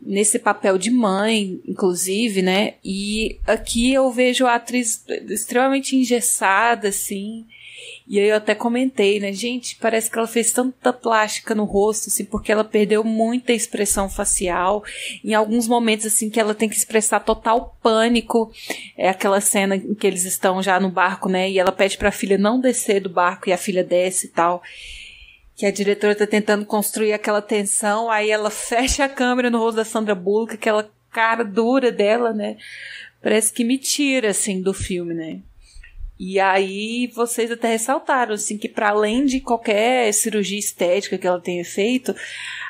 Nesse papel de mãe, inclusive, né? E aqui eu vejo a atriz extremamente engessada, assim. E aí eu até comentei, né? Gente, parece que ela fez tanta plástica no rosto, assim, porque ela perdeu muita expressão facial. Em alguns momentos, assim, que ela tem que expressar total pânico. É aquela cena em que eles estão já no barco, né? E ela pede pra filha não descer do barco e a filha desce e tal. Que a diretora tá tentando construir aquela tensão, aí ela fecha a câmera no rosto da Sandra Bullock, aquela cara dura dela, né? Parece que me tira, assim, do filme, né? E aí vocês até ressaltaram, assim, que para além de qualquer cirurgia estética que ela tenha feito,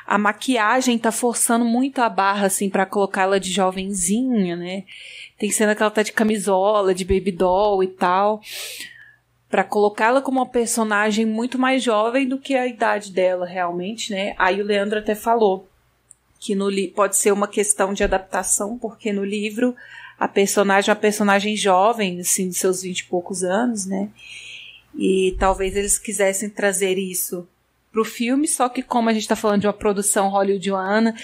a maquiagem tá forçando muito a barra, assim, para colocar ela de jovenzinha, né? Tem cena que ela tá de camisola, de baby doll e tal, para colocá-la como uma personagem muito mais jovem do que a idade dela, realmente, né? Aí o Leandro até falou que pode ser uma questão de adaptação, porque no livro a personagem é uma personagem jovem, assim, de seus 20 e poucos anos, né? E talvez eles quisessem trazer isso pro filme, só que como a gente tá falando de uma produção hollywoodiana,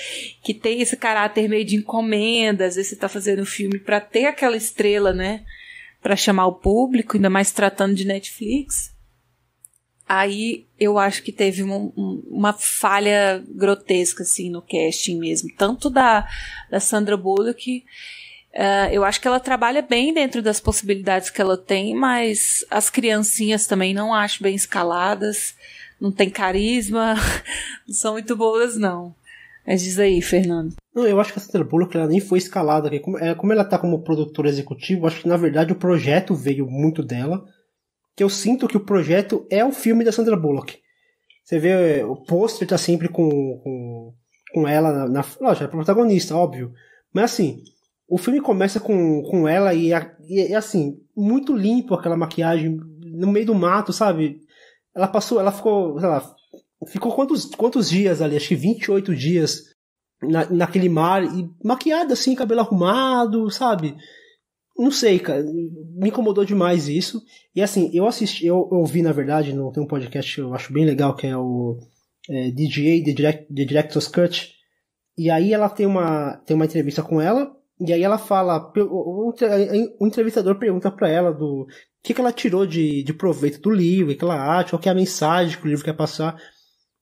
que tem esse caráter meio de encomenda, às vezes você tá fazendo um filme pra ter aquela estrela, né? Pra chamar o público, ainda mais tratando de Netflix. Aí eu acho que teve uma falha grotesca, assim, no casting mesmo. Tanto da Sandra Bullock. Eu acho que ela trabalha bem dentro das possibilidades que ela tem, mas as criancinhas também não acho bem escaladas, não tem carisma, não são muito boas, não. Mas diz aí, Fernando. Não, eu acho que a Sandra Bullock ela nem foi escalada. Como ela tá como produtora executiva, acho que na verdade o projeto veio muito dela, que eu sinto que o projeto é o filme da Sandra Bullock. Você vê, o pôster tá sempre com ela lógico, é a protagonista, óbvio. Mas assim, o filme começa com ela e assim, muito limpo aquela maquiagem no meio do mato, sabe? Ela ficou, sei lá, ficou quantos dias ali? Acho que 28 dias naquele mar e maquiada assim, cabelo arrumado, sabe? Não sei, cara, me incomodou demais isso. E assim, eu ouvi na verdade, tem um podcast que eu acho bem legal, que é o DGA, The Director's Cut. E aí ela tem uma entrevista com ela. E aí ela fala, o entrevistador pergunta pra ela do que ela tirou de proveito do livro, o que ela acha, qual que é a mensagem que o livro quer passar.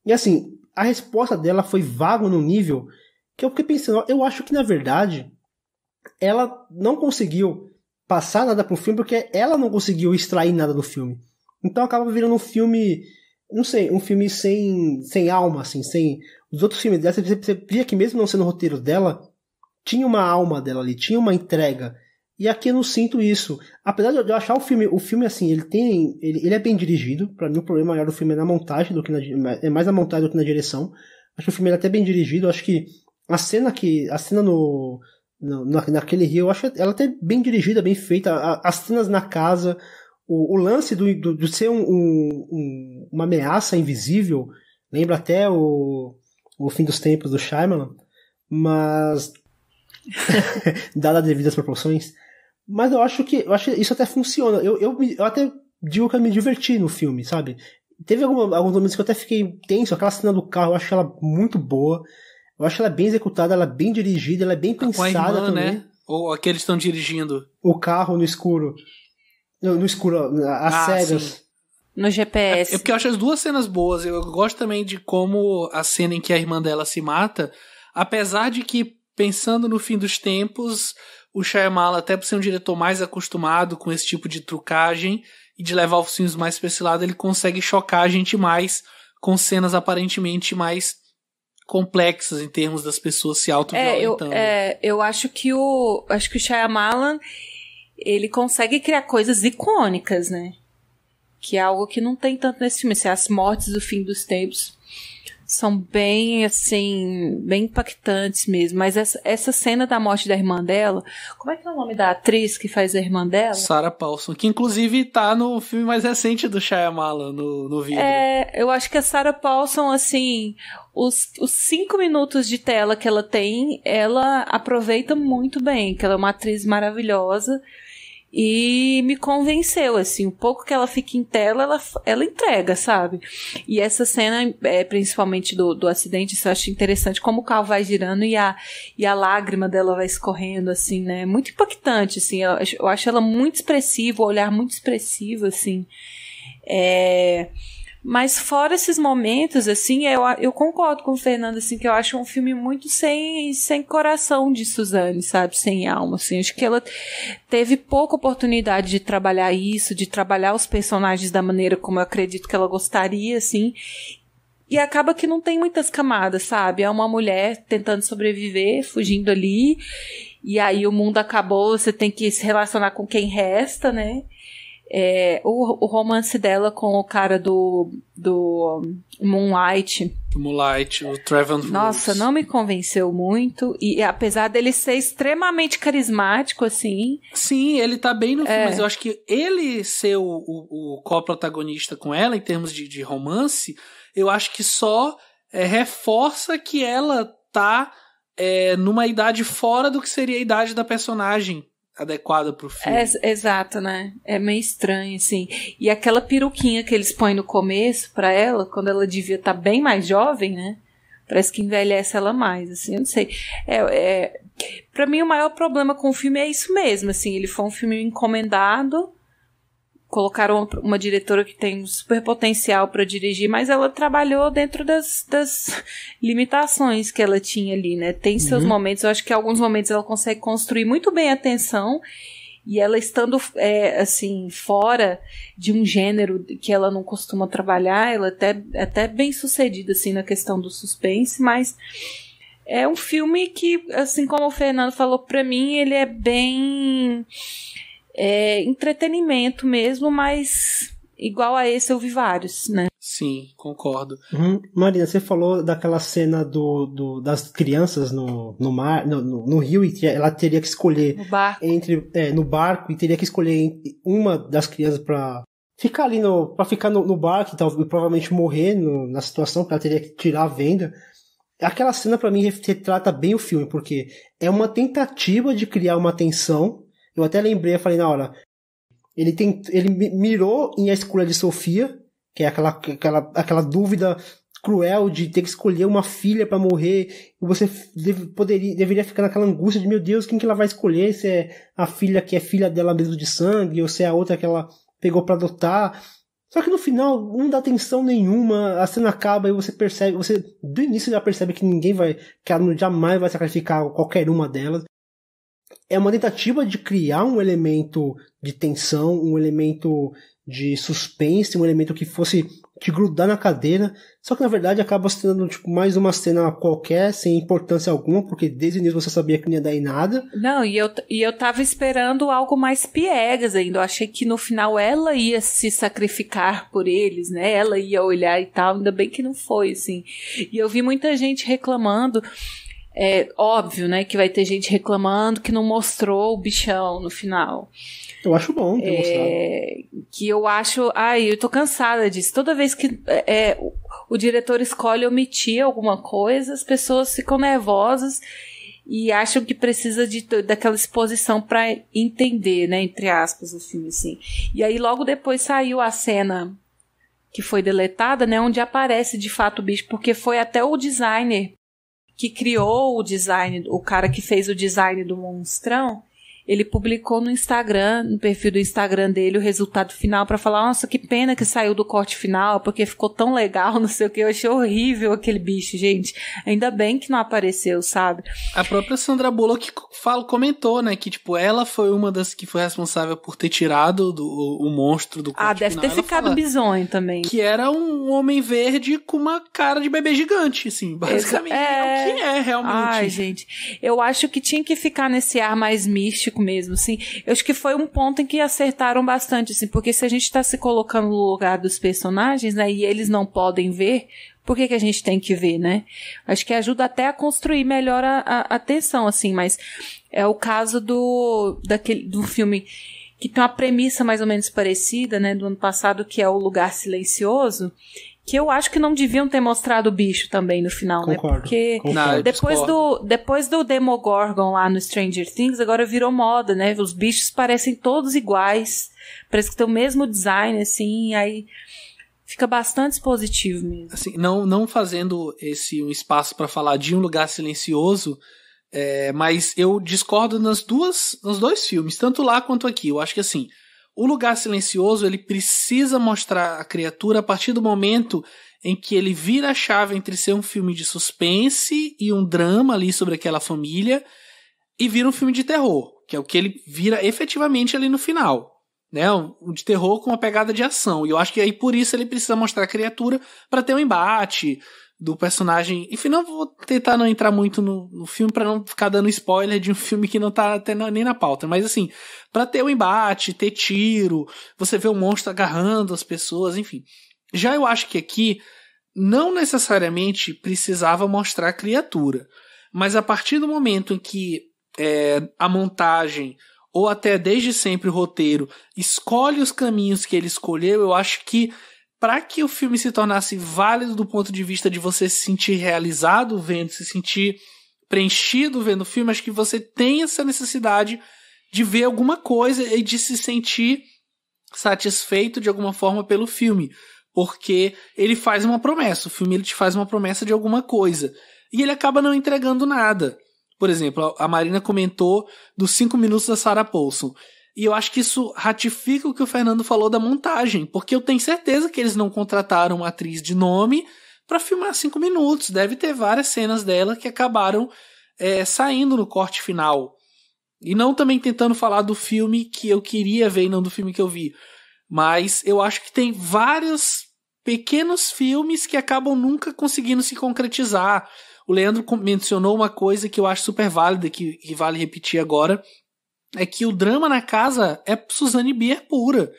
E assim, a resposta dela foi vaga num nível que eu fiquei pensando, eu acho que na verdade ela não conseguiu passar nada pro filme porque ela não conseguiu extrair nada do filme. Então acaba virando um filme, não sei, um filme sem alma, assim, sem Nos outros filmes dela, você via que mesmo não sendo roteiro dela, tinha uma alma dela ali, tinha uma entrega. E aqui eu não sinto isso. Apesar de eu achar o filme assim, ele é bem dirigido. Pra mim o problema maior do filme é na montagem do que é mais na montagem do que na direção. Acho que o filme é até bem dirigido. Acho que a cena naquele rio, eu acho ela até bem dirigida, bem feita. As cenas na casa, o lance de ser uma ameaça invisível, lembra até o Fim dos Tempos do Shyamalan, mas dadas as devidas proporções. Mas eu acho que isso até funciona. Eu até digo que eu me diverti no filme, sabe? Teve alguns momentos que eu até fiquei tenso. Aquela cena do carro, eu acho ela muito boa. Eu acho ela bem executada, ela é bem dirigida, ela é bem pensada com a irmã, também. Né? Ou aqueles estão dirigindo o carro no escuro. No escuro, às cegas. Sim. No GPS. É porque eu acho as duas cenas boas. Eu gosto também de como a cena em que a irmã dela se mata, apesar de que, pensando no fim dos tempos, o Shyamalan, até por ser um diretor mais acostumado com esse tipo de trucagem e de levar os filmes mais pra esse lado, ele consegue chocar a gente mais com cenas aparentemente mais complexas em termos das pessoas se auto-violentando. Eu acho que o Shyamalan, ele consegue criar coisas icônicas, né? Que é algo que não tem tanto nesse filme. Assim, as mortes do fim dos tempos são bem, assim, bem impactantes mesmo. Mas essa cena da morte da irmã dela... Como é que é o nome da atriz que faz a irmã dela? Sarah Paulson, que inclusive tá no filme mais recente do Shyamalan, no vídeo. Eu acho que a Sarah Paulson, assim... Os 5 minutos de tela que ela tem, ela aproveita muito bem. Que ela é uma atriz maravilhosa. E me convenceu, assim, o pouco que ela fica em tela, ela entrega, sabe? E essa cena, principalmente do acidente, isso eu acho interessante, como o carro vai girando e a lágrima dela vai escorrendo, assim, né? Muito impactante, assim, eu acho ela muito expressiva, o olhar muito expressivo, assim. Mas fora esses momentos, assim, eu concordo com o Fernando, assim, que eu acho um filme muito sem coração de Suzanne, sabe? Sem alma, assim. Acho que ela teve pouca oportunidade de trabalhar isso, de trabalhar os personagens da maneira como eu acredito que ela gostaria, assim. E acaba que não tem muitas camadas, sabe? É uma mulher tentando sobreviver, fugindo ali, e aí o mundo acabou, você tem que se relacionar com quem resta, né? O romance dela com o cara do Moonlight, o Trevor. Nossa, não me convenceu muito. E apesar dele ser extremamente carismático, assim... Sim, ele tá bem no filme, mas eu acho que ele ser o co-protagonista com ela, em termos de romance, eu acho que só reforça que ela tá numa idade fora do que seria a idade da personagem adequada pro filme. Exato, né? É meio estranho, assim. E aquela peruquinha que eles põem no começo pra ela, quando ela devia estar bem mais jovem, né? Parece que envelhece ela mais, assim, eu não sei. Pra mim, o maior problema com o filme é isso mesmo, assim. Ele foi um filme encomendado, colocaram uma diretora que tem um super potencial para dirigir, mas ela trabalhou dentro das limitações que ela tinha ali, né? Tem seus momentos, eu acho que em alguns momentos ela consegue construir muito bem a tensão, e ela estando, assim, fora de um gênero que ela não costuma trabalhar, ela até bem sucedida, assim, na questão do suspense, mas é um filme que, assim como o Fernando falou, pra mim, ele é bem... entretenimento mesmo, mas igual a esse eu vi vários, né? Sim, concordo. Marina, você falou daquela cena das crianças no mar, no rio, e ela teria que escolher no barco, e teria que escolher uma das crianças pra ficar ali pra ficar no barco e provavelmente morrer na situação, porque ela teria que tirar a venda. Aquela cena pra mim retrata bem o filme, porque é uma tentativa de criar uma tensão. Eu até lembrei, eu falei na hora, ele mirou em A Escolha de Sofia, que é aquela dúvida cruel de ter que escolher uma filha pra morrer, e você deveria ficar naquela angústia de, meu Deus, quem que ela vai escolher? Se é a filha que é filha dela mesmo de sangue, ou se é a outra que ela pegou pra adotar. Só que no final não dá atenção nenhuma, a cena acaba e você percebe, do início já percebe que que ela jamais vai sacrificar qualquer uma delas. É uma tentativa de criar um elemento de tensão, um elemento de suspense, um elemento que te grudar na cadeira, só que na verdade acaba sendo tipo, mais uma cena qualquer, sem importância alguma, porque desde o início você sabia que não ia dar em nada. Não, e eu tava esperando algo mais piegas ainda, eu achei que no final ela ia se sacrificar por eles, né, ela ia olhar e tal, ainda bem que não foi, assim. E eu vi muita gente reclamando, óbvio, né, que vai ter gente reclamando que não mostrou o bichão no final. Eu acho bom ter mostrado. Que eu acho... eu tô cansada disso. Toda vez que o diretor escolhe omitir alguma coisa, as pessoas ficam nervosas e acham que precisa daquela exposição pra entender, né, entre aspas, o filme, assim. E aí logo depois saiu a cena que foi deletada, né, onde aparece de fato o bicho, porque foi até o designer que criou o design, o cara que fez o design do monstrão, ele publicou no Instagram, no perfil do Instagram dele, o resultado final pra falar, nossa, que pena que saiu do corte final, porque ficou tão legal, não sei o que, eu achei horrível aquele bicho, gente. Ainda bem que não apareceu, sabe? A própria Sandra Bullock comentou, né, que, tipo, ela foi uma das que foi responsável por ter tirado o monstro do corte deve final. ter ficado bizonho também. Que era um homem verde com uma cara de bebê gigante, assim, basicamente é o que é, realmente. Ai, gente, eu acho que tinha que ficar nesse ar mais místico mesmo, assim. Eu acho que foi um ponto em que acertaram bastante, assim, porque se a gente tá se colocando no lugar dos personagens, né, e eles não podem ver, por que a gente tem que ver, né? Acho que ajuda até a construir melhor a tensão, assim, mas é o caso do filme que tem uma premissa mais ou menos parecida, né, do ano passado, que é O Lugar Silencioso, que eu acho que não deviam ter mostrado o bicho também no final, Concordo, né? Porque concordo. depois do Demogorgon lá no Stranger Things, agora virou moda, né? Os bichos parecem todos iguais, parece que tem o mesmo design, assim, aí fica bastante positivo mesmo. Assim, não fazendo um espaço para falar de Um Lugar Silencioso, mas eu discordo nos dois filmes, tanto lá quanto aqui. Eu acho que assim, O Lugar Silencioso, ele precisa mostrar a criatura a partir do momento em que ele vira a chave entre ser um filme de suspense e um drama ali sobre aquela família e vira um filme de terror, que é o que ele vira efetivamente ali no final, né? Um de terror com uma pegada de ação. E eu acho que aí por isso ele precisa mostrar a criatura para ter um embate do personagem. Enfim, não vou tentar não entrar muito no filme pra não ficar dando spoiler de um filme que não tá até nem na pauta, mas assim, pra ter o embate, ter tiro, você vê o monstro agarrando as pessoas, enfim. Já eu acho que aqui não necessariamente precisava mostrar a criatura, mas a partir do momento em que a montagem ou até desde sempre o roteiro escolhe os caminhos que ele escolheu, eu acho que para que o filme se tornasse válido do ponto de vista de você se sentir realizado vendo, se sentir preenchido vendo o filme, acho que você tem essa necessidade de ver alguma coisa e de se sentir satisfeito de alguma forma pelo filme, porque ele faz uma promessa, o filme ele te faz uma promessa de alguma coisa, e ele acaba não entregando nada. Por exemplo, a Marina comentou dos 5 minutos da Sarah Paulson. E eu acho que isso ratifica o que o Fernando falou da montagem, porque eu tenho certeza que eles não contrataram uma atriz de nome para filmar 5 minutos. Deve ter várias cenas dela que acabaram saindo no corte final. E não também tentando falar do filme que eu queria ver e não do filme que eu vi. Mas eu acho que tem vários pequenos filmes que acabam nunca conseguindo se concretizar. O Leandro mencionou uma coisa que eu acho super válida, que vale repetir agora, é que o drama na casa é Suzanne Bier pura.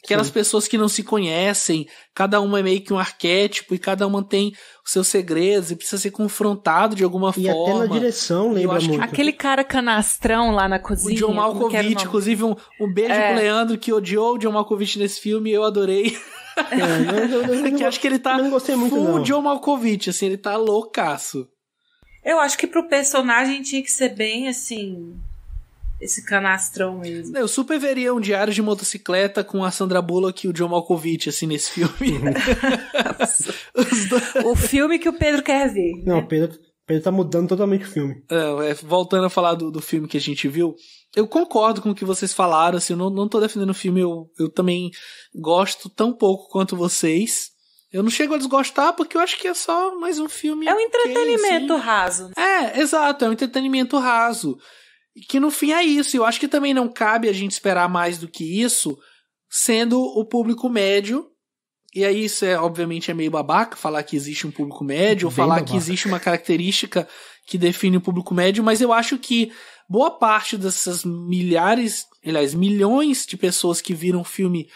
Aquelas Sim. pessoas que não se conhecem, cada uma é meio que um arquétipo e cada uma tem os seus segredos e precisa ser confrontado de alguma forma. E até na direção lembra muito. Aquele cara canastrão lá na cozinha. O John Malkovich, inclusive um beijo pro Leandro que odiou o John Malkovich nesse filme e eu adorei. Que acho que ele tá não gostei muito, full não. John Malkovich, assim, ele tá loucaço. Eu acho que pro personagem tinha que ser bem, assim, esse canastrão mesmo. Eu super veria um Diário de Motocicleta com a Sandra Bullock e o John Malkovich, assim, nesse filme. O filme que o Pedro quer ver. Não, o Pedro tá mudando totalmente o filme. Voltando a falar do filme que a gente viu, eu concordo com o que vocês falaram, assim, eu não tô defendendo o filme, eu também gosto tão pouco quanto vocês. Eu não chego a desgostar porque eu acho que é só mais um filme. É um entretenimento assim. raso. Exato, é um entretenimento raso. Que no fim é isso. Eu acho que também não cabe a gente esperar mais do que isso, sendo o público médio E aí isso obviamente é meio babaca, falar que existe um público médio, ou Bem falar babaca. que existe uma característica que define o público médio, mas eu acho que boa parte dessas milhões de pessoas que viram o filme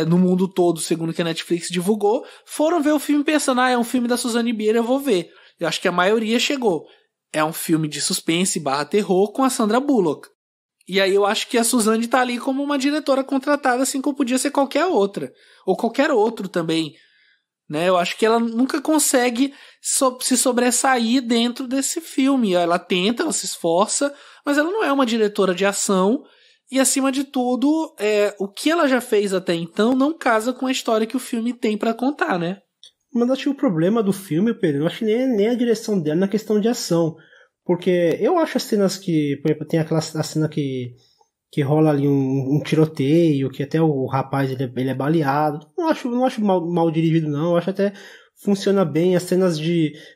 no mundo todo, segundo que a Netflix divulgou, foram ver o filme pensando, é um filme da Suzanne Bier, eu vou ver. Eu acho que a maioria chegou. É um filme de suspense / terror com a Sandra Bullock. E aí eu acho que a Suzanne tá ali como uma diretora contratada, assim como podia ser qualquer outra. Ou qualquer outro também. Né? Eu acho que ela nunca consegue se sobressair dentro desse filme. Ela tenta, ela se esforça, mas ela não é uma diretora de ação. E acima de tudo, o que ela já fez até então não casa com a história que o filme tem pra contar, né? Mas acho que o problema do filme, Pedro, eu acho que nem a direção dela na questão de ação. Porque eu acho as cenas que, por exemplo, tem a cena que rola ali um tiroteio, que até o rapaz ele é baleado. Não acho mal dirigido, não. Eu acho até funciona bem. As cenas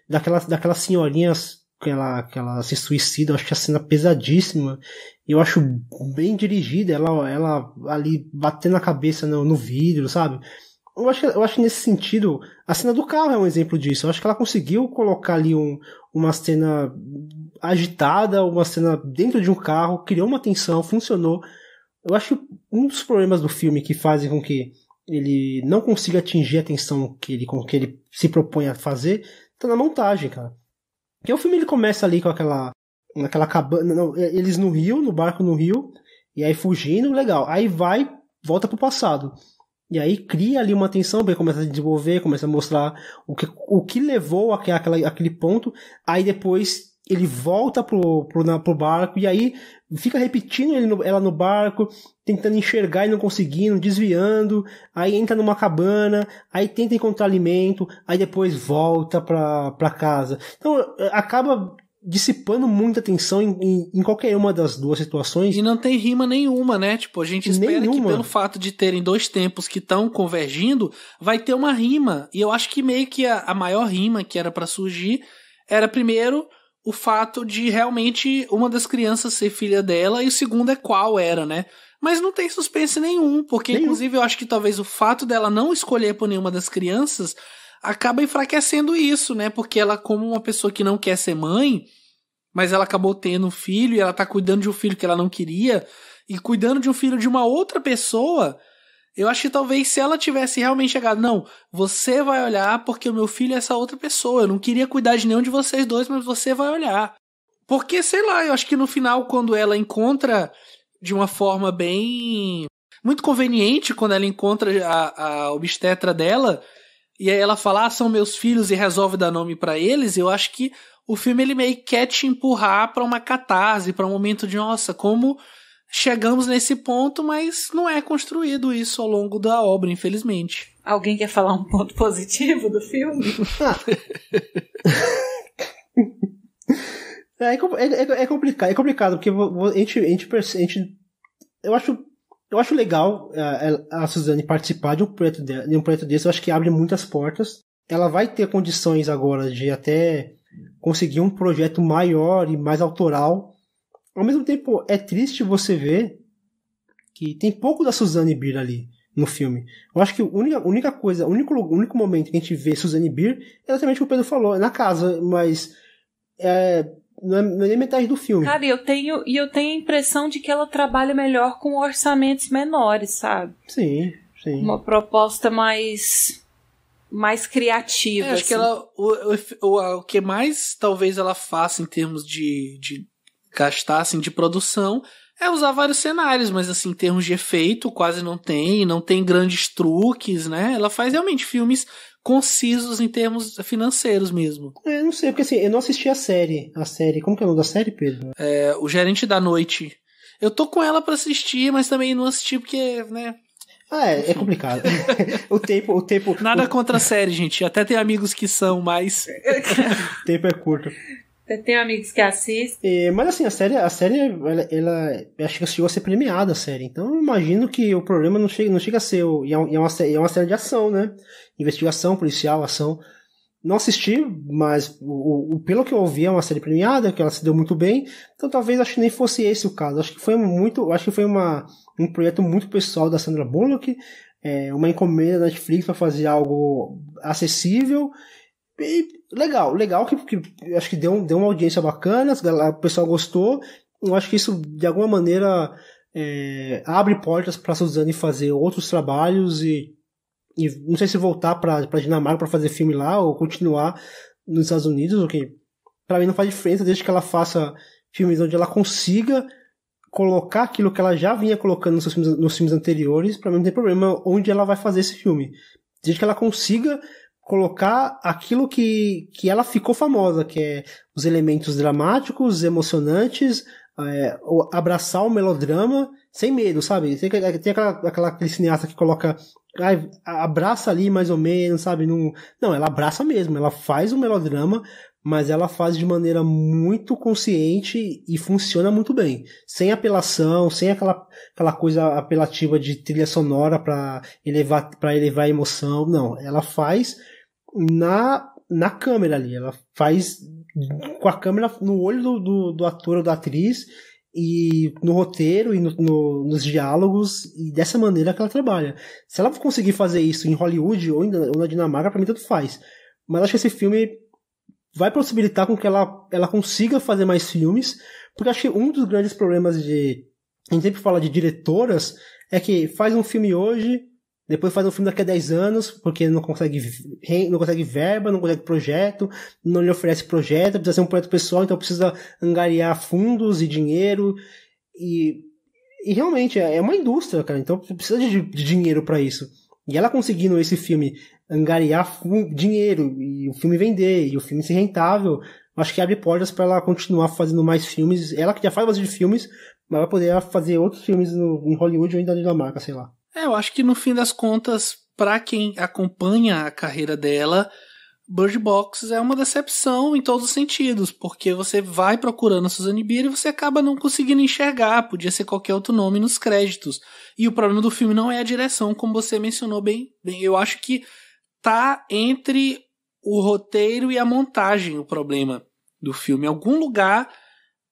daquelas senhorinhas que ela se suicida, eu acho que a cena pesadíssima. Eu acho bem dirigida, ela ali batendo a cabeça no vidro, sabe? Eu acho que nesse sentido, a cena do carro é um exemplo disso. Eu acho que ela conseguiu colocar ali uma cena agitada, uma cena dentro de um carro, criou uma tensão, funcionou. Eu acho que um dos problemas do filme que fazem com que ele não consiga atingir a tensão que ele se propõe a fazer, tá na montagem, cara. Porque o filme ele começa ali com naquela cabana, eles no barco no rio, e aí fugindo, legal. Aí volta pro passado. E aí cria ali uma tensão, bem, começa a desenvolver, começa a mostrar o que levou aquele ponto. Aí depois ele volta pro barco, e aí fica repetindo ela no barco, tentando enxergar e não conseguindo, desviando. Aí entra numa cabana, aí tenta encontrar alimento, aí depois volta pra casa. Então acaba dissipando muita atenção em qualquer uma das duas situações. E não tem rima nenhuma, né? Tipo, a gente espera que Nenhuma. pelo fato de terem dois tempos que estão convergindo, vai ter uma rima. E eu acho que meio que a maior rima que era pra surgir era primeiro o fato de realmente uma das crianças ser filha dela, e o segundo é qual era, né? Mas não tem suspense nenhum, porque inclusive eu acho que talvez o fato dela não escolher por nenhuma das crianças acaba enfraquecendo isso, né? Porque ela, como uma pessoa que não quer ser mãe, mas ela acabou tendo um filho e ela tá cuidando de um filho que ela não queria e cuidando de um filho de uma outra pessoa, eu acho que talvez se ela tivesse realmente chegado, não, você vai olhar porque o meu filho é essa outra pessoa, eu não queria cuidar de nenhum de vocês dois, mas você vai olhar. Porque, sei lá, eu acho que no final, quando ela encontra de uma forma bem... muito conveniente, quando ela encontra a obstetra dela, e aí ela fala, são meus filhos, e resolve dar nome pra eles, eu acho que o filme ele meio que quer te empurrar pra uma catarse, pra um momento de, nossa, como chegamos nesse ponto, mas não é construído isso ao longo da obra, infelizmente. Alguém quer falar um ponto positivo do filme? É complicado, porque eu acho legal a Suzanne participar de um projeto desse. Eu acho que abre muitas portas. Ela vai ter condições agora de até conseguir um projeto maior e mais autoral. Ao mesmo tempo, é triste você ver que tem pouco da Suzanne Bier ali no filme. Eu acho que a única coisa, o único momento que a gente vê Suzanne Bier é exatamente o que o Pedro falou, é na casa, mas não é nem metade do filme. Cara, eu tenho a impressão de que ela trabalha melhor com orçamentos menores, sabe? Sim. Uma proposta mais criativa. Acho que ela, o que mais talvez ela faça em termos de gastar, assim, de produção, é usar vários cenários, mas assim, em termos de efeito, quase não tem grandes truques, né? Ela faz realmente filmes concisos em termos financeiros mesmo. Não sei, porque assim, eu não assisti a série. Como que é o nome da série, Pedro? O Gerente da Noite. Eu tô com ela pra assistir, mas também não assisti porque, né... É complicado. o tempo... Nada contra a série, gente. Até tem amigos que são, mas... O tempo é curto. Tem amigos que assistem. Mas assim, a série ela acho que chegou a ser premiada, a série. Então eu imagino que o problema não chega a ser... É uma série de ação, né? Investigação, policial, ação. Não assisti, mas pelo que eu ouvi é uma série premiada, que ela se deu muito bem, então talvez acho que nem fosse esse o caso. Acho que foi um projeto muito pessoal da Sandra Bullock, uma encomenda da Netflix para fazer algo acessível e legal que acho que deu uma audiência bacana, o pessoal gostou. Eu acho que isso de alguma maneira abre portas para a Suzanne fazer outros trabalhos e não sei se voltar para Dinamarca para fazer filme lá ou continuar nos Estados Unidos, o que para mim não faz diferença, desde que ela faça filmes onde ela consiga colocar aquilo que ela já vinha colocando nos filmes anteriores. Para mim não tem problema onde ela vai fazer esse filme, desde que ela consiga colocar aquilo que ela ficou famosa, que é os elementos dramáticos, emocionantes, abraçar o melodrama sem medo, sabe? Tem aquele cineasta que coloca, abraça ali mais ou menos, sabe? Não, ela abraça mesmo, ela faz o melodrama, mas ela faz de maneira muito consciente e funciona muito bem. Sem apelação, sem aquela coisa apelativa de trilha sonora para elevar a emoção. Não, ela faz na câmera ali, ela faz com a câmera no olho do ator ou da atriz, e no roteiro e nos diálogos, e dessa maneira que ela trabalha. Se ela conseguir fazer isso em Hollywood ou na Dinamarca, pra mim tanto faz. Mas acho que esse filme vai possibilitar com que ela consiga fazer mais filmes, porque acho que um dos grandes problemas a gente sempre fala de diretoras, é que faz um filme hoje, depois faz um filme daqui a 10 anos, porque não consegue verba, não consegue projeto, não lhe oferece projeto, precisa ser um projeto pessoal, então precisa angariar fundos e dinheiro, e realmente é uma indústria, cara, então precisa de dinheiro para isso. E ela conseguindo esse filme angariar dinheiro, e o filme vender, e o filme ser rentável, acho que abre portas para ela continuar fazendo mais filmes. Ela que já faz bastante filmes, mas vai poder fazer outros filmes em Hollywood ou ainda na Dinamarca, sei lá. Eu acho que no fim das contas, pra quem acompanha a carreira dela, Bird Box é uma decepção em todos os sentidos, porque você vai procurando a Suzanne Bier e você acaba não conseguindo enxergar, podia ser qualquer outro nome nos créditos. E o problema do filme não é a direção, como você mencionou bem. Eu acho que tá entre o roteiro e a montagem o problema do filme. Em algum lugar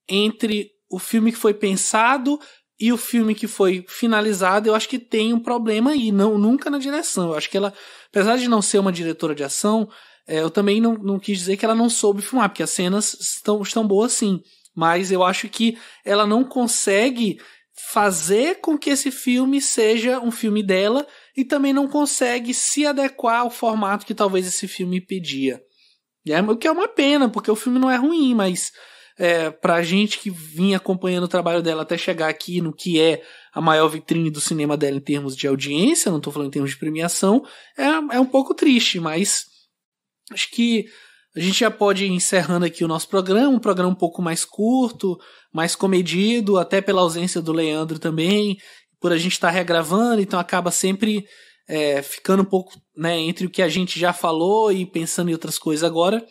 entre o filme que foi pensado e o filme que foi finalizado, eu acho que tem um problema aí, nunca na direção. Eu acho que ela, apesar de não ser uma diretora de ação, eu também não quis dizer que ela não soube filmar, porque as cenas estão boas sim, mas eu acho que ela não consegue fazer com que esse filme seja um filme dela, e também não consegue se adequar ao formato que talvez esse filme pedia. O que é uma pena, porque o filme não é ruim, mas pra gente que vinha acompanhando o trabalho dela até chegar aqui no que é a maior vitrine do cinema dela em termos de audiência, não estou falando em termos de premiação, é um pouco triste, mas acho que a gente já pode ir encerrando aqui o nosso programa, um programa um pouco mais curto, mais comedido, até pela ausência do Leandro também, por a gente estar regravando, então acaba sempre ficando um pouco, né, entre o que a gente já falou e pensando em outras coisas agora.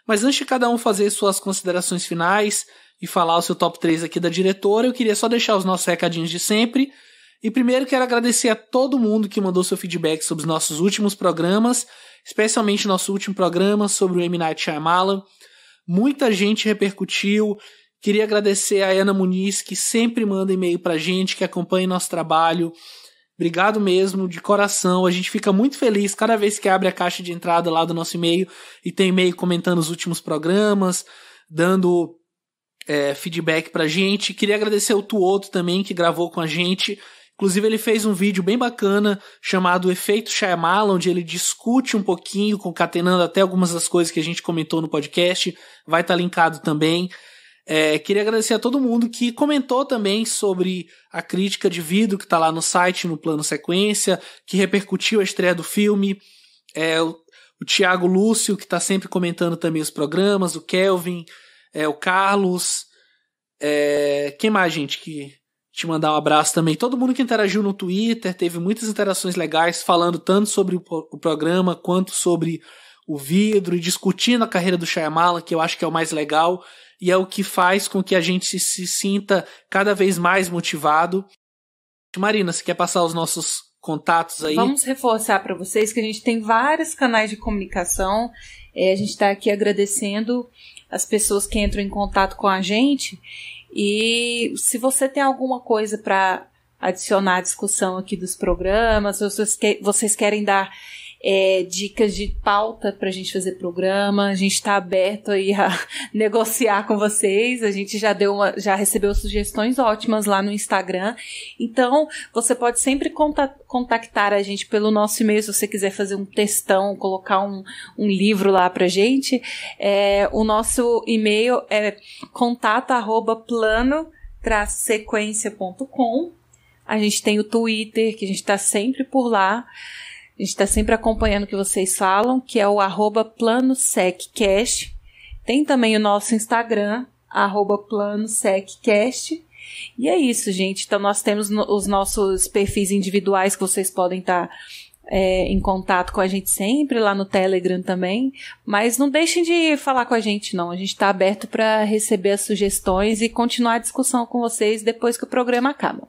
Mas antes de cada um fazer suas considerações finais e falar o seu top 3 aqui da diretora, eu queria só deixar os nossos recadinhos de sempre. E primeiro quero agradecer a todo mundo que mandou seu feedback sobre os nossos últimos programas, especialmente o nosso último programa sobre o M. Night Shyamalan. Muita gente repercutiu. Queria agradecer a Ana Muniz, que sempre manda e-mail pra gente, que acompanha nosso trabalho. Obrigado mesmo, de coração. A gente fica muito feliz cada vez que abre a caixa de entrada lá do nosso e-mail e tem e-mail comentando os últimos programas, dando feedback pra gente. Queria agradecer o Tuoto também, que gravou com a gente. Inclusive ele fez um vídeo bem bacana chamado Efeito Shyamalan, onde ele discute um pouquinho, concatenando até algumas das coisas que a gente comentou no podcast. Vai estar linkado também. Queria agradecer a todo mundo que comentou também sobre a crítica de vídeo que está lá no site, no Plano Sequência, que repercutiu a estreia do filme. O Thiago Lúcio, que está sempre comentando também os programas, o Kelvin, o Carlos. Quem mais, gente, que te mandar um abraço também. Todo mundo que interagiu no Twitter, teve muitas interações legais, falando tanto sobre o programa, quanto sobre o vidro, e discutindo a carreira do Shyamalan, que eu acho que é o mais legal, e é o que faz com que a gente se sinta cada vez mais motivado. Marina, você quer passar os nossos contatos aí? Vamos reforçar para vocês que a gente tem vários canais de comunicação A gente está aqui agradecendo as pessoas que entram em contato com a gente. E se você tem alguma coisa para adicionar à discussão aqui dos programas, se vocês querem dar dicas de pauta para a gente fazer programa, a gente está aberto aí a negociar com vocês. A gente já recebeu sugestões ótimas lá no Instagram. Então, você pode sempre contactar a gente pelo nosso e-mail, se você quiser fazer um textão, colocar um livro lá pra gente. O nosso e-mail é contato@plano-sequência.com. A gente tem o Twitter, que a gente está sempre por lá. A gente está sempre acompanhando o que vocês falam, que é o @planoseccast. Tem também o nosso Instagram, @planoseccast. E é isso, gente. Então nós temos os nossos perfis individuais que vocês podem estar em contato com a gente sempre, lá no Telegram também. Mas não deixem de falar com a gente, não. A gente está aberto para receber as sugestões e continuar a discussão com vocês depois que o programa acaba.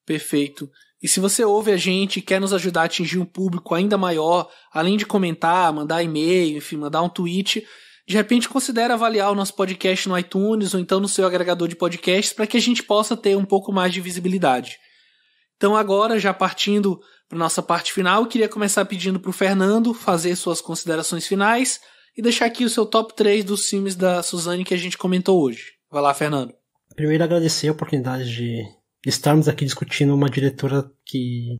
Perfeito. E se você ouve a gente e quer nos ajudar a atingir um público ainda maior, além de comentar, mandar e-mail, enfim, mandar um tweet, de repente considere avaliar o nosso podcast no iTunes ou então no seu agregador de podcasts para que a gente possa ter um pouco mais de visibilidade. Então agora, já partindo para nossa parte final, eu queria começar pedindo para o Fernando fazer suas considerações finais e deixar aqui o seu top 3 dos filmes da Suzane que a gente comentou hoje. Vai lá, Fernando. Primeiro, agradecer a oportunidade de estarmos aqui discutindo uma diretora que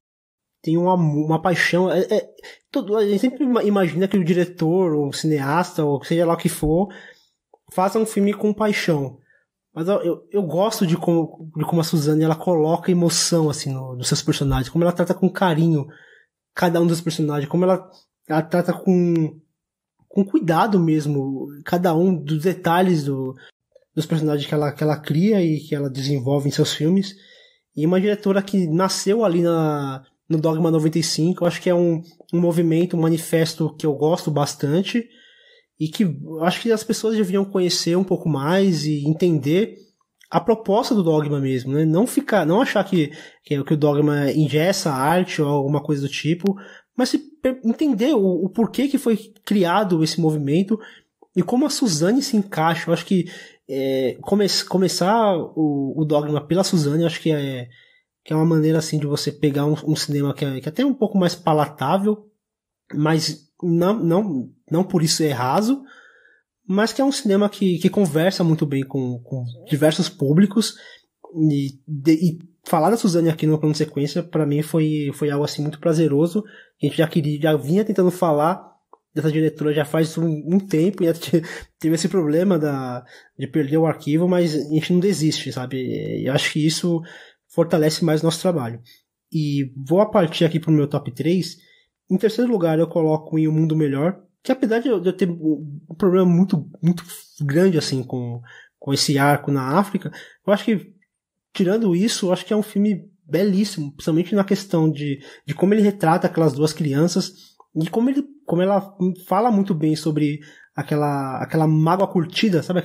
tem uma paixão. A gente sempre imagina que o diretor, ou o cineasta, ou seja lá o que for, faça um filme com paixão. Mas eu gosto de como a Suzane ela coloca emoção assim, nos seus personagens, como ela trata com carinho cada um dos personagens, como ela trata com cuidado mesmo cada um dos detalhes dos personagens que ela cria e que ela desenvolve em seus filmes. E uma diretora que nasceu ali no Dogma 95, eu acho que é um movimento, um manifesto que eu gosto bastante e que eu acho que as pessoas deviam conhecer um pouco mais e entender a proposta do Dogma mesmo, né? Não achar que o Dogma engessa a arte ou alguma coisa do tipo, mas entender o porquê que foi criado esse movimento e como a Suzane se encaixa. Eu acho que começar o Dogma pela Suzane, eu acho que é uma maneira assim de você pegar um cinema que é até um pouco mais palatável, mas não por isso é raso, mas que é um cinema que conversa muito bem com diversos públicos, e falar da Suzane aqui no Plano de Sequência para mim foi algo assim muito prazeroso. A gente já vinha tentando falar dessa diretora já faz um tempo, e teve esse problema de perder o arquivo, mas a gente não desiste, sabe? Eu acho que isso fortalece mais o nosso trabalho. E vou partir aqui pro meu top 3. Em terceiro lugar eu coloco em Um Mundo Melhor, que apesar de eu ter um problema muito, muito grande assim com esse arco na África, eu acho que, tirando isso, eu acho que é um filme belíssimo, principalmente na questão de como ele retrata aquelas duas crianças e como ela fala muito bem sobre aquela mágoa curtida, sabe?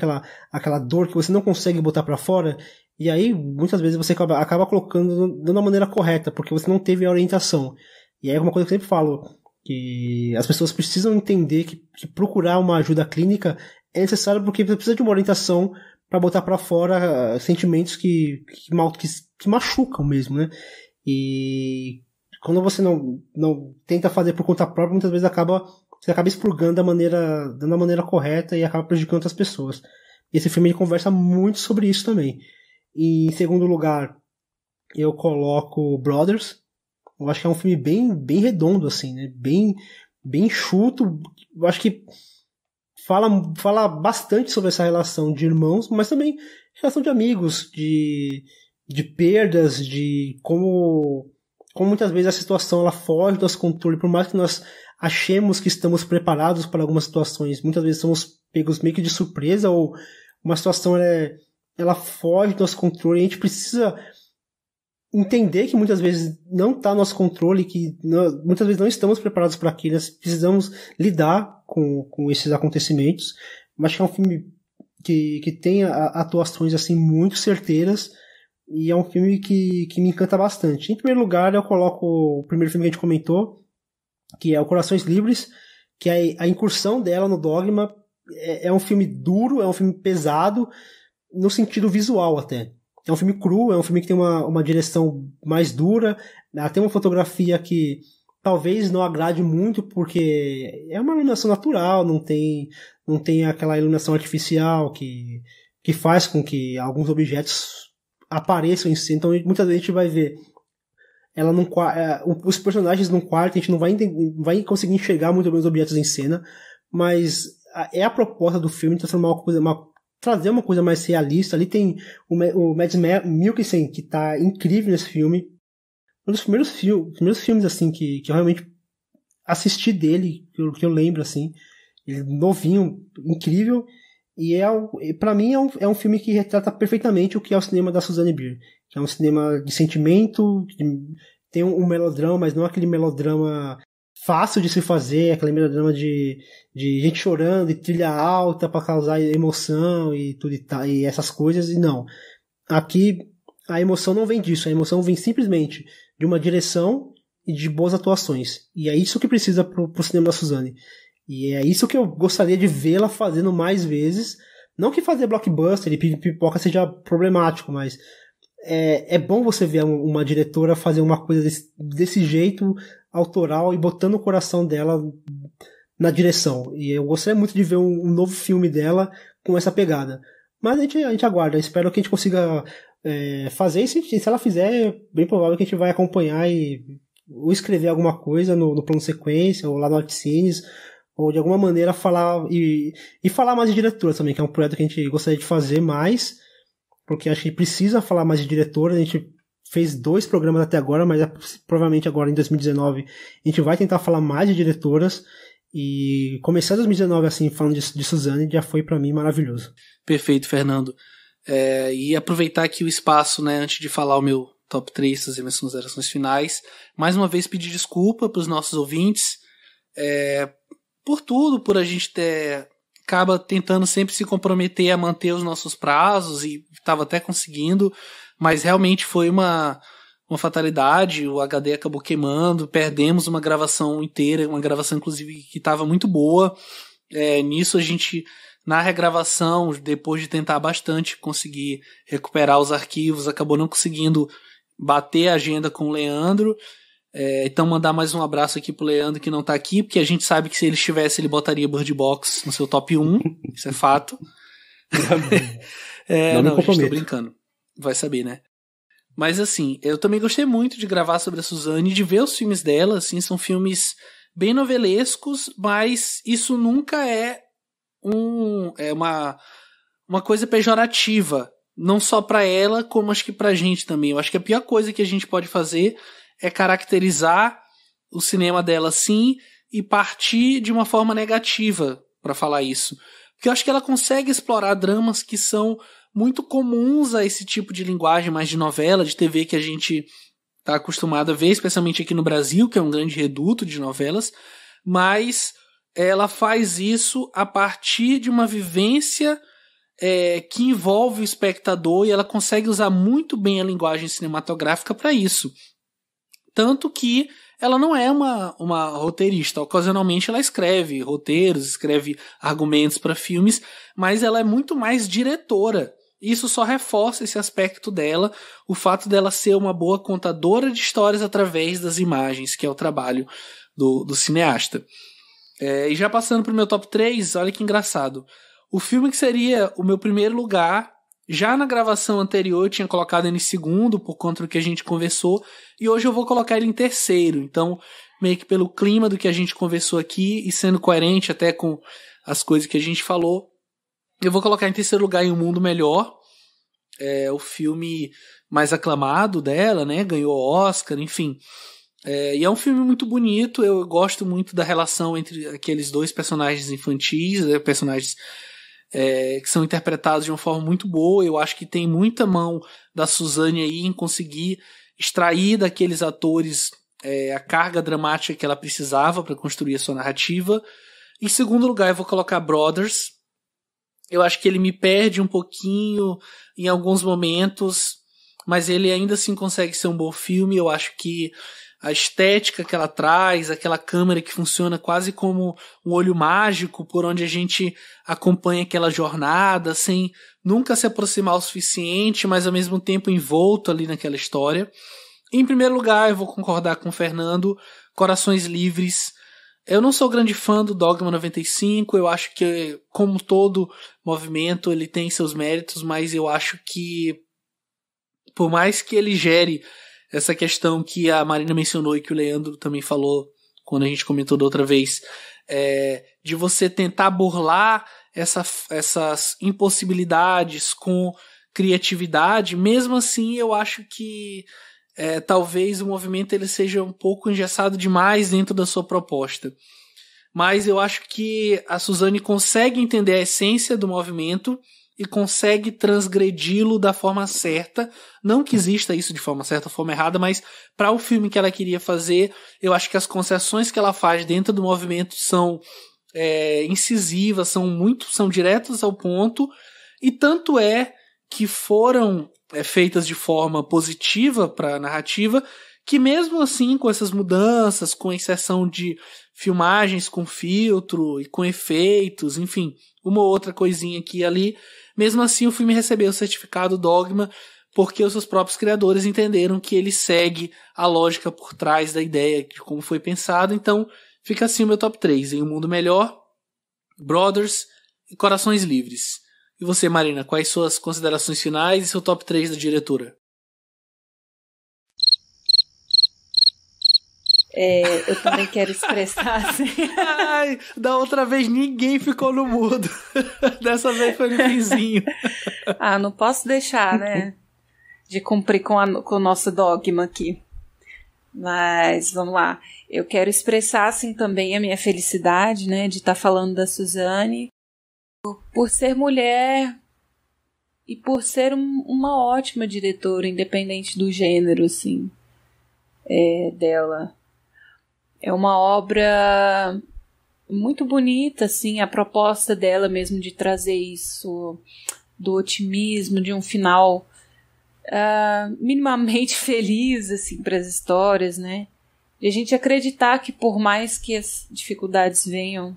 Aquela dor que você não consegue botar pra fora. E aí, muitas vezes, você acaba colocando da maneira correta, porque você não teve a orientação. E aí é uma coisa que eu sempre falo, que as pessoas precisam entender que procurar uma ajuda clínica é necessário, porque você precisa de uma orientação para botar pra fora sentimentos que machucam mesmo, né? E quando você não tenta fazer por conta própria, muitas vezes você acaba expurgando dando a maneira correta e acaba prejudicando outras pessoas. E esse filme ele conversa muito sobre isso também. E em segundo lugar, eu coloco Brothers. Eu acho que é um filme bem, bem redondo, assim, né? Bem, bem enxuto. Eu acho que fala bastante sobre essa relação de irmãos, mas também relação de amigos, de perdas, de como muitas vezes a situação ela foge do nosso controle. Por mais que nós achemos que estamos preparados para algumas situações, muitas vezes somos pegos meio que de surpresa, ou uma situação ela foge do nosso controle, e a gente precisa entender que muitas vezes não está no nosso controle, que muitas vezes não estamos preparados para aquilo, nós precisamos lidar com esses acontecimentos. Mas que é um filme que tem atuações assim muito certeiras, e é um filme que me encanta bastante. Em primeiro lugar, eu coloco o primeiro filme que a gente comentou, que é o Corações Livres, que a incursão dela no Dogma é um filme duro, é um filme pesado, no sentido visual até. É um filme cru, é um filme que tem uma direção mais dura, ela tem uma fotografia que talvez não agrade muito, porque é uma iluminação natural, não tem aquela iluminação artificial que faz com que alguns objetos apareçam em cena. Então muitas vezes a gente vai ver ela os personagens num quarto, a gente não vai conseguir enxergar muito bem os objetos em cena, mas é a proposta do filme transformar trazer uma coisa mais realista. Ali tem o Mads Mikkelsen, que tá incrível nesse filme. Um dos primeiros filmes assim que eu realmente assisti dele, que eu lembro assim, ele novinho, incrível. E pra mim é um filme que retrata perfeitamente o que é o cinema da Susanne Bier, que é um cinema de sentimento, tem um melodrama, mas não aquele melodrama fácil de se fazer, aquele melodrama de gente chorando, de trilha alta para causar emoção e tudo e essas coisas. E não, aqui a emoção não vem disso, a emoção vem simplesmente de uma direção e de boas atuações, e é isso que precisa pro cinema da Susanne. E é isso que eu gostaria de vê-la fazendo mais vezes. Não que fazer blockbuster e pipoca seja problemático, mas é bom você ver uma diretora fazer uma coisa desse jeito, autoral, e botando o coração dela na direção. E eu gostaria muito de ver um novo filme dela com essa pegada. Mas a gente aguarda. Espero que a gente consiga fazer. E se ela fizer, é bem provável que a gente vai acompanhar ou escrever alguma coisa no plano sequência, ou lá no Artcines, ou de alguma maneira falar e falar mais de diretora também, que é um projeto que a gente gostaria de fazer mais, porque acho que precisa falar mais de diretora. A gente fez 2 programas até agora, mas provavelmente agora em 2019 a gente vai tentar falar mais de diretoras, e começar 2019 assim, falando de Susanne, já foi pra mim maravilhoso. Perfeito, Fernando. E aproveitar aqui o espaço, né, antes de falar o meu top 3, fazer minhas considerações finais, mais uma vez pedir desculpa pros nossos ouvintes, por tudo, por a gente acaba tentando sempre se comprometer a manter os nossos prazos, e estava até conseguindo, mas realmente foi uma fatalidade. O HD acabou queimando, perdemos uma gravação inteira, uma gravação inclusive que estava muito boa. Nisso a gente, na regravação, depois de tentar bastante conseguir recuperar os arquivos, acabou não conseguindo bater a agenda com o Leandro. Então mandar mais um abraço aqui pro Leandro, que não tá aqui, porque a gente sabe que se ele estivesse, ele botaria Bird Box no seu top 1, isso é fato. Não, gente, tô brincando, vai saber, né? Mas assim, eu também gostei muito de gravar sobre a Susanne, de ver os filmes dela, assim, são filmes bem novelescos, mas isso nunca é uma coisa pejorativa, não só pra ela, como acho que pra gente também. Eu acho que a pior coisa que a gente pode fazer é caracterizar o cinema dela assim e partir de uma forma negativa para falar isso. Porque eu acho que ela consegue explorar dramas que são muito comuns a esse tipo de linguagem mais de novela, de TV, que a gente está acostumado a ver, especialmente aqui no Brasil, que é um grande reduto de novelas, mas ela faz isso a partir de uma vivência que envolve o espectador, e ela consegue usar muito bem a linguagem cinematográfica para isso. Tanto que ela não é uma roteirista. Ocasionalmente ela escreve roteiros, escreve argumentos para filmes, mas ela é muito mais diretora. Isso só reforça esse aspecto dela, o fato dela ser uma boa contadora de histórias através das imagens, que é o trabalho do cineasta. E já passando pro meu top 3, olha que engraçado. O filme que seria o meu primeiro lugar, já na gravação anterior eu tinha colocado ele em segundo, por conta do que a gente conversou, e hoje eu vou colocar ele em terceiro. Então, meio que pelo clima do que a gente conversou aqui, e sendo coerente até com as coisas que a gente falou, eu vou colocar em terceiro lugar em Um Mundo Melhor. O filme mais aclamado dela, né? Ganhou Oscar, enfim. E é um filme muito bonito. Eu gosto muito da relação entre aqueles 2 personagens infantis, personagens que são interpretados de uma forma muito boa. Eu acho que tem muita mão da Susanne aí em conseguir extrair daqueles atores a carga dramática que ela precisava para construir a sua narrativa. Em segundo lugar, eu vou colocar Brothers. Eu acho que ele me perde um pouquinho em alguns momentos, mas ele ainda assim consegue ser um bom filme. Eu acho que a estética que ela traz, aquela câmera que funciona quase como um olho mágico por onde a gente acompanha aquela jornada sem nunca se aproximar o suficiente, mas ao mesmo tempo envolto ali naquela história. Em primeiro lugar, eu vou concordar com o Fernando, Corações Livres. Eu não sou grande fã do Dogma 95, eu acho que, como todo movimento, ele tem seus méritos, mas eu acho que, por mais que ele gere essa questão que a Marina mencionou e que o Leandro também falou quando a gente comentou da outra vez, de você tentar burlar essas impossibilidades com criatividade, mesmo assim eu acho que talvez o movimento ele seja um pouco engessado demais dentro da sua proposta. Mas eu acho que a Suzanne consegue entender a essência do movimento e consegue transgredi-lo da forma certa. Não que exista isso de forma certa ou forma errada, mas para o filme que ela queria fazer, eu acho que as concessões que ela faz dentro do movimento são incisivas, são diretas ao ponto, e tanto é que foram feitas de forma positiva para a narrativa, que mesmo assim, com essas mudanças, com exceção de filmagens com filtro e com efeitos, enfim, uma ou outra coisinha aqui e ali, mesmo assim o filme recebeu o certificado Dogma, porque os seus próprios criadores entenderam que ele segue a lógica por trás da ideia de como foi pensado. Então fica assim o meu top 3, em Um Mundo Melhor, Brothers e Corações Livres. E você, Marina, quais suas considerações finais e seu top 3 da diretora? Eu também quero expressar assim. Ai, da outra vez ninguém ficou no mudo. Dessa vez foi no finzinho. Não posso deixar, né? De cumprir com o nosso dogma aqui. Mas, vamos lá. Eu quero expressar, assim, também a minha felicidade, né? De estar falando da Suzanne. Por ser mulher e por ser uma ótima diretora, independente do gênero, assim, dela. É uma obra muito bonita, assim, a proposta dela mesmo de trazer isso, do otimismo, de um final minimamente feliz, assim, para as histórias, né? De a gente acreditar que por mais que as dificuldades venham,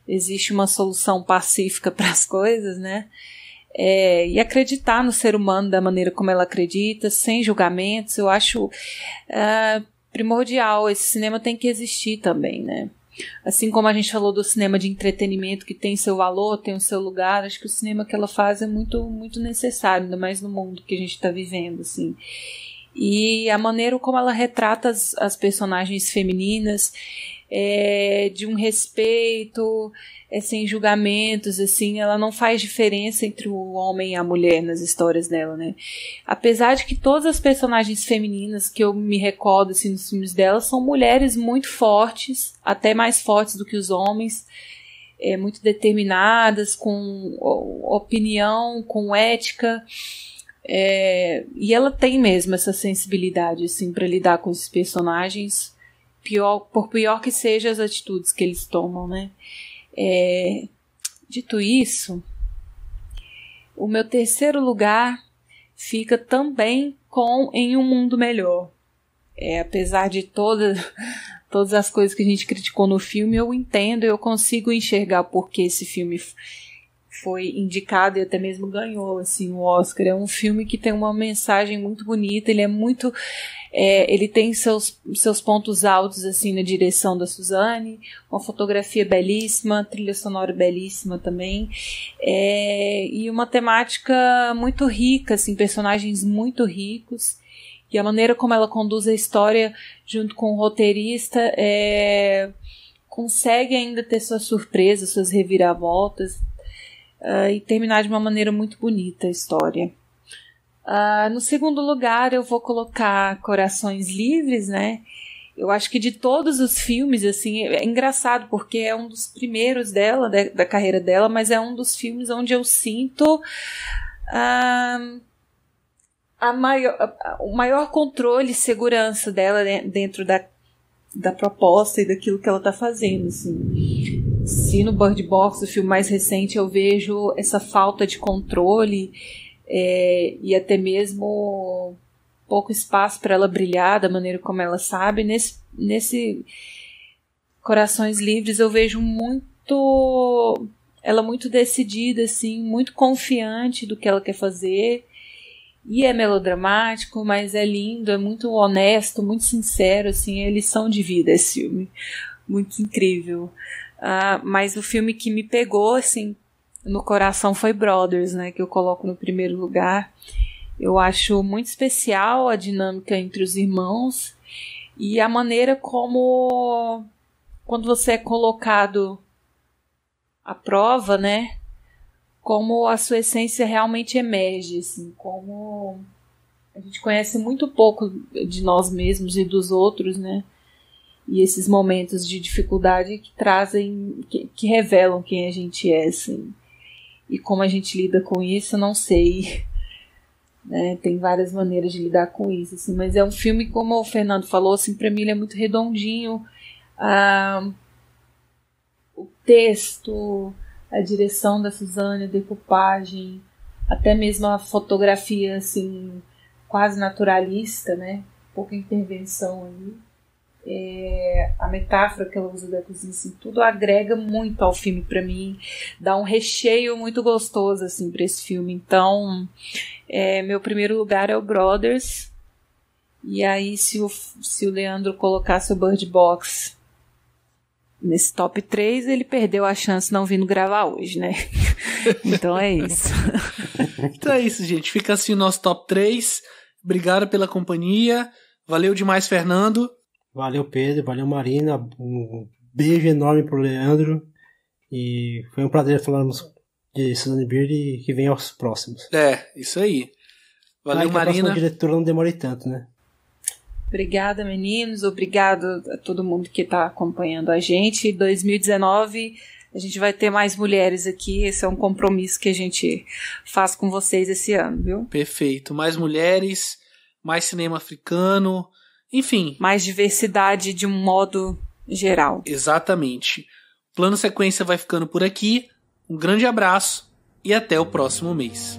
existe uma solução pacífica para as coisas, né? E acreditar no ser humano da maneira como ela acredita, sem julgamentos, eu acho primordial. Esse cinema tem que existir também, né? Assim como a gente falou do cinema de entretenimento, que tem seu valor, tem o seu lugar, acho que o cinema que ela faz é muito, muito necessário, ainda mais no mundo que a gente está vivendo, assim. E a maneira como ela retrata as personagens femininas, de um respeito, sem julgamentos, assim, ela não faz diferença entre o homem e a mulher nas histórias dela, né? Apesar de que todas as personagens femininas que eu me recordo, assim, nos filmes dela são mulheres muito fortes, até mais fortes do que os homens, muito determinadas, com opinião, com ética, e ela tem mesmo essa sensibilidade, assim, para lidar com esses personagens, por pior que sejam as atitudes que eles tomam, né? Dito isso, o meu terceiro lugar fica também com Em Um Mundo Melhor. Apesar de todas as coisas que a gente criticou no filme, eu entendo, eu consigo enxergar porque esse filme foi indicado e até mesmo ganhou, assim, o Oscar. É um filme que tem uma mensagem muito bonita, ele é muito... ele tem seus pontos altos, assim, na direção da Suzanne, uma fotografia belíssima, trilha sonora belíssima também, e uma temática muito rica, assim, personagens muito ricos, e a maneira como ela conduz a história junto com o roteirista consegue ainda ter suas surpresas, suas reviravoltas, e terminar de uma maneira muito bonita a história. No segundo lugar eu vou colocar Corações Livres, né? Eu acho que de todos os filmes, assim, é engraçado porque é um dos primeiros dela, da carreira dela, mas é um dos filmes onde eu sinto o maior controle e segurança dela dentro da proposta e daquilo que ela está fazendo, assim. Se no Bird Box, o filme mais recente, eu vejo essa falta de controle e até mesmo pouco espaço para ela brilhar da maneira como ela sabe. Nesse Corações Livres eu vejo ela muito decidida, assim, muito confiante do que ela quer fazer. E é melodramático, mas é lindo, é muito honesto, muito sincero, assim, é lição de vida esse filme. Muito incrível. Mas o filme que me pegou, assim, no coração foi Brothers, né, que eu coloco no primeiro lugar. Eu acho muito especial a dinâmica entre os irmãos e a maneira como, quando você é colocado à prova, né, como a sua essência realmente emerge, assim, como a gente conhece muito pouco de nós mesmos e dos outros, né, e esses momentos de dificuldade que trazem, que revelam quem a gente é, assim, e como a gente lida com isso, eu não sei, né, tem várias maneiras de lidar com isso, assim, mas é um filme, como o Fernando falou, assim, pra mim ele é muito redondinho, o texto, a direção da Suzanne, a decupagem, até mesmo a fotografia, assim, quase naturalista, né? Pouca intervenção aí. A metáfora que ela usa da cozinha, assim, tudo agrega muito ao filme pra mim, dá um recheio muito gostoso, assim, pra esse filme. Então, meu primeiro lugar é o Brothers, e aí se o Leandro colocasse o Bird Box nesse top 3, ele perdeu a chance não vindo gravar hoje, né? Então é isso. Então é isso, gente. Fica assim o nosso top 3. Obrigado pela companhia. Valeu demais, Fernando. Valeu, Pedro. Valeu, Marina. Um beijo enorme pro Leandro. E foi um prazer falarmos de Suzanne Bier e que venha aos próximos. Isso aí. Valeu, Marina. Que a próxima diretora não demore tanto, né? Obrigada, meninos. Obrigado a todo mundo que está acompanhando a gente. 2019, a gente vai ter mais mulheres aqui. Esse é um compromisso que a gente faz com vocês esse ano, viu? Perfeito. Mais mulheres, mais cinema africano, enfim. Mais diversidade de um modo geral. Exatamente. O Plano Sequência vai ficando por aqui. Um grande abraço e até o próximo mês.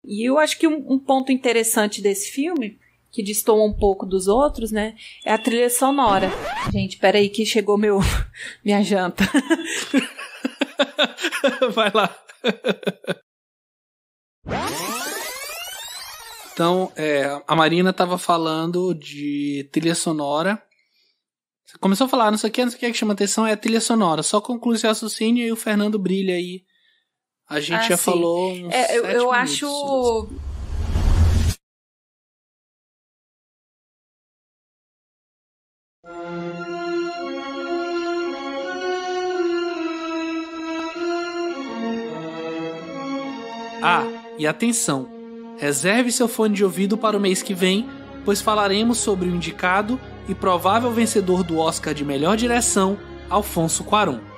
E eu acho que um ponto interessante desse filme, que destoa um pouco dos outros, né, é a trilha sonora. Gente, peraí que chegou minha janta. Vai lá. Então, a Marina estava falando de trilha sonora. Você começou a falar, não sei o que chama atenção, é a trilha sonora. Só conclui esse raciocínio e o Fernando brilha aí. A gente já falou uns 7 eu minutos. acho... E atenção, reserve seu fone de ouvido para o mês que vem, pois falaremos sobre o indicado e provável vencedor do Oscar de melhor direção, Alfonso Cuarón.